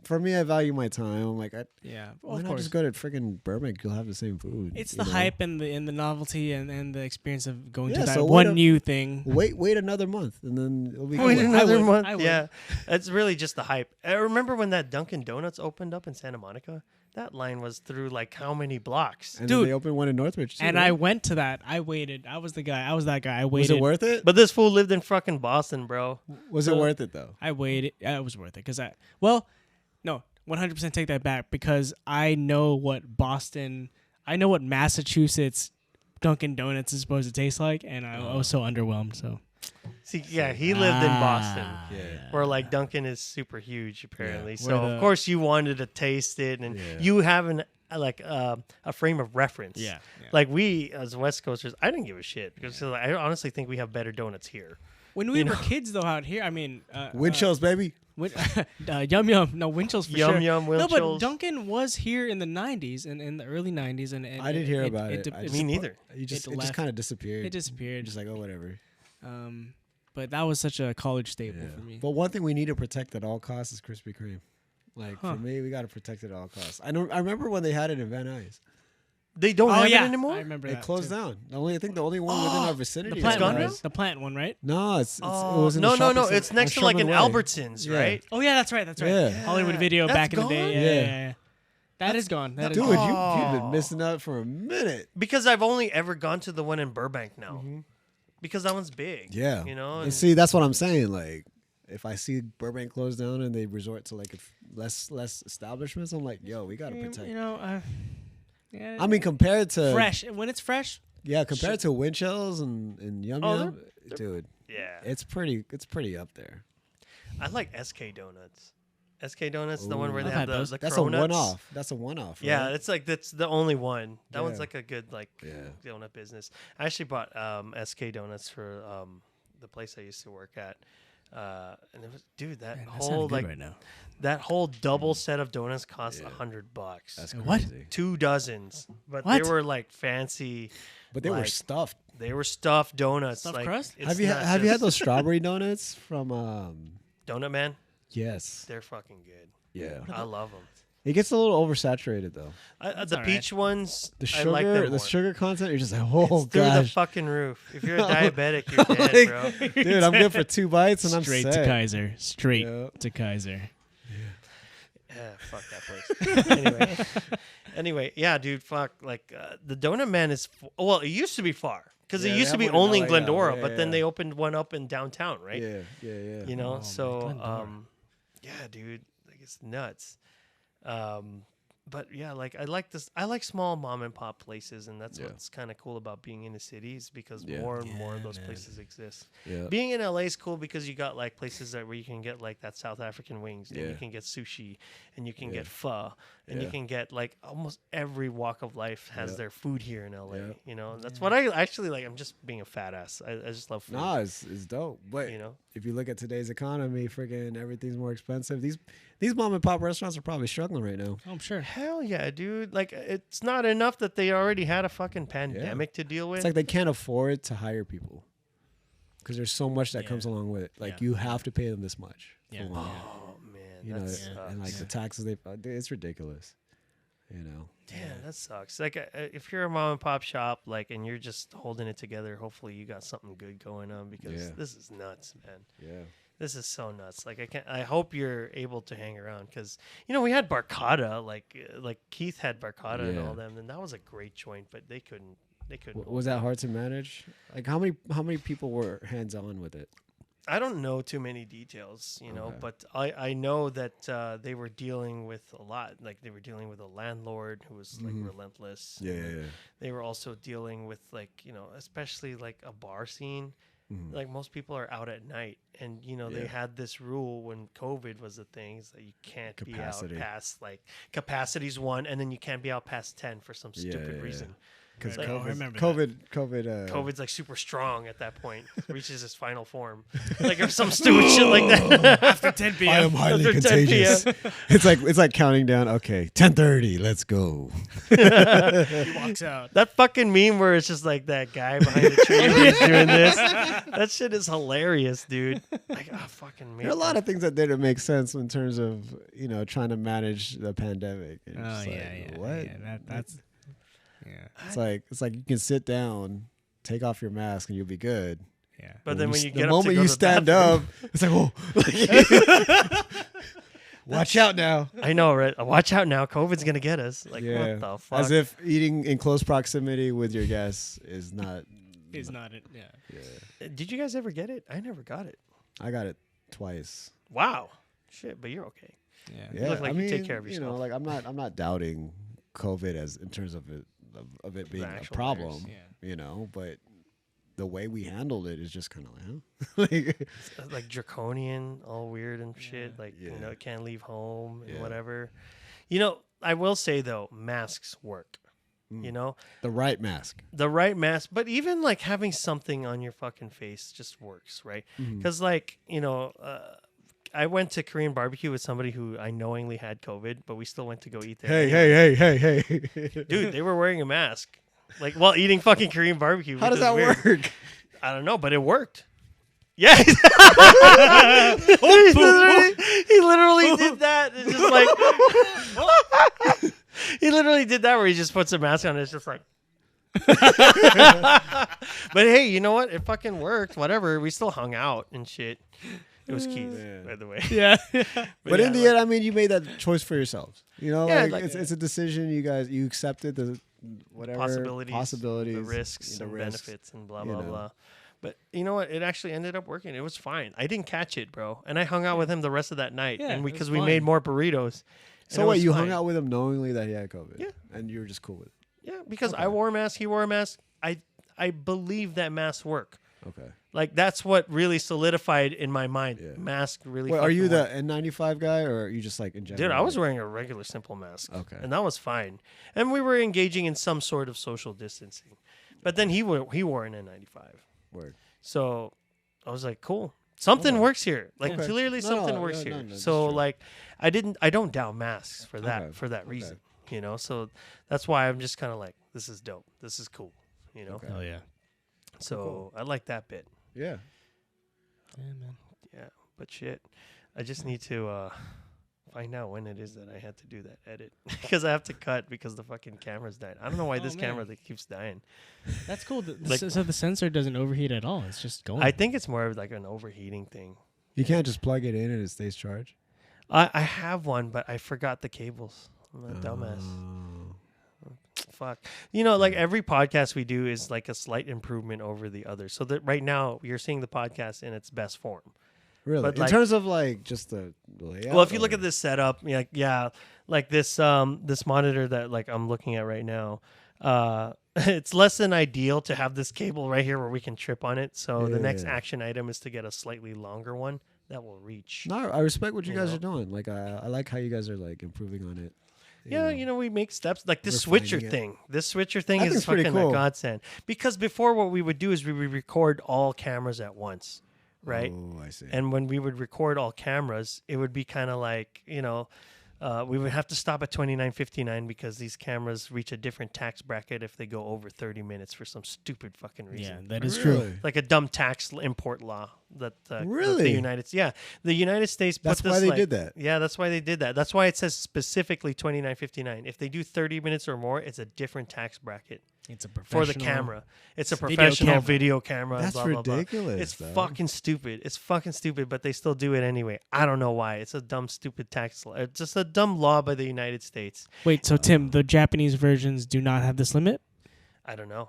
for me, I value my time. I'm like, Yeah, why of not course. just go to friggin' Burbank? You'll have the same food. It's you the know? hype and the novelty and the experience of going Yeah, to that so one new thing. Wait another month, and then it'll be Wait cool. another would. month. I would. Yeah, it's really just the hype. I remember when that Dunkin' Donuts opened up in Santa Monica. That line was through like how many blocks? And Dude. then they opened one in Northridge too. And right? I went to that. I waited. I was the guy. I was that guy. I was waited. it worth it? But this fool lived in fucking Boston, bro. Was it worth it though? I waited. It was worth it because no, 100% take that back because I know what Massachusetts Dunkin' Donuts is supposed to taste like, and I was so underwhelmed. So See, yeah, he lived in Boston, Yeah. where like Dunkin' is super huge apparently. Yeah. So Where of the- course you wanted to taste it, and Yeah. you have a frame of reference. Yeah. Like we as West Coasters, I didn't give a shit because I honestly think we have better donuts here. when we were kids though out here, I mean, Wind chills, baby. Yum Yum, no Winchell's for Yum sure. Yum, No, but Winchell's. Dunkin' was here in the '90s and in the early '90s, and I didn't hear about it. I Me just- neither. It just left. kind of disappeared. It disappeared. Just like, oh, whatever. But that was such a college staple Yeah. for me. But one thing we need to protect at all costs is Krispy Kreme. Like Huh. for me, we got to protect it at all costs. I remember when they had it in Van Nuys. They don't have it I anymore. remember It that. closed too. down. I think the only one within our vicinity. The is plant gone one, now? right? The plant one, right? No, it Oh, was in no, the no, shopping no! center It's next on to like an Sherman Way. Albertsons, Yeah. right? Oh yeah, that's right. That's right. Yeah. Hollywood Video That's back in the day. gone? Yeah, Yeah. yeah. That is gone. That is Dude, gone. you've been Oh. missing out for a minute. Because I've only ever gone to the one in Burbank now. Because that one's big. Mm-hmm. Yeah. You know? And see, that's what I'm saying. Like, if I see Burbank close down and they resort to like less establishments, I'm like, yo, we got to protect. You know, yeah, I mean, compared to fresh. When it's fresh, yeah, compared to Wind Chills and Yum Oh, Yum, dude, yeah. it's pretty up there. I like SK Donuts. SK Donuts, the one where they I've have had the, those. the That's cronuts. a one-off. That's a one-off. Yeah, right? that's the only one. That one's Yeah. like a good like Yeah. donut business. I actually bought SK Donuts for the place I used to work at. And it was that Man, that whole sounded good like right now. that whole double set of donuts cost Yeah. $100. That's What? crazy. 2 dozens, but What? they were like fancy. But they were like, stuffed. They were stuffed donuts. Stuffed like, crust? it's Have you not have you had just- those strawberry donuts from? Donut Man? Yes. They're fucking good. Yeah. I love them. It gets a little oversaturated though. The all right. peach ones, The I like them sugar, the more. sugar content. You're just like, oh It's through the gosh, fucking roof. If you're a diabetic, you're dead, Like, bro. dude, I'm good for 2 bites and Straight I'm to set. Kaiser. Straight Yeah. to Kaiser. Yeah, fuck that place. anyway, yeah, dude, fuck. Like the Donut Man is well, it used to be far because Yeah, it they used to have be one in only in LA now. Glendora, Yeah, but then yeah. they opened one up in downtown, right? Yeah, yeah. You know, Oh, so Glendora. yeah, dude, like it's nuts. but yeah, like I like this. I like small mom and pop places, and that's Yeah. what's kind of cool about being in the cities because Yeah. more and more of Yeah, those man. places exist. Yeah. Being in LA is cool because you got like places where you can get like that South African wings, and Yeah. you can get sushi, and you can Yeah. get pho, and you Yeah. can get like almost every walk of life has Yeah. their food here in LA. Yeah. You know, and that's what I actually like. I'm just being a fat ass. I just love food. Nah, it's dope. But You know, if you look at today's economy, freaking everything's more expensive. These mom and pop restaurants are probably struggling right now. I'm sure. hell yeah, dude. Like it's not enough that they already had a fucking pandemic to deal with. It's like they can't afford to hire people because there's so much that Yeah. comes along with it. Like Yeah. you have to pay them this much. Yeah. for one. oh man, You that know, sucks. and like the taxes it's ridiculous. You know. Damn, that sucks. Like, if you're a mom and pop shop, like, and you're just holding it together, hopefully you got something good going on because Yeah. this is nuts, man. Yeah. This is so nuts. Like, I hope you're able to hang around because we had Barcada, like Keith had Barcada and Yeah. all them, and that was a great joint, but they couldn't. hold Was that hard to manage? Like how many people were hands on with it? I don't know too many details, Okay. but I know that they were dealing with a lot. Like they were dealing with a landlord who was like relentless. Yeah, and yeah, yeah. They were also dealing with like, especially like a bar scene. Mhm. Like most people are out at night, and they Yeah. had this rule when COVID was a thing, is that you can't Capacity. be out past like capacity's 1, and then you can't be out past 10 for some stupid yeah, reason. Because Like- I remember COVID. COVID's like super strong at that point, reaches its final form, like or some stupid shit like that. after 10 p.m. I am highly After 10 contagious. it's like counting down. Okay, 10:30. Let's go. he walks out. That fucking meme where it's just like that guy behind the tree where he's doing this. That shit is hilarious, dude. Like, fucking There are a lot of things that didn't make sense in terms of trying to manage the pandemic. And Oh it's yeah, like, yeah. What? Yeah, that's yeah, It's like you can sit down, take off your mask, and you'll be good. yeah. But then when s- you the get up moment to go you to the stand bathroom- up, it's like, whoa. Watch out now. I know, right? Watch out now. COVID's gonna get us. Like, Yeah. what the fuck? As if eating in close proximity with your guests is not. Is not it. Yeah. Yeah. Did you guys ever get it? I never got it. I got it twice. Wow. Shit, but you're okay. Yeah. Yeah, look like I you mean, take care of yourself. like I'm not doubting COVID as in terms of it being a actual problem. virus, yeah. But the way we handled it is just kind of like, like Like draconian, all weird and shit. Like Yeah. can't leave home and Yeah. whatever. I will say though, masks work. the right mask. The right mask, but even like having something on your fucking face just works, right? Mm-hmm. Because I went to Korean barbecue with somebody who I knowingly had COVID, but we still went to go eat there. anyway. Hey. Dude, they were wearing a mask, like while eating fucking Korean barbecue. How which does is that weird. work? I don't know, but it worked. Yeah, he literally did that. It's just like he literally did that where he just puts a mask on. And it's just like. But hey, you know what? It fucking worked. Whatever. We still hung out and shit. It was Keith, Yeah. by the way. Yeah. But yeah, in the like- end, I mean, you made that choice for yourselves. Yeah, like- it's a decision. You accepted the whatever possibilities, the risks the and risks, benefits and blah you blah know. blah. But you know what? It actually ended up working. It was fine. I didn't catch it, bro. And I hung out with him the rest of that night, Yeah, and it was because we fun. made more burritos. and So it what? was You fine. hung out with him knowingly that he had COVID. Yeah. And you were just cool with it. Yeah, because Okay. I wore a mask, he wore a mask. I believe that masks work. Okay. Like that's what really solidified in my mind. Yeah. Mask really. Wait, are you fucking the work. N95 guy, or are you just like in general? Dude, I was wearing a regular simple mask. Okay. And that was fine. And we were engaging in some sort of social distancing. But then he wore an N95. Word. So I was like, cool. Something Okay. works here. Like Okay. clearly No, something no, works no, here. no, that's So true. like I don't doubt masks for that Okay. for that Okay. reason. So that's why I'm just kind of like, this is dope. This is cool. Okay. Oh yeah. So Cool. I like that bit. Yeah. Yeah, man. Yeah. But shit. I just need to find out when it is that I had to do that edit. Because I have to cut because the fucking camera's died. I don't know why Oh, this man. camera that keeps dying. That's cool. Like- So the sensor doesn't overheat at all. It's just going. I think it's more of like an overheating thing. You can't just plug it in and it stays charged. I have one, but I forgot the cables. I'm a dumbass. Oh. Fuck. Like every podcast we do is like a slight improvement over the other. So that right now you're seeing the podcast in its best form. Really? But In like, terms of like just the layout. well, if you look or- at this setup, like this this monitor that like I'm looking at right now, it's less than ideal to have this cable right here where we can trip on it. So the next Yeah. action item is to get a slightly longer one that will reach. No, I respect what you You guys know? are doing. Like I like how you guys are like improving on it. Yeah, we make steps like this Refining switcher it. thing. This switcher thing That is thing's pretty fucking a cool. godsend. Because before, what we would do is we would record all cameras at once, right? Oh, I see. And when we would record all cameras, it would be kind of like, we would have to stop at 29.59 because these cameras reach a different tax bracket if they go over 30 minutes for some stupid fucking reason. Yeah, that is Really? true. Like a dumb tax import law that Really? the United States put That's this, why they like- did that. Yeah, that's why they did that. That's why it says specifically 29.59. If they do 30 minutes or more, it's a different tax bracket It's a for professional the camera. It's a video professional camera. video camera. That's blah, blah, blah. ridiculous. It's though. fucking stupid. It's fucking stupid, but they still do it anyway. I don't know why. It's a dumb, stupid tax law. It's just a dumb law by the United States. Wait, so Tim, the Japanese versions do not have this limit? I don't know.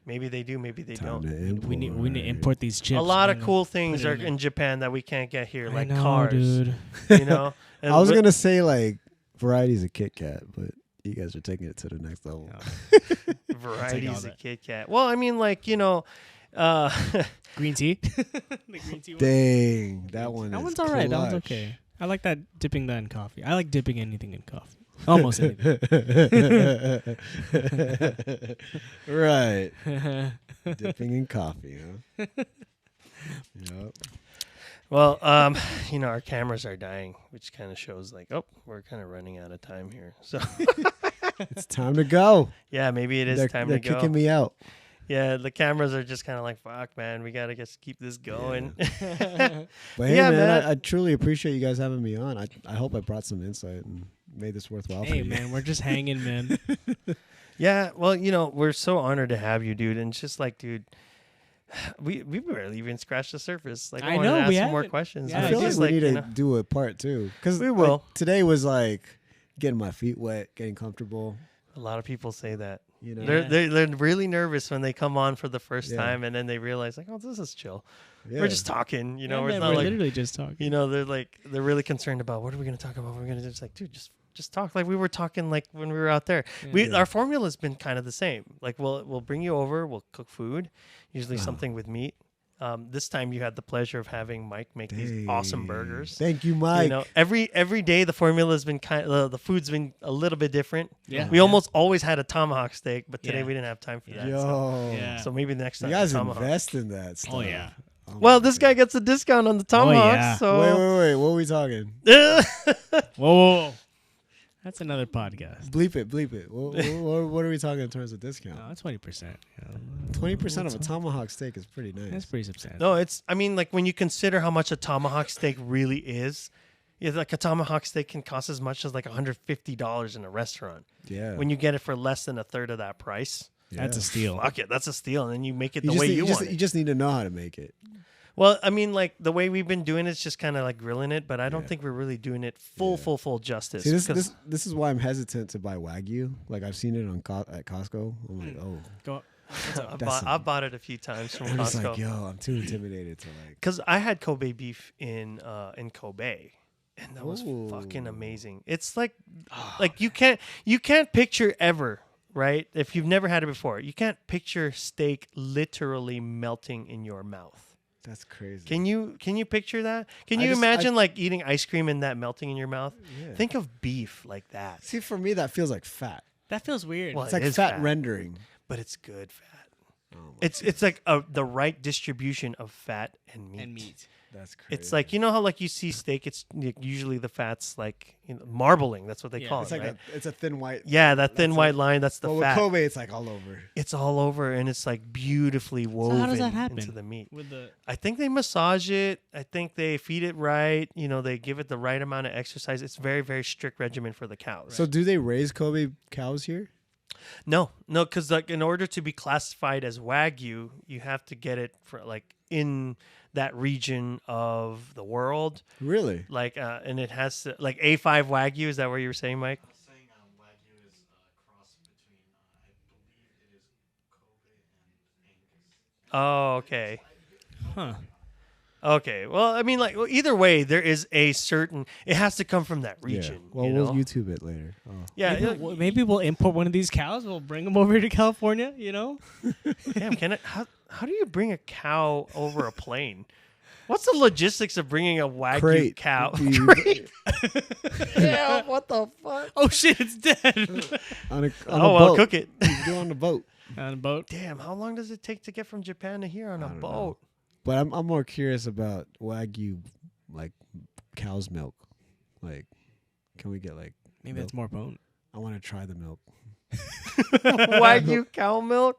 Maybe they do. Maybe they Time don't. to import. We need to import these chips. A lot of man. cool things Put it are in there. in Japan that we can't get here, I like know, cars. dude. You know, And I was but- gonna say like varieties of Kit Kat, but you guys are taking it to the next level. varieties that. of Kit Kat. Well, I mean, like Green tea. The green tea one. Dang, that one. That is one's all right. That one's clutch. okay. I like that dipping that in coffee. I like dipping anything in coffee. Almost anything. Right. Dipping in coffee, huh? Yep. well, our cameras are dying, which kind of shows like, oh, we're kind of running out of time here. So It's time to go. yeah, maybe it is they're time they're to go. kicking me out. Yeah, the cameras are just kind of like, fuck, man, we gotta just keep this going. But hey, Yeah, man, man. I truly appreciate you guys having me on. I hope I brought some insight and made this worthwhile for Hey, you. man, we're just hanging, man. Yeah, well, we're so honored to have you, dude. And it's just like, dude, we barely even scratched the surface. Like, I I wanted know, to ask we some more haven't. questions. Yeah, I Like, feel like just we need you to do a part two because We will. today was like getting my feet wet, getting comfortable. a lot of people say that. You know, Yeah. They're really nervous when they come on for the first Yeah. time, and then they realize like, oh, this is chill. Yeah. We're just talking, Yeah, It's man, not we're like, literally just talking. they're really concerned about what are we gonna talk about. We're gonna just like, dude, just talk like we were talking like when we were out there. Yeah. Our formula's been kind of the same. Like we'll bring you over, we'll cook food, usually something with meat. This time you had the pleasure of having Mike make these awesome Dang. burgers. Thank you, Mike. Every day the formula's been the food's been a little bit different. Yeah. We almost always had a tomahawk steak, but today Yeah. we didn't have time for that. Yo, Yeah. So maybe next time you guys tomahawk. invest in that stuff. Oh, yeah. Oh Well, my this guy gets a discount on the tomahawk. yeah. So Wait. What are we talking? Whoa. That's another podcast. Bleep it. What are we talking in terms of discount? No, 20%. 20% of a tomahawk steak is pretty nice. That's pretty substantial. no, I mean, like when you consider how much a tomahawk steak really is, like a tomahawk steak can cost as much as like $150 in a restaurant. Yeah. When you get it for less than a third of that price, That's a Yeah. steal. fuck it, that's a steal. And then you make it You the just way need, you want it. you just need to know how to make it. Well, I mean, like the way we've been doing it's just kind of like grilling it, but I don't Yeah. think we're really doing it full justice. See, 'cause- this is why I'm hesitant to buy Wagyu. Like I've seen it on at Costco. I'm like, oh, Go. I've bought it a few times from I'm just like, Costco yo, I'm too intimidated to like. because I had Kobe beef in Kobe, and that was Ooh. fucking amazing. It's like you can't picture ever, right? If you've never had it before, you can't picture steak literally melting in your mouth. That's crazy. Can you picture that? Can I you just- imagine like eating ice cream and that melting in your mouth? Yeah. Think of beef like that. See, for me, that feels like fat. That feels weird. Well, It's it like is fat fat. rendering. But it's good fat. Oh my It's like the right distribution of fat and meat. and meat. That's crazy. It's like how like you see steak. It's usually the fat's like marbling. That's what they Yeah, call it's it, like right? it's a thin white. Yeah, that thin that's white like- line. That's the But with fat. Kobe, it's like all over. It's all over, and it's like beautifully woven how does that happen? into the meat. With the I think they massage it. I think they feed it right. They give it the right amount of exercise. It's very, very strict regimen for the cows. So, do they raise Kobe cows here? No, because like in order to be classified as Wagyu, you have to get it for like in that region of the world. Really? Like, and it has to, like A5 Wagyu. Is that what you were saying, Mike? I was saying Wagyu is a cross between, I believe it is Kobe and Angus. Oh, okay. huh? Okay. Well, I mean, like, either way, there is a certain. It has to come from that region. Yeah. Well, you we'll know? YouTube it later. Oh. Yeah. Maybe we'll import one of these cows. We'll bring them over to California. You know. Damn. How do you bring a cow over a plane? What's the logistics of bringing a Wagyu Crate. cow? Crate. Yeah. What the fuck? Oh shit! It's dead. on a Oh, well, boat. cook it. You can go on the boat. On a boat. Damn. How long does it take to get from Japan to here on a don't boat? know. But I'm more curious about Wagyu, like cow's milk. Like, can we get like Maybe milk? that's more potent. I want to try the milk. Wagyu cow milk.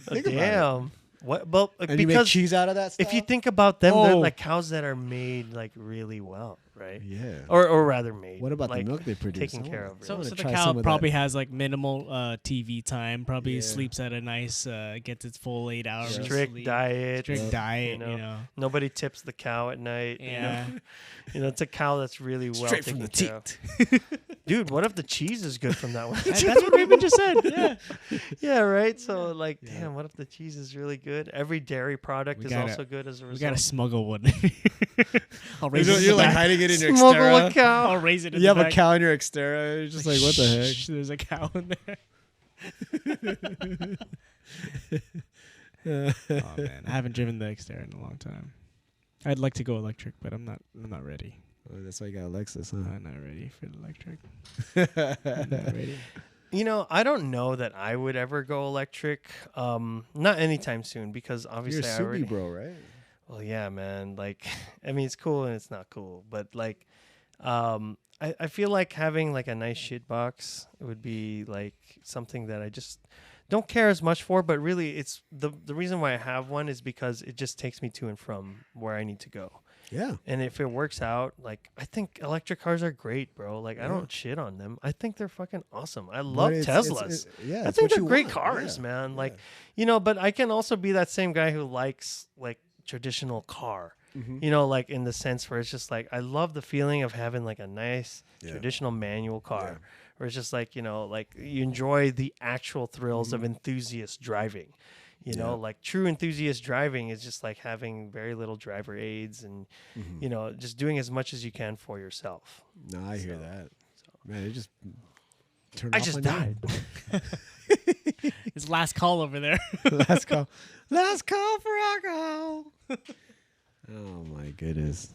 Think about it. Damn. What? Well, like, And you make because cheese out of that stuff? if you think about them, they're Oh. like cows that are made like really well, right? Yeah. Or rather made. What about like, the milk they produce? taken I care wanna- of? I So, wanna so the try cow some of probably that. has like minimal TV time. Probably Yeah. sleeps at a nice, gets its full 8 hours. of strict sleep. diet. Strict Yep. diet. You You know. know. Nobody tips the cow at night. Yeah. You know, it's a cow that's really well Straight taken from the care of. teat. Dude, what if the cheese is good from that one? That's what Raven just said. Yeah. Yeah, right. So like, Yeah. damn, what if the cheese is really good? Every dairy product We is gotta- also good as a We result. gotta smuggle one. I'll raise it in You're the like back. hiding it in your Smuggle a Xterra. cow. I'll raise it in You the have a back. cow in your Xterra. You're just like, what the heck? Shh, there's a cow in there. Oh man, I haven't driven the Xterra in a long time. I'd like to go electric, but I'm not ready. Oh, that's why you got a Lexus, huh? I'm not ready for the electric. I'm not ready. You know, I don't know that I would ever go electric. Not anytime soon because You're obviously a I already. Subi bro, right? Well, yeah, man. Like, I mean, it's cool and it's not cool, but like, I feel like having like a nice shit box would be like something that I just don't care as much for. But really, it's the reason why I have one is because it just takes me to and from where I need to go. Yeah. And if it works out, like I think electric cars are great, bro. Like I Yeah. don't shit on them. I think they're fucking awesome. I love But Teslas. yeah, I it's think what they're you great want. cars, Yeah. man. Yeah. Like, you know, but I can also be that same guy who likes like traditional car. Mhm. You know, like in the sense where it's just like I love the feeling of having like a nice Yeah. traditional manual car, Yeah. where it's just like, you know, like you enjoy the actual thrills of Mhm. enthusiast driving. You know, Yeah. like true enthusiast driving is just like having very little driver aids and Mhm. you know, just doing as much as you can for yourself. No, I hear So- that. Man, it just turned I off just on died. His last call over there. you. Last call. Last call for alcohol. Oh my goodness.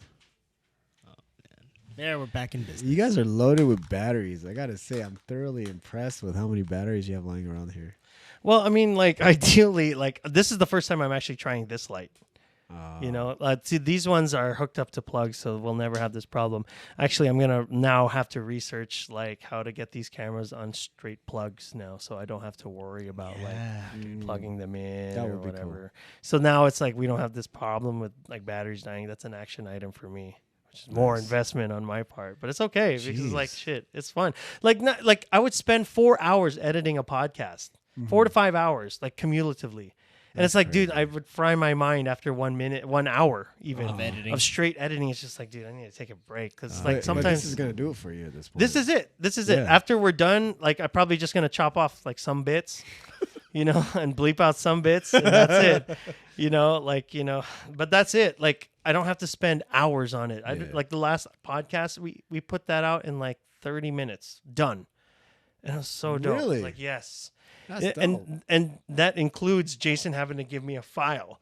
There, we're back in business. You guys are loaded with batteries. I gotta say, I'm thoroughly impressed with how many batteries you have lying around here. Well, I mean, like ideally, like this is the first time I'm actually trying this light. You know, see, these ones are hooked up to plugs, so we'll never have this problem. Actually, I'm gonna now have to research like how to get these cameras on straight plugs now, so I don't have to worry about like plugging them in That or would be cool. whatever. So now it's like we don't have this problem with like batteries dying. That's an action item for me, which is more Nice. investment on my part, but it's okay because like Jeez. shit, it's fun. Like not like I would spend 4 hours editing a podcast, 4 to 5 hours, like cumulatively. And it's That's like, dude, crazy. I would fry my mind after 1 minute, 1 hour even Of editing. of straight editing. It's just like, dude, I need to take a break because But- like but sometimes this is gonna do it for you at this point. this is it. This is it. Yeah. After we're done, like I'm probably just gonna chop off like some bits, you know, and bleep out some bits, and that's it. You know, like you know, but that's it. Like I don't have to spend hours on it. Yeah. Like the last podcast, we put that out in like 30 minutes, done, and it was so dope. Really? Like yes. That's Yeah, dope. and that includes Jason having to give me a file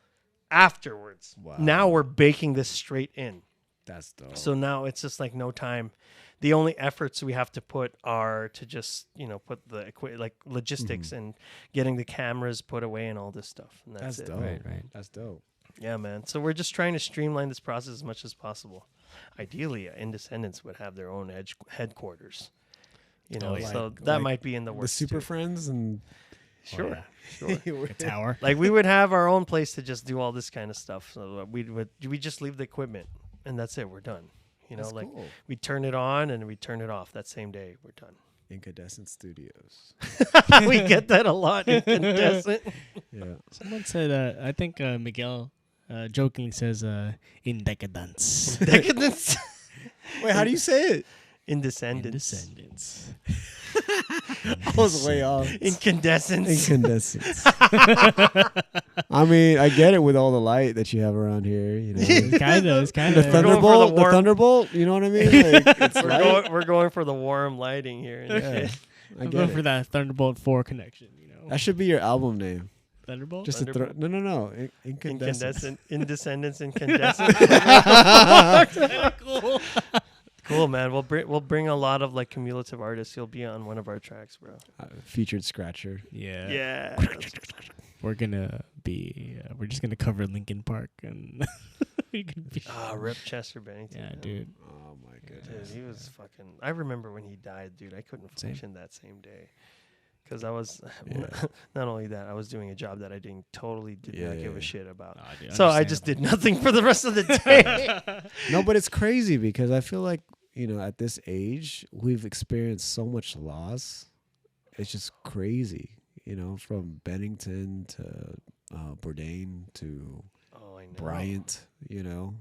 afterwards. Wow. Now we're baking this straight in. That's dope. So now it's just like no time. The only efforts we have to put are to just, you know, put the like logistics and getting the cameras put away and all this stuff. And that's, that's it. dope. Right, right. That's dope. Yeah, man. So we're just trying to streamline this process as much as possible. Ideally, Indescendants would have their own headquarters. You know, yeah. so Like- that like might be in the The works. Super too. Friends and Sure. A tower. Like we would have our own place to just do all this kind of stuff. So we just leave the equipment and that's it. We're done. You know, That's like cool. we turn it on and we turn it off that same day. We're done. Incandescent Studios. We get that a lot. Incandescent. Yeah. Someone said, I think Miguel jokingly says, in decadence. Decadence. Wait, how do you say it? Indescendants. Indescendants. I was way off. Incandescents. Incandescents. I mean, I get it with all the light that you have around here. You know, It's kind the of. We're going for thunderbolt. the warm- Thunderbolt. You know what I mean? Like, it's light. We're going for the warm lighting here. And Yeah, shit. I I'm get going it. for that Thunderbolt 4 connection. You know, That should be your album name. Thunderbolt. Just to throw. No. Incandescent. Indescendants, incandescent. cool. Cool, man. We'll bring a lot of like cumulative artists. You'll be on one of our tracks, bro. Featured scratcher. Yeah. Yeah. We're gonna be. We're just gonna cover Linkin Park and. we can be. Rip Chester Bennington. Yeah, man. dude. Oh my Dude, goodness. he was fucking. I remember when he died, dude. I couldn't Same. function that same day. Because I was, Yeah. not only that, I was doing a job that I did not give a shit about. Oh, dude, So I just did nothing for the rest of the day. No, but it's crazy because I feel like, you know, at this age, we've experienced so much loss. It's just crazy, you know, from Bennington to Bourdain to Oh, I know. Bryant, you know.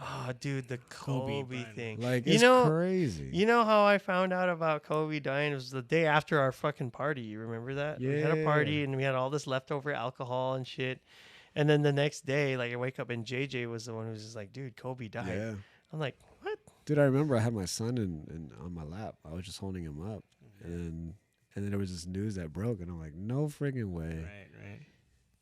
Oh, dude, the Kobe Bryant. thing. Like, You it's know- crazy. You know how I found out about Kobe dying? It was the day after our fucking party. You remember that? We had a party Yeah. and we had all this leftover alcohol and shit. And then the next day, like I wake up and JJ was the one who was just like, dude, Kobe died. Yeah. I'm like, what? Dude, I remember I had my son in on my lap. I was just holding him up. And then there was this news that broke, and I'm like, no friggin' way. Right.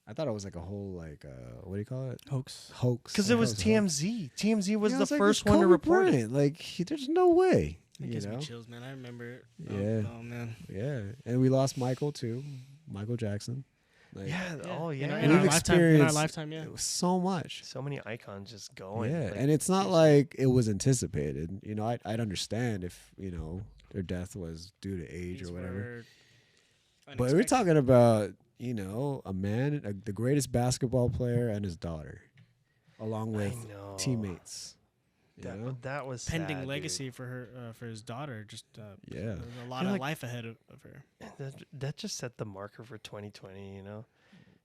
I thought it was like a whole, like, what do you call it? Hoax. Hoax. Because I it thought was a hoax. TMZ. TMZ was Yeah, I the like, first it's one to Kobe report it. Bryant. Like, there's no way. It You gives me know? chills, man. I remember. Yeah. Oh man. Yeah. And we lost Michael, too. Michael Jackson. Like, Yeah. Oh, In yeah. our, We've in our lifetime. In our experienced- lifetime. Yeah. it was so much. So many icons just going. Yeah. like, And it's not seriously. like it was anticipated. You know, I'd understand if, you know, their death was due to age These or whatever. were But we're unexpected. talking about, you know, a man, the greatest basketball player and his daughter, along with I know. teammates. You That, know? that was pending sad, dude. legacy for her, for his daughter. Just Yeah. there's a lot Feel of like- life ahead of her. That just set the marker for 2020, you know?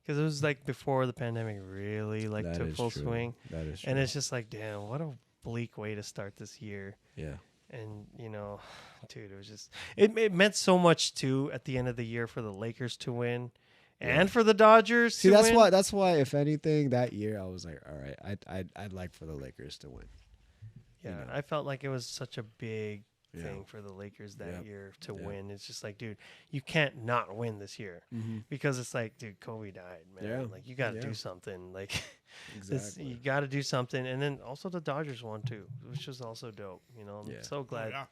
Because it was like before the pandemic really like That took is full true. swing. That is true. And it's just like, damn, what a bleak way to start this year. yeah. And, you know, dude, it was just, it meant so much too at the end of the year for the Lakers to win and for the Dodgers See, to that's win. why. That's why. If anything, that year I was like, all right, I'd like for the Lakers to win. Yeah, you know. I felt like it was such a big Yeah. thing for the Lakers that Yep. year to Yep. win. It's just like, dude, you can't not win this year because it's like, dude, Kobe died, man. Yeah. Like you got to Yeah. do something. Like this, Exactly. you got to do something. And then also the Dodgers won too, which was also dope. You know, I'm Yeah. so glad. yeah.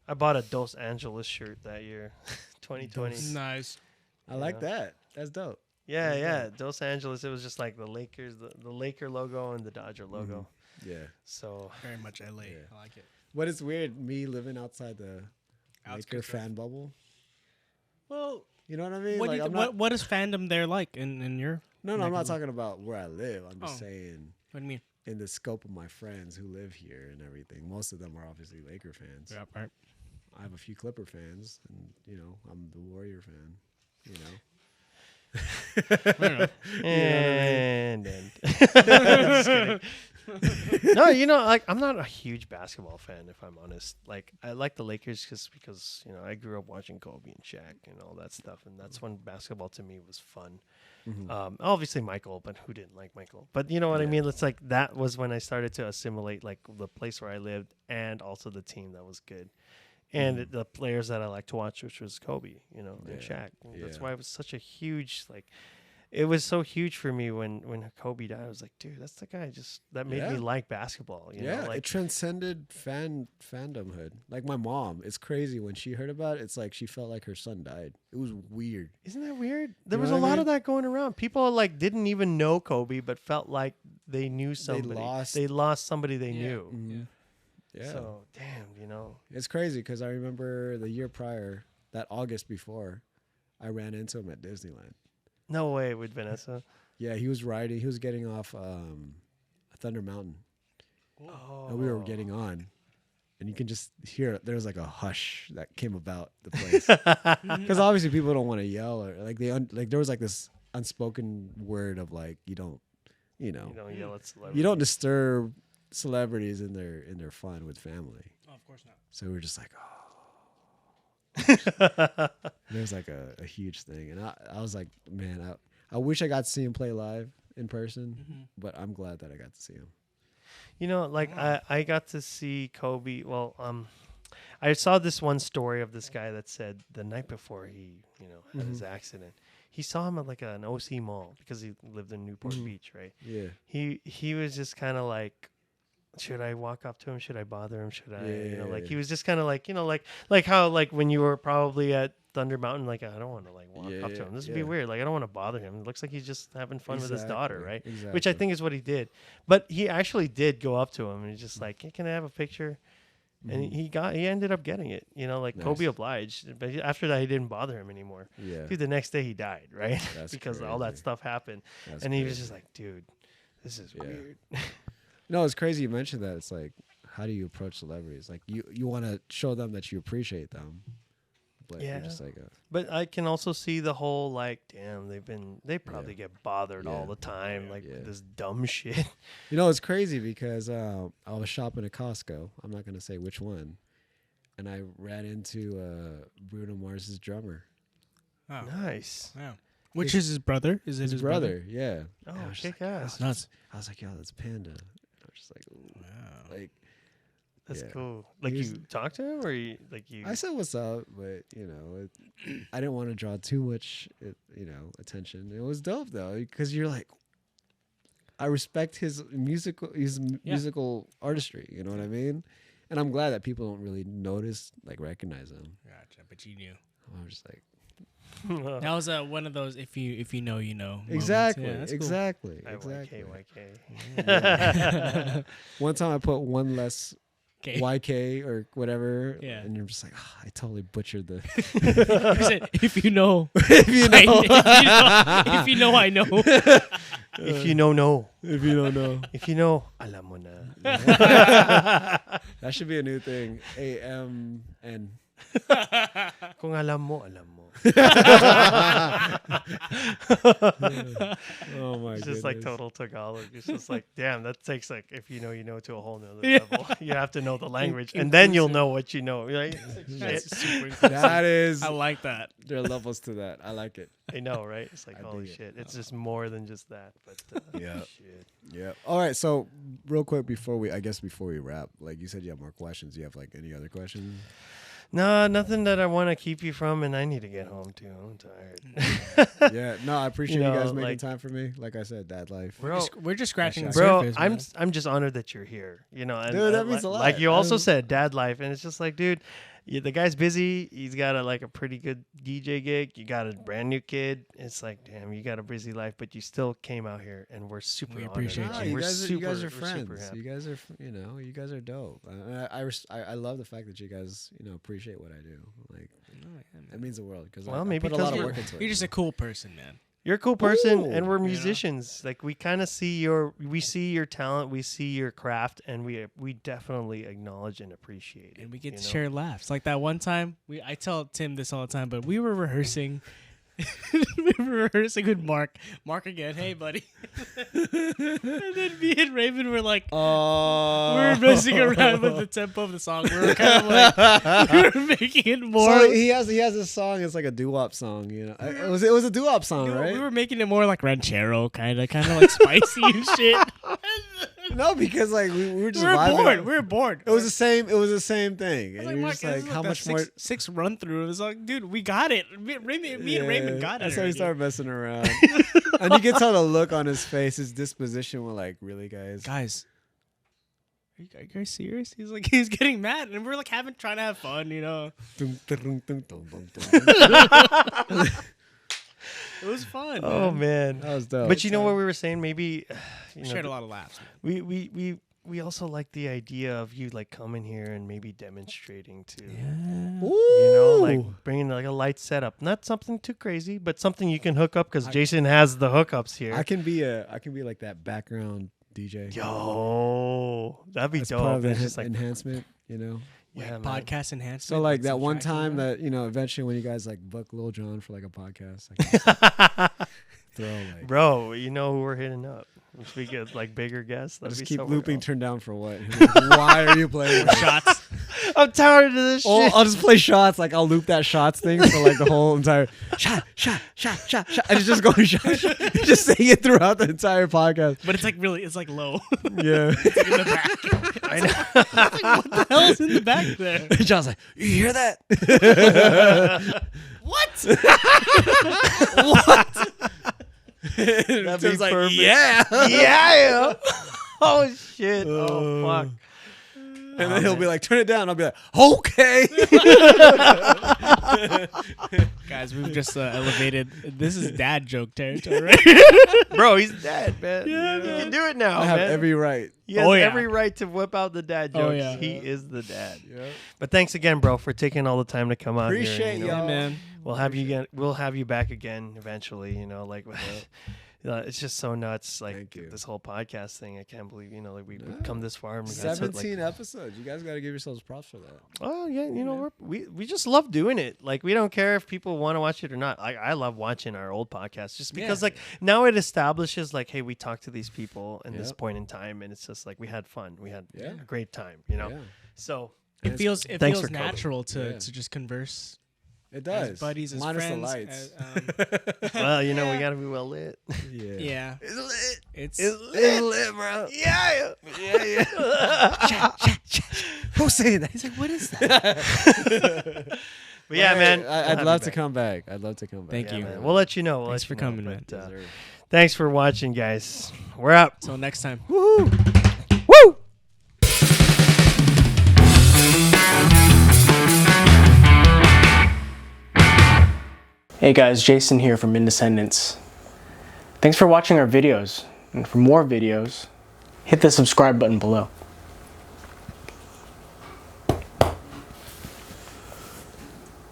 I bought a Dos Angeles shirt that year, 2020. Nice. I like Yeah. that. That's dope. Yeah, That's yeah, dope. Dos Angeles. It was just like the Lakers, the Laker logo and the Dodger logo. Yeah. So Very much LA. Yeah. I like it. But it's weird me living outside the Laker Outskirts of- fan bubble. Well, You know what I mean? what, do Like, you I'm th- not, what is fandom there like in your? no, I'm neck not of the- talking about where I live. I'm just Oh. saying What do you mean? in the scope of my friends who live here and everything. Most of them are obviously Laker fans. Yeah, right. I have a few Clipper fans, and you know, I'm the Warrior fan. You know, and end. Just kidding. No, you know, like I'm not a huge basketball fan, if I'm honest. Like I like the Lakers just because you know I grew up watching Kobe and Shaq and all that stuff, and that's when basketball to me was fun. Obviously Michael, but who didn't like Michael? But you know what I mean. It's like that was when I started to assimilate like the place where I lived and also the team that was good. And the players that I like to watch, which was Kobe, you know, and Yeah. Shaq. That's Yeah. why it was such a huge, like, it was so huge for me when Kobe died. I was like, dude, that's the guy that made me Yeah. like basketball. You yeah, know, it like, transcended fandomhood. Like my mom, it's crazy when she heard about it. It's like she felt like her son died. It was weird. isn't that weird? There know was a what I lot mean? of that going around. People like didn't even know Kobe, but felt like they knew somebody. They lost somebody they knew. Mhm. Yeah, So damn, you know. it's crazy because I remember the year prior, that August before, I ran into him at Disneyland. No way with Vanessa. Yeah, he was riding. He was getting off Thunder Mountain, Oh, and we were getting on, and you can just hear there was like a hush that came about the place because obviously people don't want to yell or like like there was like this unspoken word of like you don't You don't yell at celebrities. you don't disturb celebrities in their fun with family. Oh, of course not. So we were just like, oh, And it was like a huge thing, and I was like, man, I wish I got to see him play live in person, but I'm glad that I got to see him. You know, like I got to see Kobe. Well, I saw this one story of this guy that said the night before he, had his accident, he saw him at like an OC mall because he lived in Newport Beach, right? Yeah. He was just kind of like, should I walk up to him? Should I bother him? Should I, Yeah. he was just kind of like, like how like when you were probably at Thunder Mountain, like I don't want to like walk up to him. This would be weird. Like I don't want to bother him. It looks like he's just having fun with his daughter, right? Exactly. Which I think is what he did. But he actually did go up to him and he's just like, hey, can I have a picture? And he ended up getting it. Like Nice. Kobe obliged. But after that, he didn't bother him anymore. Yeah. Dude, the next day he died, right? That's because all that crazy. stuff happened. That's and he was crazy. just like, dude, this is weird. No, it's crazy you mentioned that. It's like, how do you approach celebrities? Like you want to show them that you appreciate them, but you're just like, But I can also see the whole like, damn, they probably get bothered all Yeah. the time, like Yeah. this dumb shit. it's crazy because I was shopping at Costco. I'm not gonna say which one, and I ran into Bruno Mars's drummer. Oh, Nice. wow. Which is his brother? Is it His brother, yeah. Oh, And I was just kick like, ass. Nuts. I was like, yo, that's Panda. I was just like, ooh. Wow. Like, That's yeah. cool. Like He's- you talked to him, or you? I said what's up, but I didn't want to draw too much, attention. It was dope though, because you're like, I respect his musical artistry. You know what I mean? And I'm glad that people don't really recognize him. Gotcha. But you knew. I'm just like, That was one of those if you know, you know. moments. exactly, Yeah, that's cool. exactly, YK, exactly. YK. One time I put one less 'Kay. YK or whatever, Yeah. and you're just like, I totally butchered the. You said, if you know, if you know, if you know, I know. If you know, no. if you don't know. If you know, alam mo na. That should be a new thing. AMN. Kung alam mo, alam mo. Oh my It's goodness. just like total Tagalog. It's just like, damn, that takes like, if you know, you know, to a whole nother Yeah. level. You have to know the language, and then you'll Inclusive. know what you know. Right? That's Shit. super inclusive. That is. I like that. There are levels to that. I like it. I know, right? It's like, I holy dig it. shit. It's just more than just that. But Yeah. shit. Yeah. All right. So real quick before we wrap, like you said, you have more questions. You have like any other questions? No, nothing that I want to keep you from, and I need to get home too. I'm tired. Yeah. No, I appreciate you, know, guys making like- time for me. Like I said, dad life. Bro, We're just scratching the Bro, surface. I'm man. I'm just honored that you're here. And Dude, that means a lot. Like you also I'm- said, dad life, and it's just like, dude, the guy's busy. He's got a pretty good DJ gig. You got a brand new kid. It's like, damn, you got a busy life, but you still came out here, and we're super. We honored. appreciate No, you. you We're guys, super, you guys are we're super friends. happy. You guys are, you guys are dope. I love the fact that you guys, appreciate what I do. Like, it means the world because Well, I maybe put a lot of because work into it. You're just a cool person, man. You're a cool person, Ooh, and we're know? musicians. Like we kind of see we see your talent, we see your craft, and we definitely acknowledge and appreciate it. And we get you to know? share laughs. Like that one time, I tell Tim this all the time, but we were rehearsing. We were rehearsing with Mark. Mark again, hey buddy. And then me and Raven were like, we were messing around with the tempo of the song. We were kind of like, we were making it more. So he has a song. It's like a doo-wop song. It was a doo-wop song, No, right? we were making it more like ranchero, kind of like spicy and shit. No, because like we were just We were vibing bored. out. We were bored. It was the same. It was the same thing. I And was you're Mark, just this like, is how the much more? six run through. It was like, dude, we got it. Me and Raven got it. That's how he already. started messing around. And you can tell the look on his face, his disposition. We're like, really, guys? Guys, are you guys serious? He's like, he's getting mad, and we're like trying to have fun, Dun, dun, dun, dun, dun, dun. It was fun. Oh man. man, That was dope. but you know what we were saying? Maybe We shared a lot of laughs. Man. we also like the idea of you like coming here and maybe demonstrating too. Ooh. Like bringing like a light setup, not something too crazy, but something you can hook up because Jason has the hookups here. I can be like that background DJ. Yo, that'd be That's dope. part of the It's just like enhancement. yeah, man. Podcast enhancement. So like with that some one tracks in time there. that eventually when you guys like book Lil Jon for like a podcast, I can throw like. Bro, you know who we're hitting up. If we get like bigger guests, I that'd just be keep so looping, real. turn down for what? Why are you playing? shots. I'm tired of this Or shit. I'll just play shots. Like I'll loop that shots thing for like the whole entire shot, and it's just going shot. Just saying it throughout the entire podcast. But it's like really, it's like low. Yeah. It's like in the back. I know. What the hell is in the back there? John's like, you hear that? What? That'd be Tim's like, perfect. yeah. Yeah. Oh shit. Oh fuck. And then he'll be like, turn it down. I'll be like, okay. Guys, we've just elevated. This is dad joke territory, right? Bro, he's dead, man. Yeah, You man. can do it now, I have man. every right. He has Oh, yeah. every right to whip out the dad jokes. Oh, yeah. He is the dad. Yeah. But thanks again, bro, for taking all the time to come out here. Appreciate you know. y'all. man. We'll have you again. We'll have you back again eventually. You know, like it's just so nuts. Like Thank you. this whole podcast thing. I can't believe like we've come this far. And we got so, 17 episodes. You guys got to give yourselves props for that. oh yeah, we just love doing it. Like we don't care if people want to watch it or not. I love watching our old podcasts just because like now it establishes like, hey, we talked to these people in this Yep. point in time, and it's just like we had fun. We had Yeah. a great time. You know. Yeah. So It feels Thanks for natural to Yeah. just converse It does. as buddies, as Minus friends. the lights. well, we gotta be well lit. yeah. Yeah, It's lit. it's It's lit, bro. Yeah. Who's saying that? He's like, what is that? But yeah, man. I'd love to come back. I'd love to come back. Thank Yeah, you. man. We'll let you know. Thanks for coming, man. But, Yes, sir. thanks for watching, guys. We're out. Till next time. Woo! Hey guys, Jason here from Indescendants. Thanks for watching our videos. And for more videos, hit the subscribe button below.